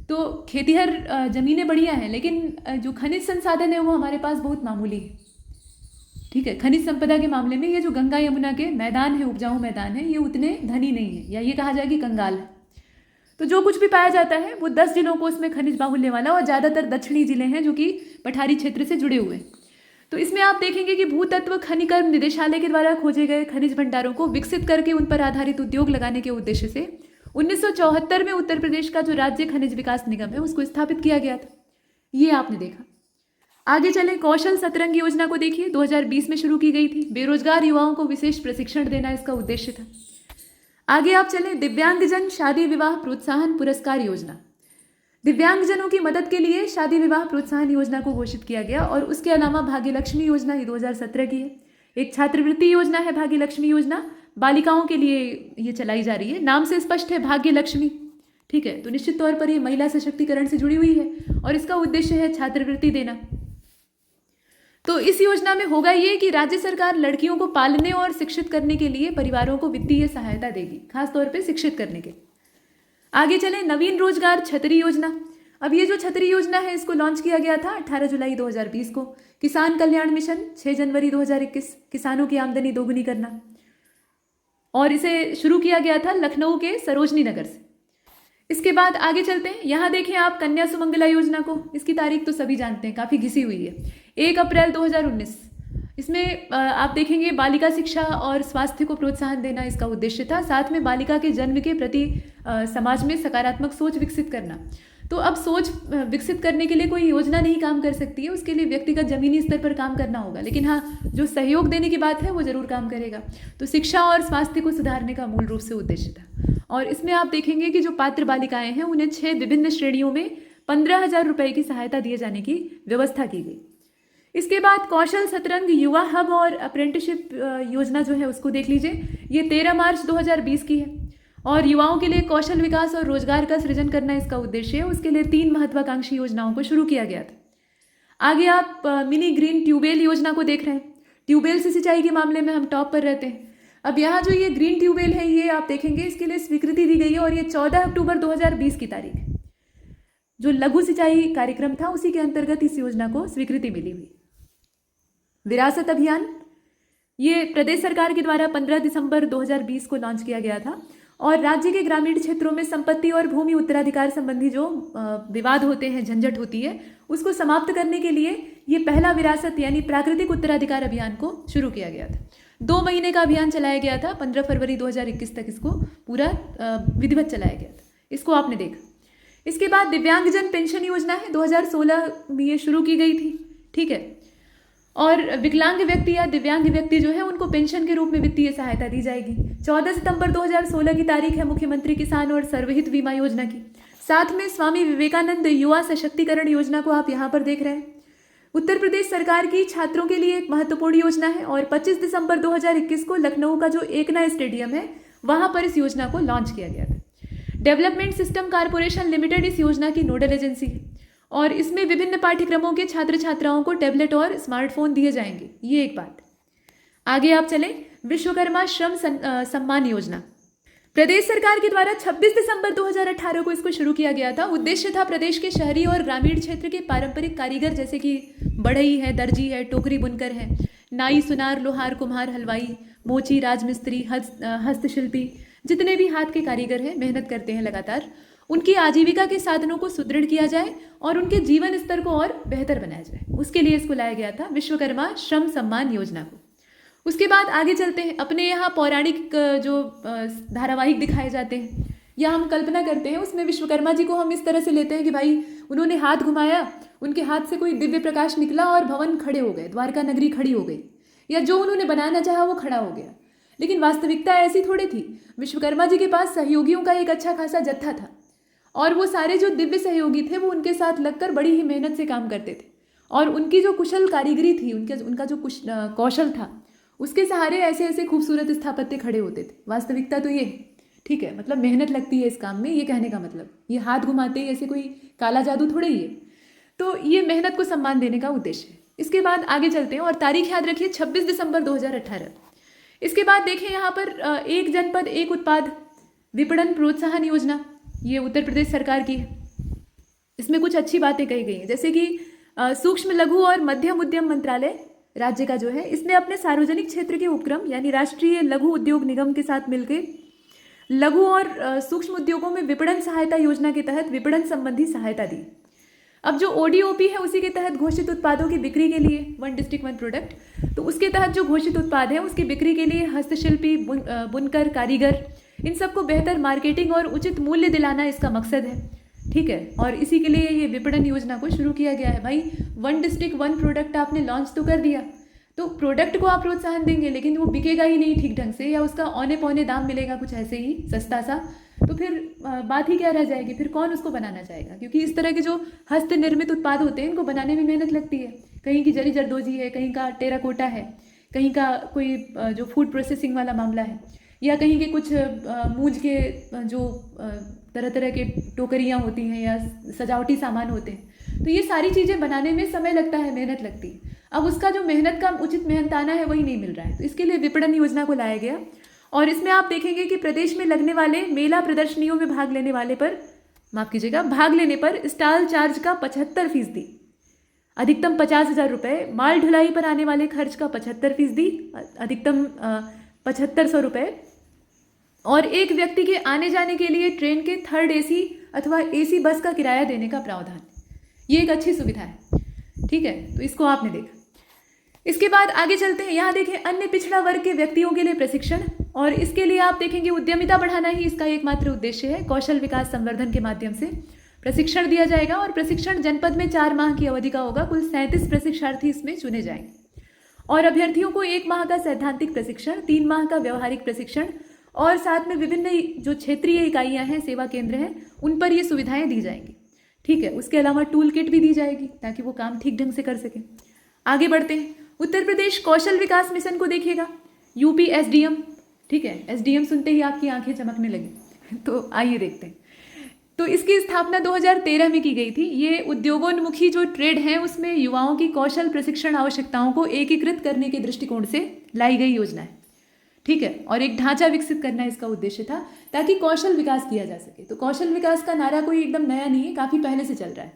तो खेतीहर जमीनें बढ़िया हैं, लेकिन जो खनिज संसाधन है वो हमारे पास बहुत मामूली है। ठीक है, खनिज संपदा के मामले में ये जो गंगा यमुना के मैदान है, उपजाऊ मैदान है, ये उतने धनी नहीं है, या ये कहा जाए कि कंगाल है। तो जो कुछ भी पाया जाता है वो 10 जिलों को उसमें खनिज बाहुल्य वाला, और ज़्यादातर दक्षिणी जिले हैं जो कि पठारी क्षेत्र से जुड़े हुए हैं। तो इसमें आप देखेंगे कि भूतत्व खनिकर्म निदेशालय के द्वारा खोजे गए खनिज भंडारों को विकसित करके उन पर आधारित उद्योग लगाने के उद्देश्य से 1974 में उत्तर प्रदेश का जो राज्य खनिज विकास निगम है उसको स्थापित किया गया था। ये आपने देखा। आगे चले, कौशल सतरंग योजना को देखिए, 2020 में शुरू की गई थी। बेरोजगार युवाओं को विशेष प्रशिक्षण देना इसका उद्देश्य था। आगे आप चलें, दिव्यांगजन शादी विवाह प्रोत्साहन पुरस्कार योजना। दिव्यांगजनों की मदद के लिए शादी विवाह प्रोत्साहन योजना को घोषित किया गया। और उसके अलावा भाग्य लक्ष्मी योजना ये 2017 की है। एक छात्रवृत्ति योजना है भाग्य लक्ष्मी योजना, बालिकाओं के लिए ये चलाई जा रही है। नाम से स्पष्ट है भाग्य लक्ष्मी। ठीक है, तो निश्चित तौर पर ये महिला सशक्तिकरण से जुड़ी हुई है और इसका उद्देश्य है छात्रवृत्ति देना। तो इस योजना में होगा ये कि राज्य सरकार लड़कियों को पालने और शिक्षित करने के लिए परिवारों को वित्तीय सहायता देगी, खासतौर पर शिक्षित करने के। आगे चलें, नवीन रोजगार छतरी योजना। अब ये जो छतरी योजना है इसको लॉन्च किया गया था 18 जुलाई 2020 को। किसान कल्याण मिशन 6 जनवरी 2021, किसानों की आमदनी दोगुनी करना, और इसे शुरू किया गया था लखनऊ के सरोजनी नगर से। इसके बाद आगे चलते हैं, यहाँ देखें आप कन्या सुमंगला योजना को। इसकी तारीख तो सभी जानते हैं, काफ़ी घिसी हुई है, 1 अप्रैल 2019। इसमें आप देखेंगे बालिका शिक्षा और स्वास्थ्य को प्रोत्साहन देना इसका उद्देश्य था, साथ में बालिका के जन्म के प्रति समाज में सकारात्मक सोच विकसित करना। तो अब सोच विकसित करने के लिए कोई योजना नहीं काम कर सकती है, उसके लिए व्यक्तिगत जमीनी स्तर पर काम करना होगा, लेकिन हाँ जो सहयोग देने की बात है वो जरूर काम करेगा। तो शिक्षा और स्वास्थ्य को सुधारने का मूल रूप से उद्देश्य था। और इसमें आप देखेंगे कि जो पात्र बालिकाएं हैं उन्हें 6 विभिन्न श्रेणियों में 15,000 रुपये की सहायता दिए जाने की व्यवस्था की गई। इसके बाद कौशल सतरंग युवा हब और अप्रेंटिसशिप योजना जो है उसको देख लीजिए। ये 13 मार्च 2020 की है और युवाओं के लिए कौशल विकास और रोजगार का सृजन करना इसका उद्देश्य है। उसके लिए 3 महत्वाकांक्षी योजनाओं को शुरू किया गया था। आगे आप मिनी ग्रीन ट्यूबवेल योजना को देख रहे हैं। ट्यूबवेल से सिंचाई के मामले में हम टॉप पर रहते हैं। अब यहाँ जो ये ग्रीन ट्यूबवेल है ये आप देखेंगे इसके लिए स्वीकृति दी गई है और ये 14 अक्टूबर 2020 की तारीख है। जो लघु सिंचाई कार्यक्रम था उसी के अंतर्गत इस योजना को स्वीकृति मिली हुई। विरासत अभियान ये प्रदेश सरकार के द्वारा 15 दिसंबर 2020 को लॉन्च किया गया था और राज्य के ग्रामीण क्षेत्रों में संपत्ति और भूमि उत्तराधिकार संबंधी जो विवाद होते हैं, झंझट होती है, उसको समाप्त करने के लिए ये पहला विरासत यानी प्राकृतिक उत्तराधिकार अभियान को शुरू किया गया था। 2 महीने का अभियान चलाया गया था। 15 फरवरी 2021 तक इसको पूरा विधिवत चलाया गया था। इसको आपने देखा। इसके बाद दिव्यांगजन पेंशन योजना है, 2016 में ये शुरू की गई थी। ठीक है, और विकलांग व्यक्ति या दिव्यांग व्यक्ति जो है उनको पेंशन के रूप में वित्तीय सहायता दी जाएगी। 14 सितंबर 2016 की तारीख है मुख्यमंत्री किसान और सर्वहित बीमा योजना की। साथ में स्वामी विवेकानंद युवा सशक्तिकरण योजना को आप यहाँ पर देख रहे हैं। उत्तर प्रदेश सरकार की छात्रों के लिए एक महत्वपूर्ण योजना है और 25 दिसंबर 2021 को लखनऊ का जो एकना स्टेडियम है वहां पर इस योजना को लॉन्च किया गया था। डेवलपमेंट सिस्टम कारपोरेशन लिमिटेड इस योजना की नोडल एजेंसी है और इसमें विभिन्न पाठ्यक्रमों के छात्र छात्राओं को टैबलेट और स्मार्टफोन दिए जाएंगे। ये एक बात। आगे आप चलें, विश्वकर्मा श्रम सम्मान योजना प्रदेश सरकार के द्वारा 26 दिसंबर 2018 को इसको शुरू किया गया था। उद्देश्य था प्रदेश के शहरी और ग्रामीण क्षेत्र के पारंपरिक कारीगर जैसे कि बढ़ई है, दर्जी है, टोकरी बुनकर है, नाई, सुनार, लोहार, कुम्हार, हलवाई, मोची, राजमिस्त्री, हस्तशिल्पी, जितने भी हाथ के कारीगर हैं, मेहनत करते हैं लगातार, उनकी आजीविका के साधनों को सुदृढ़ किया जाए और उनके जीवन स्तर को और बेहतर बनाया जाए। उसके लिए इसको लाया गया था विश्वकर्मा श्रम सम्मान योजना को। उसके बाद आगे चलते हैं। अपने यहाँ पौराणिक जो धारावाहिक दिखाए जाते हैं या हम कल्पना करते हैं, उसमें विश्वकर्मा जी को हम इस तरह से लेते हैं कि भाई उन्होंने हाथ घुमाया, उनके हाथ से कोई दिव्य प्रकाश निकला और भवन खड़े हो गए, द्वारका नगरी खड़ी हो गई, या जो उन्होंने बनाना चाहा वो खड़ा हो गया। लेकिन वास्तविकता ऐसी थोड़ी थी। विश्वकर्मा जी के पास सहयोगियों का एक अच्छा खासा जत्था था और वो सारे जो दिव्य सहयोगी थे वो उनके साथ लगकर बड़ी ही मेहनत से काम करते थे और उनकी जो कुशल कारीगरी थी, उनका जो कौशल था, उसके सहारे ऐसे ऐसे खूबसूरत स्थापत्य खड़े होते थे। वास्तविकता तो ये है, ठीक है, मतलब मेहनत लगती है इस काम में, ये कहने का मतलब, ये हाथ घुमाते ही ऐसे कोई काला जादू थोड़े ही है। तो ये मेहनत को सम्मान देने का उद्देश्य है। इसके बाद आगे चलते हैं और तारीख याद रखिए 26 दिसंबर 2018। इसके बाद देखें यहाँ पर एक जनपद एक उत्पाद विपणन प्रोत्साहन योजना, ये उत्तर प्रदेश सरकार की है। इसमें कुछ अच्छी बातें कही गई हैं, जैसे कि सूक्ष्म लघु और मध्यम उद्यम मंत्रालय राज्य का जो है, इसने अपने सार्वजनिक क्षेत्र के उपक्रम यानी राष्ट्रीय लघु उद्योग निगम के साथ मिलकर लघु और सूक्ष्म उद्योगों में विपणन सहायता योजना के तहत विपणन संबंधी सहायता दी। अब जो ODOP है उसी के तहत घोषित उत्पादों की बिक्री के लिए, वन डिस्ट्रिक्ट वन प्रोडक्ट, तो उसके तहत जो घोषित उत्पाद है उसकी बिक्री के लिए हस्तशिल्पी, बुनकर, कारीगर, इन सबको बेहतर मार्केटिंग और उचित मूल्य दिलाना इसका मकसद है, ठीक है। और इसी के लिए ये विपणन योजना को शुरू किया गया है। भाई वन डिस्ट्रिक्ट वन प्रोडक्ट आपने लॉन्च तो कर दिया, तो प्रोडक्ट को आप प्रोत्साहन देंगे लेकिन वो बिकेगा ही नहीं ठीक ढंग से, या उसका औने पौने दाम मिलेगा कुछ ऐसे ही सस्ता सा, तो फिर बात ही क्या रह जाएगी, फिर कौन उसको बनाना चाहेगा। क्योंकि इस तरह के जो हस्त निर्मित उत्पाद होते हैं इनको बनाने में मेहनत लगती है। कहीं की जरी जरदोजी है, कहीं का टेराकोटा है, कहीं का कोई जो फूड प्रोसेसिंग वाला मामला है, या कहीं के कुछ मूंज के जो तरह तरह के टोकरियाँ होती हैं या सजावटी सामान होते हैं, तो ये सारी चीज़ें बनाने में समय लगता है, मेहनत लगती है। अब उसका जो मेहनत का उचित मेहनताना है वही नहीं मिल रहा है, तो इसके लिए विपणन योजना को लाया गया। और इसमें आप देखेंगे कि प्रदेश में लगने वाले मेला प्रदर्शनियों में भाग लेने वाले पर, माफ़ कीजिएगा, भाग लेने पर स्टॉल चार्ज का 75%, अधिकतम 50,000 रुपये, माल ढुलाई पर आने वाले खर्च का 75%, अधिकतम 7,500 रुपये, और एक व्यक्ति के आने जाने के लिए ट्रेन के थर्ड AC अथवा AC बस का किराया देने का प्रावधान। ये एक अच्छी सुविधा है, ठीक है, तो इसको आपने देखा। इसके बाद आगे चलते हैं। यहाँ देखें अन्य पिछड़ा वर्ग के व्यक्तियों के लिए प्रशिक्षण, और इसके लिए आप देखेंगे उद्यमिता बढ़ाना ही इसका एकमात्र उद्देश्य है। कौशल विकास संवर्धन के माध्यम से प्रशिक्षण दिया जाएगा और प्रशिक्षण जनपद में 4 माह की अवधि का होगा। कुल 37 प्रशिक्षार्थी इसमें चुने जाएंगे और अभ्यर्थियों को 1 माह का सैद्धांतिक प्रशिक्षण, 3 माह का व्यवहारिक प्रशिक्षण और साथ में विभिन्न जो क्षेत्रीय इकाइयां हैं, सेवा केंद्र हैं, उन पर ये सुविधाएं दी जाएंगी, ठीक है। उसके अलावा टूल किट भी दी जाएगी ताकि वो काम ठीक ढंग से कर सकें। आगे बढ़ते हैं। उत्तर प्रदेश कौशल विकास मिशन को देखिएगा, UP SDM, ठीक है, SDM सुनते ही आपकी आंखें चमकने लगी, तो आइए देखते हैं। तो इसकी स्थापना 2013 में की गई थी। ये उद्योगोन्मुखी जो ट्रेड हैं उसमें युवाओं की कौशल प्रशिक्षण आवश्यकताओं को एकीकृत करने के दृष्टिकोण से लाई गई योजना है, ठीक है, और एक ढांचा विकसित करना इसका उद्देश्य था ताकि कौशल विकास किया जा सके। तो कौशल विकास का नारा कोई एकदम नया नहीं है, काफ़ी पहले से चल रहा है।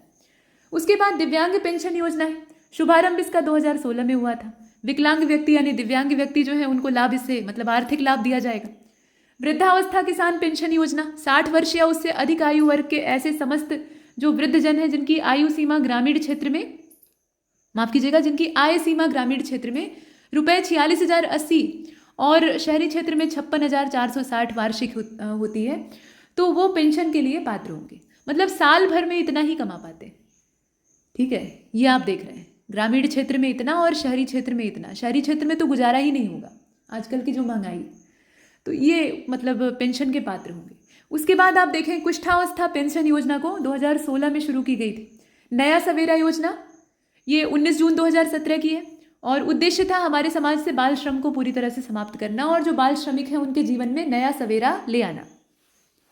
उसके बाद दिव्यांग पेंशन योजना है, शुभारंभ इसका 2016 में हुआ था। विकलांग व्यक्ति यानी दिव्यांग व्यक्ति जो है उनको लाभ, इससे मतलब आर्थिक लाभ दिया जाएगा। वृद्धावस्था किसान पेंशन योजना, 60 वर्ष या उससे अधिक आयु वर्ग के ऐसे समस्त जो वृद्धजन हैं जिनकी आयु सीमा ग्रामीण क्षेत्र में, माफ कीजिएगा, जिनकी आय सीमा ग्रामीण क्षेत्र में रुपये 46,080 और शहरी क्षेत्र में 56,460 वार्षिक होती है, तो वो पेंशन के लिए पात्र होंगे। मतलब साल भर में इतना ही कमा पाते हैं, ठीक है, ये आप देख रहे हैं। ग्रामीण क्षेत्र में इतना और शहरी क्षेत्र में इतना। शहरी क्षेत्र में तो गुजारा ही नहीं होगा आजकल की जो महंगाई है। तो ये मतलब पेंशन के पात्र होंगे। उसके बाद आप देखें कुष्ठावस्था पेंशन योजना को 2016 में शुरू की गई थी। नया सवेरा योजना ये 19 जून 2017 की है और उद्देश्य था हमारे समाज से बाल श्रम को पूरी तरह से समाप्त करना और जो बाल श्रमिक हैं उनके जीवन में नया सवेरा ले आना।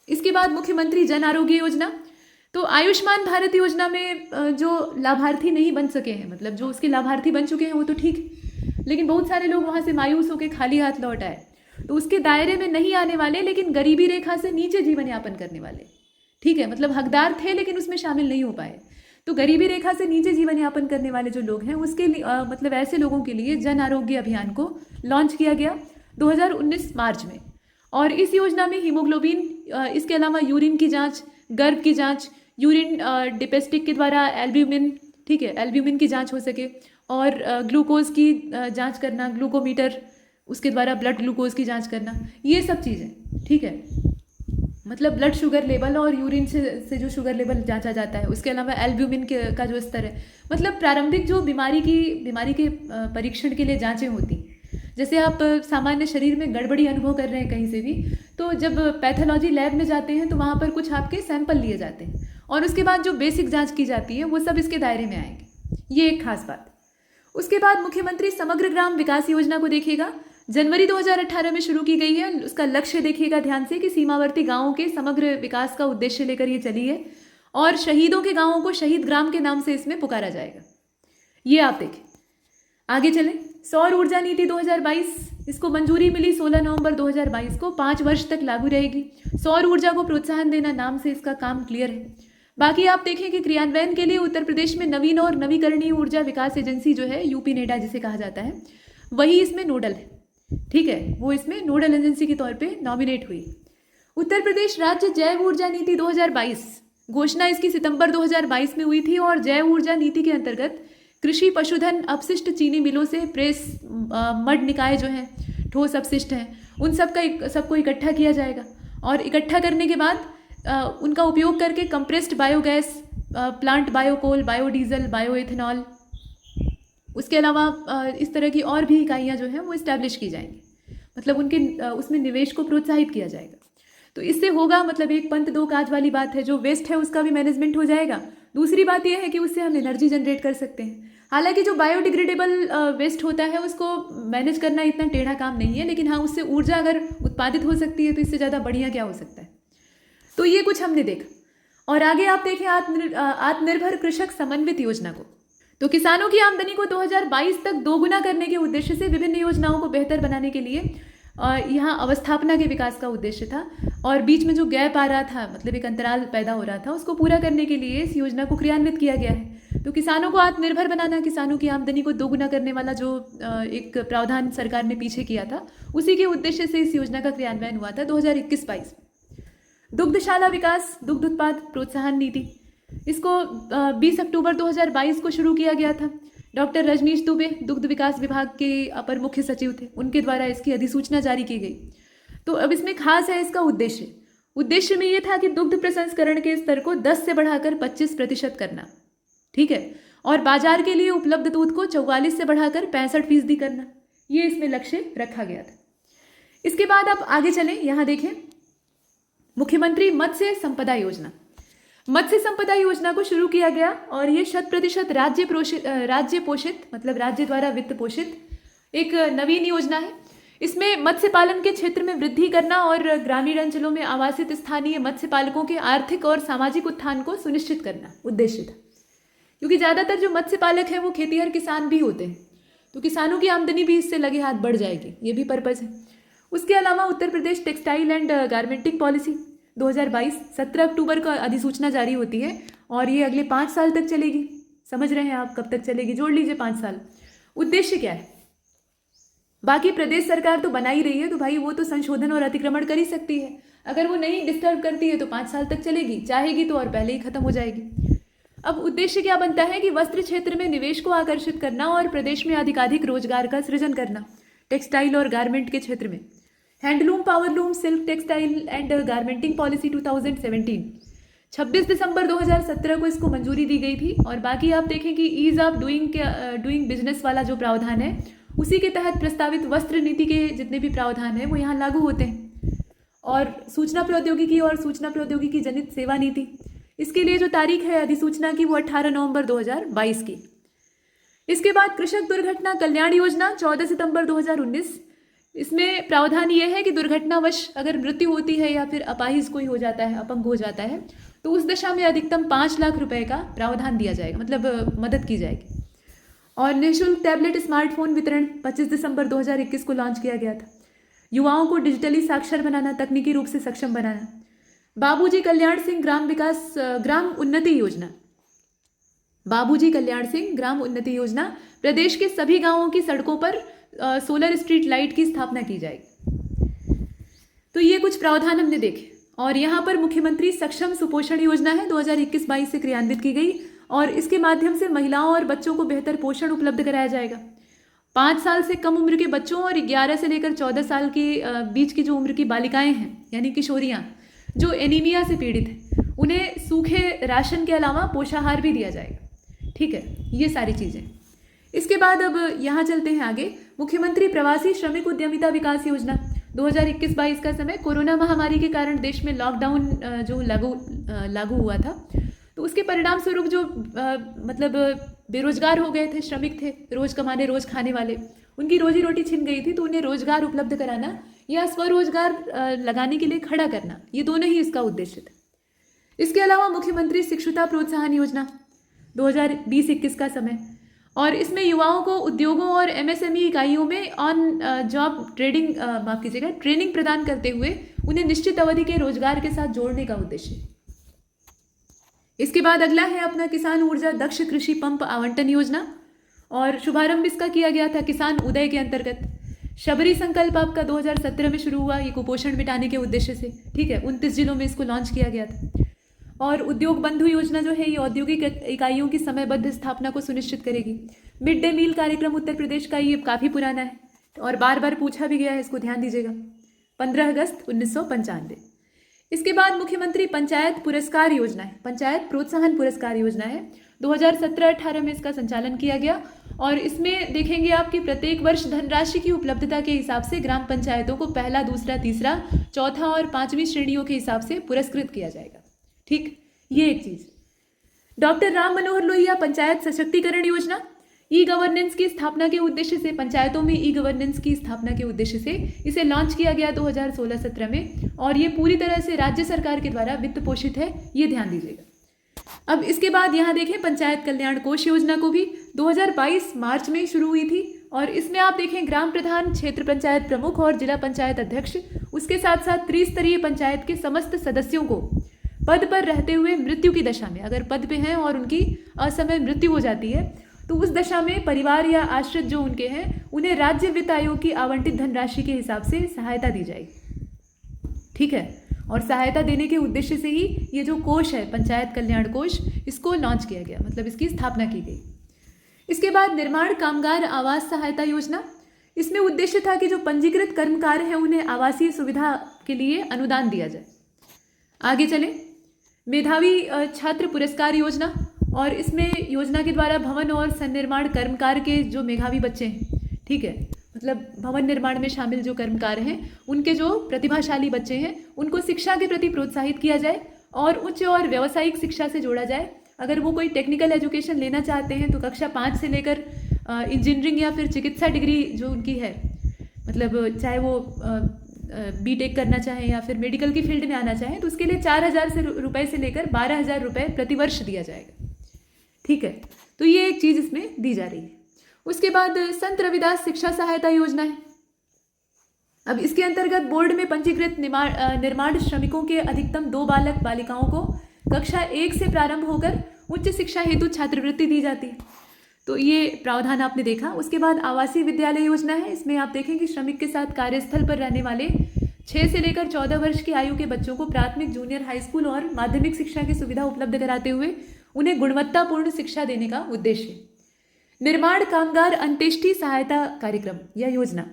इसके बाद मुख्यमंत्री जन आरोग्य योजना, तो आयुष्मान भारत योजना में जो लाभार्थी नहीं बन सके हैं, मतलब जो उसके लाभार्थी बन चुके हैं वो तो ठीक, लेकिन बहुत सारे लोग वहाँ से मायूस होकर खाली हाथ लौट आए, तो उसके दायरे में नहीं आने वाले लेकिन गरीबी रेखा से नीचे जीवन यापन करने वाले, ठीक है, मतलब हकदार थे लेकिन उसमें शामिल नहीं हो पाए, तो गरीबी रेखा से नीचे जीवन यापन करने वाले जो लोग हैं उसके लिए मतलब ऐसे लोगों के लिए जन आरोग्य अभियान को लॉन्च किया गया 2019 मार्च में। और इस योजना में हीमोग्लोबिन, इसके अलावा यूरिन की जांच, गर्भ की जांच, यूरिन डिपेस्टिक के द्वारा एल्ब्यूमिन, ठीक है, एल्ब्यूमिन की जांच हो सके, और ग्लूकोज की जांच करना, ग्लूकोमीटर, उसके द्वारा ब्लड ग्लूकोज की जांच करना, ये सब चीज़ें, ठीक है, मतलब ब्लड शुगर लेवल और यूरिन से जो शुगर लेवल जांचा जाता है, उसके अलावा एल्ब्यूमिन का जो स्तर है, मतलब प्रारंभिक जो बीमारी के परीक्षण के लिए जांचें होती, जैसे आप सामान्य शरीर में गड़बड़ी अनुभव कर रहे हैं कहीं से भी, तो जब पैथोलॉजी लैब में जाते हैं तो वहाँ पर कुछ आपके सैंपल लिए जाते हैं और उसके बाद जो बेसिक जांच की जाती है वो सब इसके दायरे में आएंगे, ये एक खास बात। उसके बाद मुख्यमंत्री समग्र ग्राम विकास योजना को देखिएगा, जनवरी 2018 में शुरू की गई है। उसका लक्ष्य देखिएगा ध्यान से कि सीमावर्ती गांवों के समग्र विकास का उद्देश्य लेकर ये चली है और शहीदों के गांवों को शहीद ग्राम के नाम से इसमें पुकारा जाएगा। ये आप देखें। आगे चलें, सौर ऊर्जा नीति 2022, इसको मंजूरी मिली 16 नवंबर 2022 को, 5 वर्ष तक लागू रहेगी। सौर ऊर्जा को प्रोत्साहन देना नाम से इसका काम क्लियर है। बाकी आप देखें कि क्रियान्वयन के लिए उत्तर प्रदेश में नवीन और नवीकरणीय ऊर्जा विकास एजेंसी जो है, यूपी नेडा जिसे कहा जाता है, वही इसमें नोडल है, ठीक है, वो इसमें नोडल एजेंसी के तौर पे नॉमिनेट हुई। उत्तर प्रदेश राज्य जैव ऊर्जा नीति 2022, घोषणा इसकी सितंबर 2022 में हुई थी और जैव ऊर्जा नीति के अंतर्गत कृषि पशुधन अपशिष्ट चीनी मिलों से प्रेस मड निकाय जो हैं, ठोस अपशिष्ट हैं, उन सबको इकट्ठा किया जाएगा और इकट्ठा करने के बाद उनका उपयोग करके compressed biogas, plant biocoal, biodiesel, bioethanol, उसके अलावा इस तरह की और भी इकाइयाँ जो हैं वो इस्टेब्लिश की जाएंगी, मतलब उनके उसमें निवेश को प्रोत्साहित किया जाएगा। तो इससे होगा, मतलब एक पंथ दो काज वाली बात है, जो वेस्ट है उसका भी मैनेजमेंट हो जाएगा। दूसरी बात यह है कि उससे हम एनर्जी जनरेट कर सकते हैं। हालांकि जो बायोडिग्रेडेबल वेस्ट होता है उसको मैनेज करना इतना टेढ़ा काम नहीं है, लेकिन हाँ, उससे ऊर्जा अगर उत्पादित हो सकती है तो इससे ज़्यादा बढ़िया क्या हो सकता है। तो ये कुछ हमने देखा। और आगे आप देखें आत्मनिर्भर कृषक समन्वित योजना को, तो किसानों की आमदनी को 2022 तक दोगुना करने के उद्देश्य से विभिन्न योजनाओं को बेहतर बनाने के लिए यहाँ अवस्थापना के विकास का उद्देश्य था और बीच में जो गैप आ रहा था, मतलब एक अंतराल पैदा हो रहा था, उसको पूरा करने के लिए इस योजना को क्रियान्वित किया गया है। तो किसानों को आत्मनिर्भर बनाना, किसानों की आमदनी को दोगुना करने वाला जो एक प्रावधान सरकार ने पीछे किया था, उसी के उद्देश्य से इस योजना का क्रियान्वयन हुआ था 2021-22। दुग्धशाला विकास, दुग्ध उत्पाद प्रोत्साहन नीति, इसको 20 अक्टूबर 2022 को शुरू किया गया था। डॉक्टर रजनीश दुबे दुग्ध विकास विभाग के अपर मुख्य सचिव थे, उनके द्वारा इसकी अधिसूचना जारी की गई। तो अब इसमें खास है इसका उद्देश्य में ये था कि दुग्ध प्रसंस्करण के स्तर को 10 से बढ़ाकर 25% करना, ठीक है, और बाजार के लिए उपलब्ध दूध को 44 से बढ़ाकर 65% करना, ये इसमें लक्ष्य रखा गया था। इसके बाद आप आगे चलें, यहाँ देखें मुख्यमंत्री मत्स्य संपदा योजना। मत्स्य संपदा योजना को शुरू किया गया और ये 100% राज्य पोषित, मतलब राज्य द्वारा वित्त पोषित एक नवीन योजना है। इसमें मत्स्य पालन के क्षेत्र में वृद्धि करना और ग्रामीण अंचलों में आवासित स्थानीय मत्स्य पालकों के आर्थिक और सामाजिक उत्थान को सुनिश्चित करना उद्देश्य था, क्योंकि ज़्यादातर जो मत्स्य पालक हैं वो खेतीहर किसान भी होते हैं, तो किसानों की आमदनी भी इससे लगे हाथ बढ़ जाएगी, ये भी पर्पज़ है। उसके अलावा Uttar Pradesh textile and garmenting policy 2022, 17 अक्टूबर को अधिसूचना जारी होती है और ये अगले 5 साल तक चलेगी। समझ रहे हैं आप कब तक चलेगी, जोड़ लीजिए 5 साल। उद्देश्य क्या है, बाकी प्रदेश सरकार तो बना ही रही है, तो भाई वो तो संशोधन और अतिक्रमण कर ही सकती है। अगर वो नहीं डिस्टर्ब करती है तो 5 साल तक चलेगी, चाहेगी तो और पहले ही खत्म हो जाएगी। अब उद्देश्य क्या बनता है कि वस्त्र क्षेत्र में निवेश को आकर्षित करना और प्रदेश में अधिकाधिक रोजगार का सृजन करना, टेक्सटाइल और गारमेंट के क्षेत्र में। Handloom, powerloom, silk, textile and garmenting policy 2017, 26 दिसंबर 2017 को इसको मंजूरी दी गई थी। और बाकी आप देखें कि ईज ऑफ डूइंग बिजनेस वाला जो प्रावधान है उसी के तहत प्रस्तावित वस्त्र नीति के जितने भी प्रावधान हैं वो यहाँ लागू होते हैं। और सूचना प्रौद्योगिकी जनित सेवा नीति, इसके लिए जो तारीख है अधिसूचना की वो 18 नवंबर 2022 की। इसके बाद कृषक दुर्घटना कल्याण योजना 14 सितंबर 2019। इसमें प्रावधान ये है कि दुर्घटनावश अगर मृत्यु होती है या फिर अपाहिज कोई हो जाता है, अपंग हो जाता है, तो उस दशा में अधिकतम 5 लाख रुपए का प्रावधान दिया जाएगा, मतलब मदद की जाएगी। और निःशुल्क टैबलेट स्मार्टफोन वितरण 25 दिसंबर 2021 को लॉन्च किया गया था। युवाओं को डिजिटली साक्षर बनाना, तकनीकी रूप से सक्षम बनाना। बाबूजी कल्याण सिंह ग्राम उन्नति योजना, बाबूजी कल्याण सिंह ग्राम उन्नति योजना, प्रदेश के सभी गांवों की सड़कों पर सोलर स्ट्रीट लाइट की स्थापना की जाएगी। तो ये कुछ प्रावधान हमने देखे। और यहाँ पर मुख्यमंत्री सक्षम सुपोषण योजना है 2021-22 से क्रियान्वित की गई और इसके माध्यम से महिलाओं और बच्चों को बेहतर पोषण उपलब्ध कराया जाएगा। 5 साल से कम उम्र के बच्चों और 11 से लेकर 14 साल के बीच की जो उम्र की बालिकाएं हैं, यानी किशोरियाँ जो एनीमिया से पीड़ित हैं, उन्हें सूखे राशन के अलावा पोषाहार भी दिया जाएगा। ठीक है, ये सारी चीज़ें। इसके बाद अब यहाँ चलते हैं आगे। मुख्यमंत्री प्रवासी श्रमिक उद्यमिता विकास योजना 2021-22 का समय कोरोना महामारी के कारण देश में लॉकडाउन जो लागू हुआ था, तो उसके परिणाम स्वरूप जो मतलब बेरोजगार हो गए थे, श्रमिक थे, रोज कमाने रोज खाने वाले, उनकी रोजी रोटी छिन गई थी, तो उन्हें रोजगार उपलब्ध कराना या स्वरोजगार लगाने के लिए खड़ा करना, ये दोनों ही इसका उद्देश्य थे। इसके अलावा मुख्यमंत्री शिक्षुता प्रोत्साहन योजना 2020-21 का समय, और इसमें युवाओं को उद्योगों और एमएसएमई इकाइयों में ऑन जॉब ट्रेनिंग प्रदान करते हुए उन्हें निश्चित अवधि के रोजगार के साथ जोड़ने का उद्देश्य। इसके बाद अगला है अपना किसान ऊर्जा दक्ष कृषि पंप आवंटन योजना, और शुभारंभ इसका किया गया था किसान उदय के अंतर्गत। शबरी संकल्प आपका 2017 में शुरू हुआ, ये कुपोषण मिटाने के उद्देश्य से। ठीक है, 29 जिलों में इसको लॉन्च किया गया था। और उद्योग बंधु योजना जो है ये औद्योगिक इकाइयों की समयबद्ध स्थापना को सुनिश्चित करेगी। मिड डे मील कार्यक्रम उत्तर प्रदेश का ये काफ़ी पुराना है और बार बार पूछा भी गया है, इसको ध्यान दीजिएगा। 15 अगस्त 1995। इसके बाद मुख्यमंत्री पंचायत पुरस्कार योजना है, पंचायत प्रोत्साहन पुरस्कार योजना है, 2017-18 में इसका संचालन किया गया। और इसमें देखेंगे आप कि प्रत्येक वर्ष धनराशि की उपलब्धता के हिसाब से ग्राम पंचायतों को पहला, दूसरा, तीसरा, चौथा और 5वीं श्रेणियों के हिसाब से पुरस्कृत किया जाएगा। ठीक, ये एक चीज। डॉक्टर राम मनोहर लोहिया पंचायत सशक्तिकरण योजना, ई गवर्नेंस की स्थापना के उद्देश्य से, पंचायतों में ई गवर्नेंस की स्थापना के उद्देश्य से इसे लॉन्च किया गया 2016-17 में, और ये पूरी तरह से राज्य सरकार के द्वारा वित्त पोषित है, ये ध्यान दीजिएगा। अब इसके बाद यहाँ देखें पंचायत कल्याण कोष योजना को भी 2022 मार्च में शुरू हुई थी, और इसमें आप देखें ग्राम प्रधान, क्षेत्र पंचायत प्रमुख और जिला पंचायत अध्यक्ष, उसके साथ साथ त्रिस्तरीय पंचायत के समस्त सदस्यों को पद पर रहते हुए मृत्यु की दशा में, अगर पद पे हैं और उनकी असमय मृत्यु हो जाती है, तो उस दशा में परिवार या आश्रित जो उनके हैं उन्हें राज्य वित्त आयोग की आवंटित धनराशि के हिसाब से सहायता दी जाएगी। ठीक है, और सहायता देने के उद्देश्य से ही ये जो कोष है पंचायत कल्याण कोष, इसको लॉन्च किया गया, मतलब इसकी स्थापना की गई। इसके बाद निर्माण कामगार आवास सहायता योजना, इसमें उद्देश्य था कि जो पंजीकृत कर्मकार हैं उन्हें आवासीय सुविधा के लिए अनुदान दिया जाए। आगे चले, मेधावी छात्र पुरस्कार योजना, और इसमें योजना के द्वारा भवन और सन्निर्माण कर्मकार के जो मेधावी बच्चे हैं, ठीक है, मतलब भवन निर्माण में शामिल जो कर्मकार हैं, उनके जो प्रतिभाशाली बच्चे हैं उनको शिक्षा के प्रति प्रोत्साहित किया जाए और उच्च और व्यावसायिक शिक्षा से जोड़ा जाए। अगर वो कोई टेक्निकल एजुकेशन लेना चाहते हैं तो कक्षा 5 से लेकर इंजीनियरिंग या फिर चिकित्सा डिग्री जो उनकी है, मतलब चाहे वो बीटेक करना चाहें या फिर मेडिकल की फील्ड में आना चाहें, तो उसके लिए 4,000 रुपये से लेकर 12,000 रुपये प्रतिवर्ष दिया जाएगा। ठीक है, तो ये एक चीज़ इसमें दी जा रही है। उसके बाद संत रविदास शिक्षा सहायता योजना है। अब इसके अंतर्गत बोर्ड में पंजीकृत निर्माण श्रमिकों के अधिकतम 2 बालक बालिकाओं को कक्षा 1 से प्रारंभ होकर उच्च शिक्षा हेतु छात्रवृत्ति दी जाती है। तो ये प्रावधान आपने देखा। उसके बाद आवासीय विद्यालय योजना है। इसमें आप देखें कि श्रमिक के साथ कार्यस्थल पर रहने वाले 6 से लेकर 14 वर्ष की आयु के बच्चों को प्राथमिक, जूनियर, हाई स्कूल और माध्यमिक शिक्षा की सुविधा उपलब्ध कराते हुए उन्हें गुणवत्तापूर्ण शिक्षा देने का उद्देश्य। निर्माण कामगार अंत्येष्टि सहायता कार्यक्रम या योजना,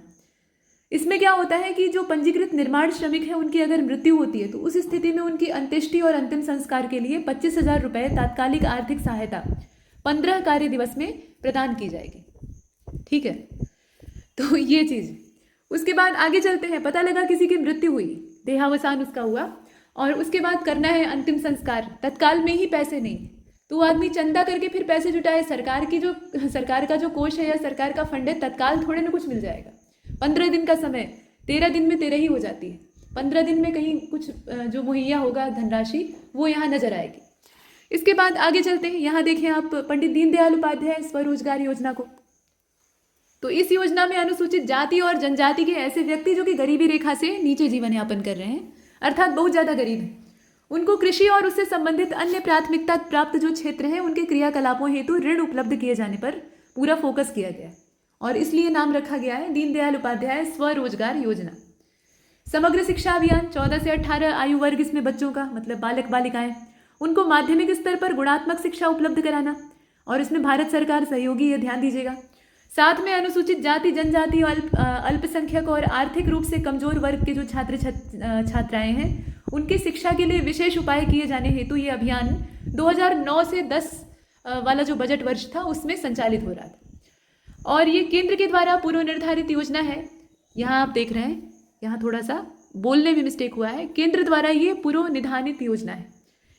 इसमें क्या होता है कि जो पंजीकृत निर्माण श्रमिक हैं उनकी अगर मृत्यु होती है तो उस स्थिति में उनकी अंत्येष्टि और अंतिम संस्कार के लिए 25,000 रुपये तात्कालिक आर्थिक सहायता 15 कार्य दिवस में प्रदान की जाएगी। ठीक है, तो ये चीज़। उसके बाद आगे चलते हैं। पता लगा किसी की मृत्यु हुई, देहावसान उसका हुआ, और उसके बाद करना है अंतिम संस्कार। तत्काल में ही पैसे नहीं, तो वो आदमी चंदा करके फिर पैसे जुटाए। सरकार का जो कोष है या सरकार का फंड है, तत्काल थोड़े ना कुछ मिल जाएगा। 15 दिन का समय 13 दिन में 13 ही हो जाती है। 15 दिन में कहीं कुछ जो मुहैया होगा धनराशि वो यहाँ नजर आएगी। इसके बाद आगे चलते हैं। यहाँ देखें आप पंडित दीनदयाल उपाध्याय स्वरोजगार योजना को। तो इस योजना में अनुसूचित जाति और जनजाति के ऐसे व्यक्ति जो कि गरीबी रेखा से नीचे जीवन यापन कर रहे हैं, अर्थात बहुत ज़्यादा गरीब हैं, उनको कृषि और उससे संबंधित अन्य प्राथमिकता प्राप्त जो क्षेत्र हैं उनके क्रियाकलापों हेतु ऋण उपलब्ध किए जाने पर पूरा फोकस किया गया है, और इसलिए नाम रखा गया है दीनदयाल उपाध्याय स्वरोजगार योजना। समग्र शिक्षा अभियान 14 से 18 आयु वर्ग, इसमें बच्चों का मतलब बालक बालिकाएं, उनको माध्यमिक स्तर पर गुणात्मक शिक्षा उपलब्ध कराना, और इसमें भारत सरकार सहयोगी, ये ध्यान दीजिएगा। साथ में अनुसूचित जाति जनजाति, अल्पसंख्यक और आर्थिक रूप से कमजोर वर्ग के जो छात्राएं हैं उनकी शिक्षा के लिए विशेष उपाय किए जाने हेतु ये अभियान 2009 से 10 वाला जो बजट वर्ष था उसमें संचालित हो रहा था, और ये केंद्र के द्वारा पूर्व निर्धारित योजना है। यहाँ आप देख रहे हैं, यहाँ थोड़ा सा बोलने में मिस्टेक हुआ है। केंद्र द्वारा ये पूर्व निर्धारित योजना है,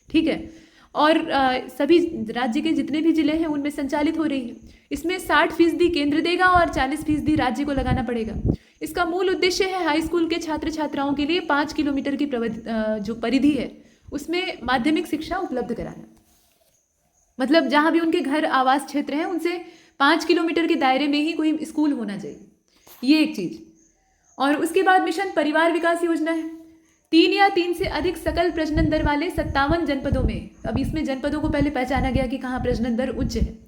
ठीक है, और सभी राज्य के जितने भी जिले हैं उनमें संचालित हो रही है। इसमें 60% केंद्र देगा और 40% राज्य को लगाना पड़ेगा। इसका मूल उद्देश्य है हाई स्कूल के छात्र छात्राओं के लिए 5 किलोमीटर की जो परिधि है उसमें माध्यमिक शिक्षा उपलब्ध कराना। मतलब जहाँ भी उनके घर आवास क्षेत्र हैं उनसे 5 किलोमीटर के दायरे में ही कोई स्कूल होना चाहिए, ये एक चीज़। और उसके बाद मिशन परिवार विकास योजना है। 3 या 3 से अधिक सकल प्रजनन दर वाले 57 जनपदों में, अब इसमें जनपदों को पहले पहचाना गया कि कहाँ प्रजनन दर उच्च है,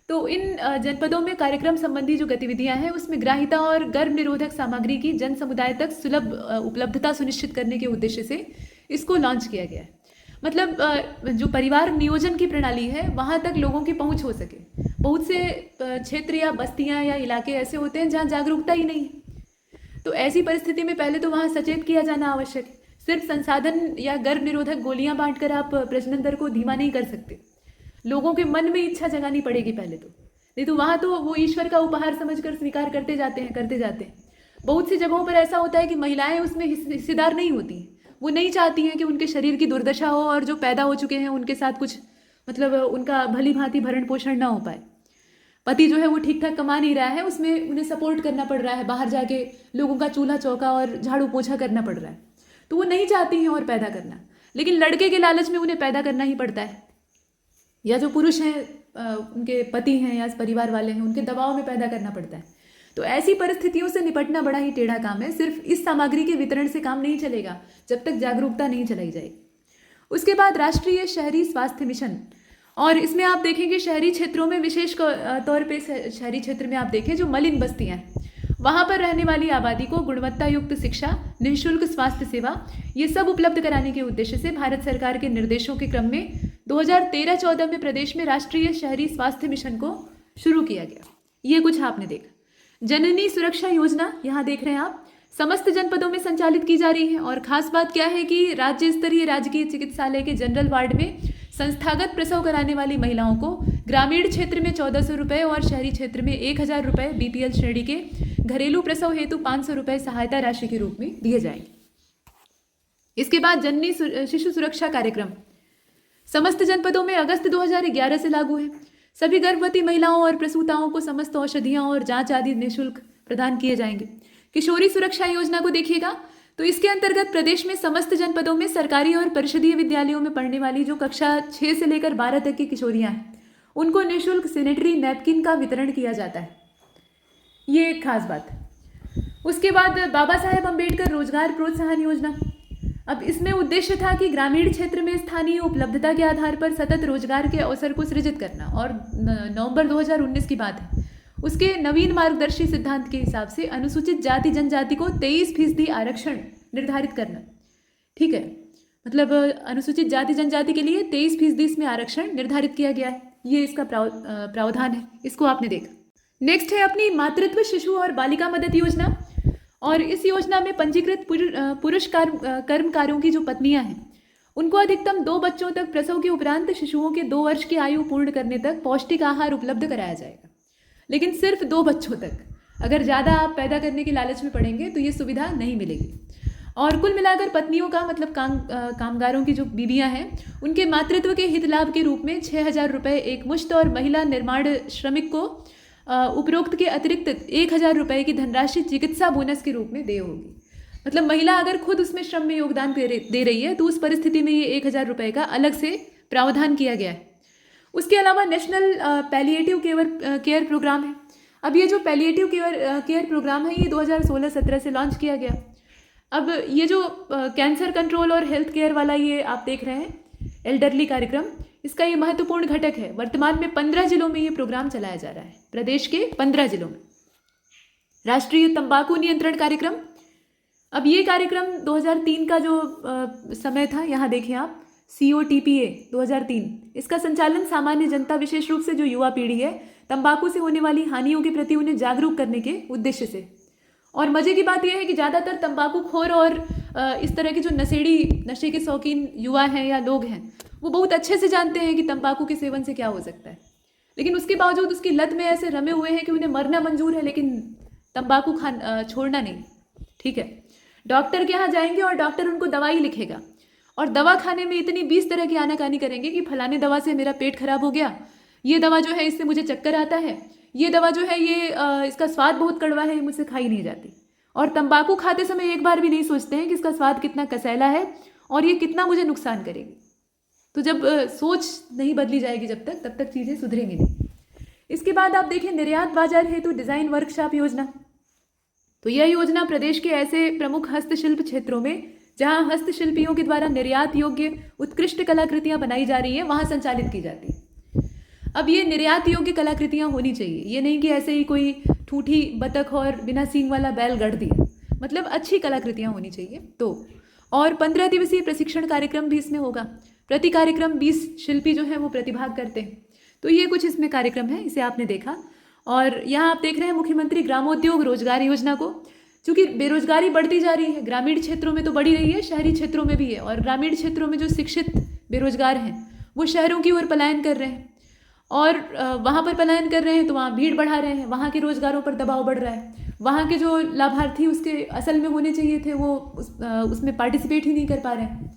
तो इन जनपदों में कार्यक्रम संबंधी जो गतिविधियां हैं उसमें ग्राहिता और गर्भ निरोधक सामग्री की जन समुदाय तक सुलभ उपलब्धता सुनिश्चित करने के उद्देश्य से इसको लॉन्च किया गया है। मतलब जो परिवार नियोजन की प्रणाली है वहाँ तक लोगों की पहुँच हो सके। बहुत से क्षेत्र या बस्तियाँ या इलाके ऐसे होते हैं जहाँ जागरूकता ही नहीं है, तो ऐसी परिस्थिति में पहले तो वहाँ सचेत किया जाना आवश्यक है। सिर्फ संसाधन या गर्भ निरोधक गोलियां बांटकर आप प्रजनन दर को धीमा नहीं कर सकते। लोगों के मन में इच्छा जगानी पड़ेगी पहले तो, नहीं तो वहाँ तो वो ईश्वर का उपहार समझकर स्वीकार करते जाते हैं। बहुत सी जगहों पर ऐसा होता है कि महिलाएं उसमें हिस्सेदार नहीं होती, वो नहीं चाहती हैं कि उनके शरीर की दुर्दशा हो और जो पैदा हो चुके हैं उनके साथ कुछ मतलब उनका भली भांति भरण पोषण ना हो पाए। पति जो है वो ठीक ठाक कमा नहीं रहा है, उसमें उन्हें सपोर्ट करना पड़ रहा है, बाहर जाके लोगों का चूल्हा चौका और झाड़ू पोछा करना पड़ रहा है, तो वो नहीं चाहती हैं और पैदा करना, लेकिन लड़के के लालच में उन्हें पैदा करना ही पड़ता है, या जो पुरुष हैं उनके पति हैं या परिवार वाले हैं उनके दबाव में पैदा करना पड़ता है। तो ऐसी परिस्थितियों से निपटना बड़ा ही टेढ़ा काम है। सिर्फ इस सामग्री के वितरण से काम नहीं चलेगा जब तक जागरूकता नहीं चलाई जाएगी। उसके बाद राष्ट्रीय शहरी स्वास्थ्य मिशन, और इसमें आप देखेंगे शहरी क्षेत्रों में विशेष तौर पे शहरी क्षेत्र में आप देखें जो मलिन बस्तियां हैं वहाँ पर रहने वाली आबादी को गुणवत्ता युक्त शिक्षा, निःशुल्क स्वास्थ्य सेवा, ये सब उपलब्ध कराने के उद्देश्य से भारत सरकार के निर्देशों के क्रम में 2013-14 में प्रदेश में राष्ट्रीय शहरी स्वास्थ्य मिशन को शुरू किया गया। ये कुछ आपने देखा। जननी सुरक्षा योजना यहाँ देख रहे हैं आप, समस्त जनपदों में संचालित की जा रही है, और खास बात क्या है कि राज्य स्तरीय राजकीय चिकित्सालय के जनरल वार्ड में संस्थागत प्रसव कराने वाली महिलाओं को ग्रामीण क्षेत्र में 1400 रुपये और शहरी क्षेत्र में 1000 रुपये बीपीएल श्रेणी के घरेलू प्रसव हेतु 500 रुपये सहायता राशि के रूप में दिए जाएंगे। इसके बाद जननी शिशु सुरक्षा कार्यक्रम समस्त जनपदों में अगस्त 2011 से लागू है। सभी गर्भवती महिलाओं और प्रसूताओं को समस्त औषधियां और जांच आदि निःशुल्क प्रदान किए जाएंगे। किशोरी सुरक्षा योजना को देखिएगा तो इसके अंतर्गत प्रदेश में समस्त जनपदों में सरकारी और परिषदीय विद्यालयों में पढ़ने वाली जो कक्षा 6 से लेकर 12 तक की किशोरियां हैं उनको निःशुल्क सैनिटरी नैपकिन का वितरण किया जाता है। ये एक खास बात है। उसके बाद बाबा साहेब अम्बेडकर रोजगार प्रोत्साहन योजना, अब इसमें उद्देश्य था कि ग्रामीण क्षेत्र में स्थानीय उपलब्धता के आधार पर सतत रोजगार के अवसर को सृजित करना, और नवंबर 2019 की बात है। उसके नवीन मार्गदर्शी सिद्धांत के हिसाब से अनुसूचित जाति जनजाति को 23% आरक्षण निर्धारित करना, ठीक है, मतलब अनुसूचित जाति जनजाति के लिए 23% इसमें आरक्षण निर्धारित किया गया है। ये इसका प्रावधान है, इसको आपने देखा। नेक्स्ट है अपनी मातृत्व शिशु और बालिका मदद योजना, और इस योजना में पंजीकृत पुरुष कर्मकारों की जो पत्नियां हैं उनको अधिकतम 2 बच्चों तक प्रसव के उपरांत शिशुओं के 2 वर्ष की आयु पूर्ण करने तक पौष्टिक आहार उपलब्ध कराया जाएगा, लेकिन सिर्फ 2 बच्चों तक। अगर ज़्यादा आप पैदा करने के लालच में पड़ेंगे तो ये सुविधा नहीं मिलेगी। और कुल मिलाकर पत्नियों का मतलब कामगारों की जो बीवियां हैं उनके मातृत्व के हित लाभ के रूप में 6,000 रुपये एक मुश्त और महिला निर्माण श्रमिक को उपरोक्त के अतिरिक्त 1,000 रुपये की धनराशि चिकित्सा बोनस के रूप में देय होगी। मतलब महिला अगर खुद उसमें श्रम में योगदान दे रही है तो उस परिस्थिति में ये 1,000 रुपये का अलग से प्रावधान किया गया है। उसके अलावा नेशनल पैलिएटिव केयर प्रोग्राम है। अब ये जो पैलिएटिव केयर प्रोग्राम है ये 2016-17 से लॉन्च किया गया। अब ये जो कैंसर कंट्रोल और हेल्थ केयर वाला ये आप देख रहे हैं एल्डरली कार्यक्रम, इसका ये महत्वपूर्ण घटक है। वर्तमान में 15 जिलों में ये प्रोग्राम चलाया जा रहा है, प्रदेश के 15 जिलों में। राष्ट्रीय तंबाकू नियंत्रण कार्यक्रम, अब ये कार्यक्रम 2003 का जो समय था, यहाँ देखिए आप COTPA 2003, इसका संचालन सामान्य जनता विशेष रूप से जो युवा पीढ़ी है तंबाकू से होने वाली हानियों के प्रति उन्हें जागरूक करने के उद्देश्य से। और मजे की बात यह है कि ज़्यादातर तंबाकू खोर और इस तरह के जो नशे के शौकीन युवा हैं या लोग हैं वो बहुत अच्छे से जानते हैं कि तंबाकू के सेवन से क्या हो सकता है, लेकिन उसके बावजूद उसकी लत में ऐसे रमे हुए हैं कि उन्हें मरना मंजूर है लेकिन तंबाकू छोड़ना नहीं। ठीक है, डॉक्टर के यहाँ जाएंगे और डॉक्टर उनको दवाई लिखेगा और दवा खाने में इतनी 20 तरह की आनाकानी करेंगे कि फलाने दवा से मेरा पेट खराब हो गया, ये दवा जो है इससे मुझे चक्कर आता है, ये दवा जो है ये इसका स्वाद बहुत कड़वा है, मुझसे खाई नहीं जाती। और तंबाकू खाते समय एक बार भी नहीं सोचते हैं कि इसका स्वाद कितना कसैला है और ये कितना मुझे नुकसान करेगी। तो जब सोच नहीं बदली जाएगी तब तक चीज़ें सुधरेंगी नहीं। इसके बाद आप देखें निर्यात बाजार हेतु डिज़ाइन वर्कशॉप योजना। तो यह योजना प्रदेश के ऐसे प्रमुख हस्तशिल्प क्षेत्रों में जहां हस्तशिल्पियों के द्वारा निर्यात योग्य उत्कृष्ट कलाकृतियां बनाई जा रही हैं वहां संचालित की जाती है। अब ये निर्यात योग्य कलाकृतियां होनी चाहिए, ये नहीं कि ऐसे ही कोई ठूठी बतख और बिना सींग वाला बैल गढ़ दिया, मतलब अच्छी कलाकृतियां होनी चाहिए। तो और 15 दिवसीय प्रशिक्षण कार्यक्रम भी इसमें होगा। प्रति कार्यक्रम 20 शिल्पी जो है वो प्रतिभाग करते हैं। तो ये कुछ इसमें कार्यक्रम है, इसे आपने देखा। और यहाँ आप देख रहे हैं मुख्यमंत्री ग्रामोद्योग रोजगार योजना को। चूँकि बेरोजगारी बढ़ती जा रही है, ग्रामीण क्षेत्रों में तो बढ़ी रही है, शहरी क्षेत्रों में भी है, और ग्रामीण क्षेत्रों में जो शिक्षित बेरोजगार हैं वो शहरों की ओर पलायन कर रहे हैं और वहाँ पर पलायन कर रहे हैं तो वहाँ भीड़ बढ़ा रहे हैं, वहाँ के रोजगारों पर दबाव बढ़ रहा है, वहाँ के जो लाभार्थी उसके असल में होने चाहिए थे वो उसमें पार्टिसिपेट ही नहीं कर पा रहे हैं।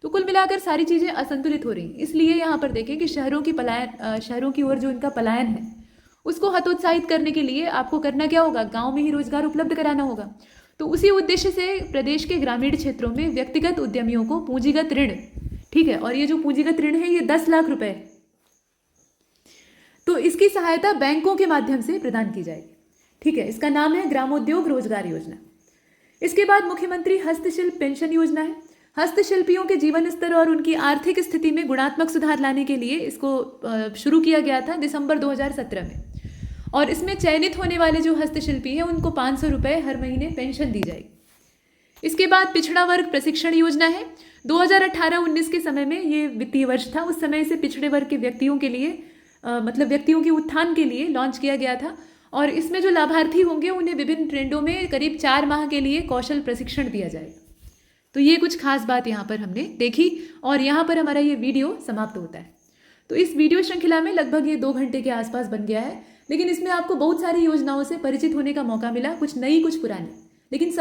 तो कुल मिलाकर सारी चीज़ें असंतुलित हो रही हैं। इसलिए यहाँ पर देखें कि शहरों की ओर जो इनका पलायन है उसको हतोत्साहित करने के लिए आपको करना क्या होगा, गाँव में ही रोजगार उपलब्ध कराना होगा। तो उसी उद्देश्य से प्रदेश के ग्रामीण क्षेत्रों में व्यक्तिगत उद्यमियों को पूंजीगत ऋण, ठीक है, और ये जो पूंजीगत ऋण है ये 10 लाख रुपए, तो इसकी सहायता बैंकों के माध्यम से प्रदान की जाएगी। ठीक है, इसका नाम है ग्रामोद्योग रोजगार योजना। इसके बाद मुख्यमंत्री हस्तशिल्प पेंशन योजना है। हस्तशिल्पियों के जीवन स्तर और उनकी आर्थिक स्थिति में गुणात्मक सुधार लाने के लिए इसको शुरू किया गया था दिसंबर 2017 में, और इसमें चयनित होने वाले जो हस्तशिल्पी हैं उनको 500 रुपये हर महीने पेंशन दी जाएगी। इसके बाद पिछड़ा वर्ग प्रशिक्षण योजना है। 2018-19 के समय में ये वित्तीय वर्ष था, उस समय से पिछड़े वर्ग के व्यक्तियों के लिए मतलब व्यक्तियों के उत्थान के लिए लॉन्च किया गया था। और इसमें जो लाभार्थी होंगे उन्हें विभिन्न ट्रेंडों में करीब 4 माह के लिए कौशल प्रशिक्षण दिया जाएगा। तो ये कुछ खास बात यहाँ पर हमने देखी और यहाँ पर हमारा ये वीडियो समाप्त होता है। तो इस वीडियो श्रृंखला में लगभग ये 2 घंटे के आसपास बन गया है, लेकिन इसमें आपको बहुत सारी योजनाओं से परिचित होने का मौका मिला, कुछ नई कुछ पुरानी, लेकिन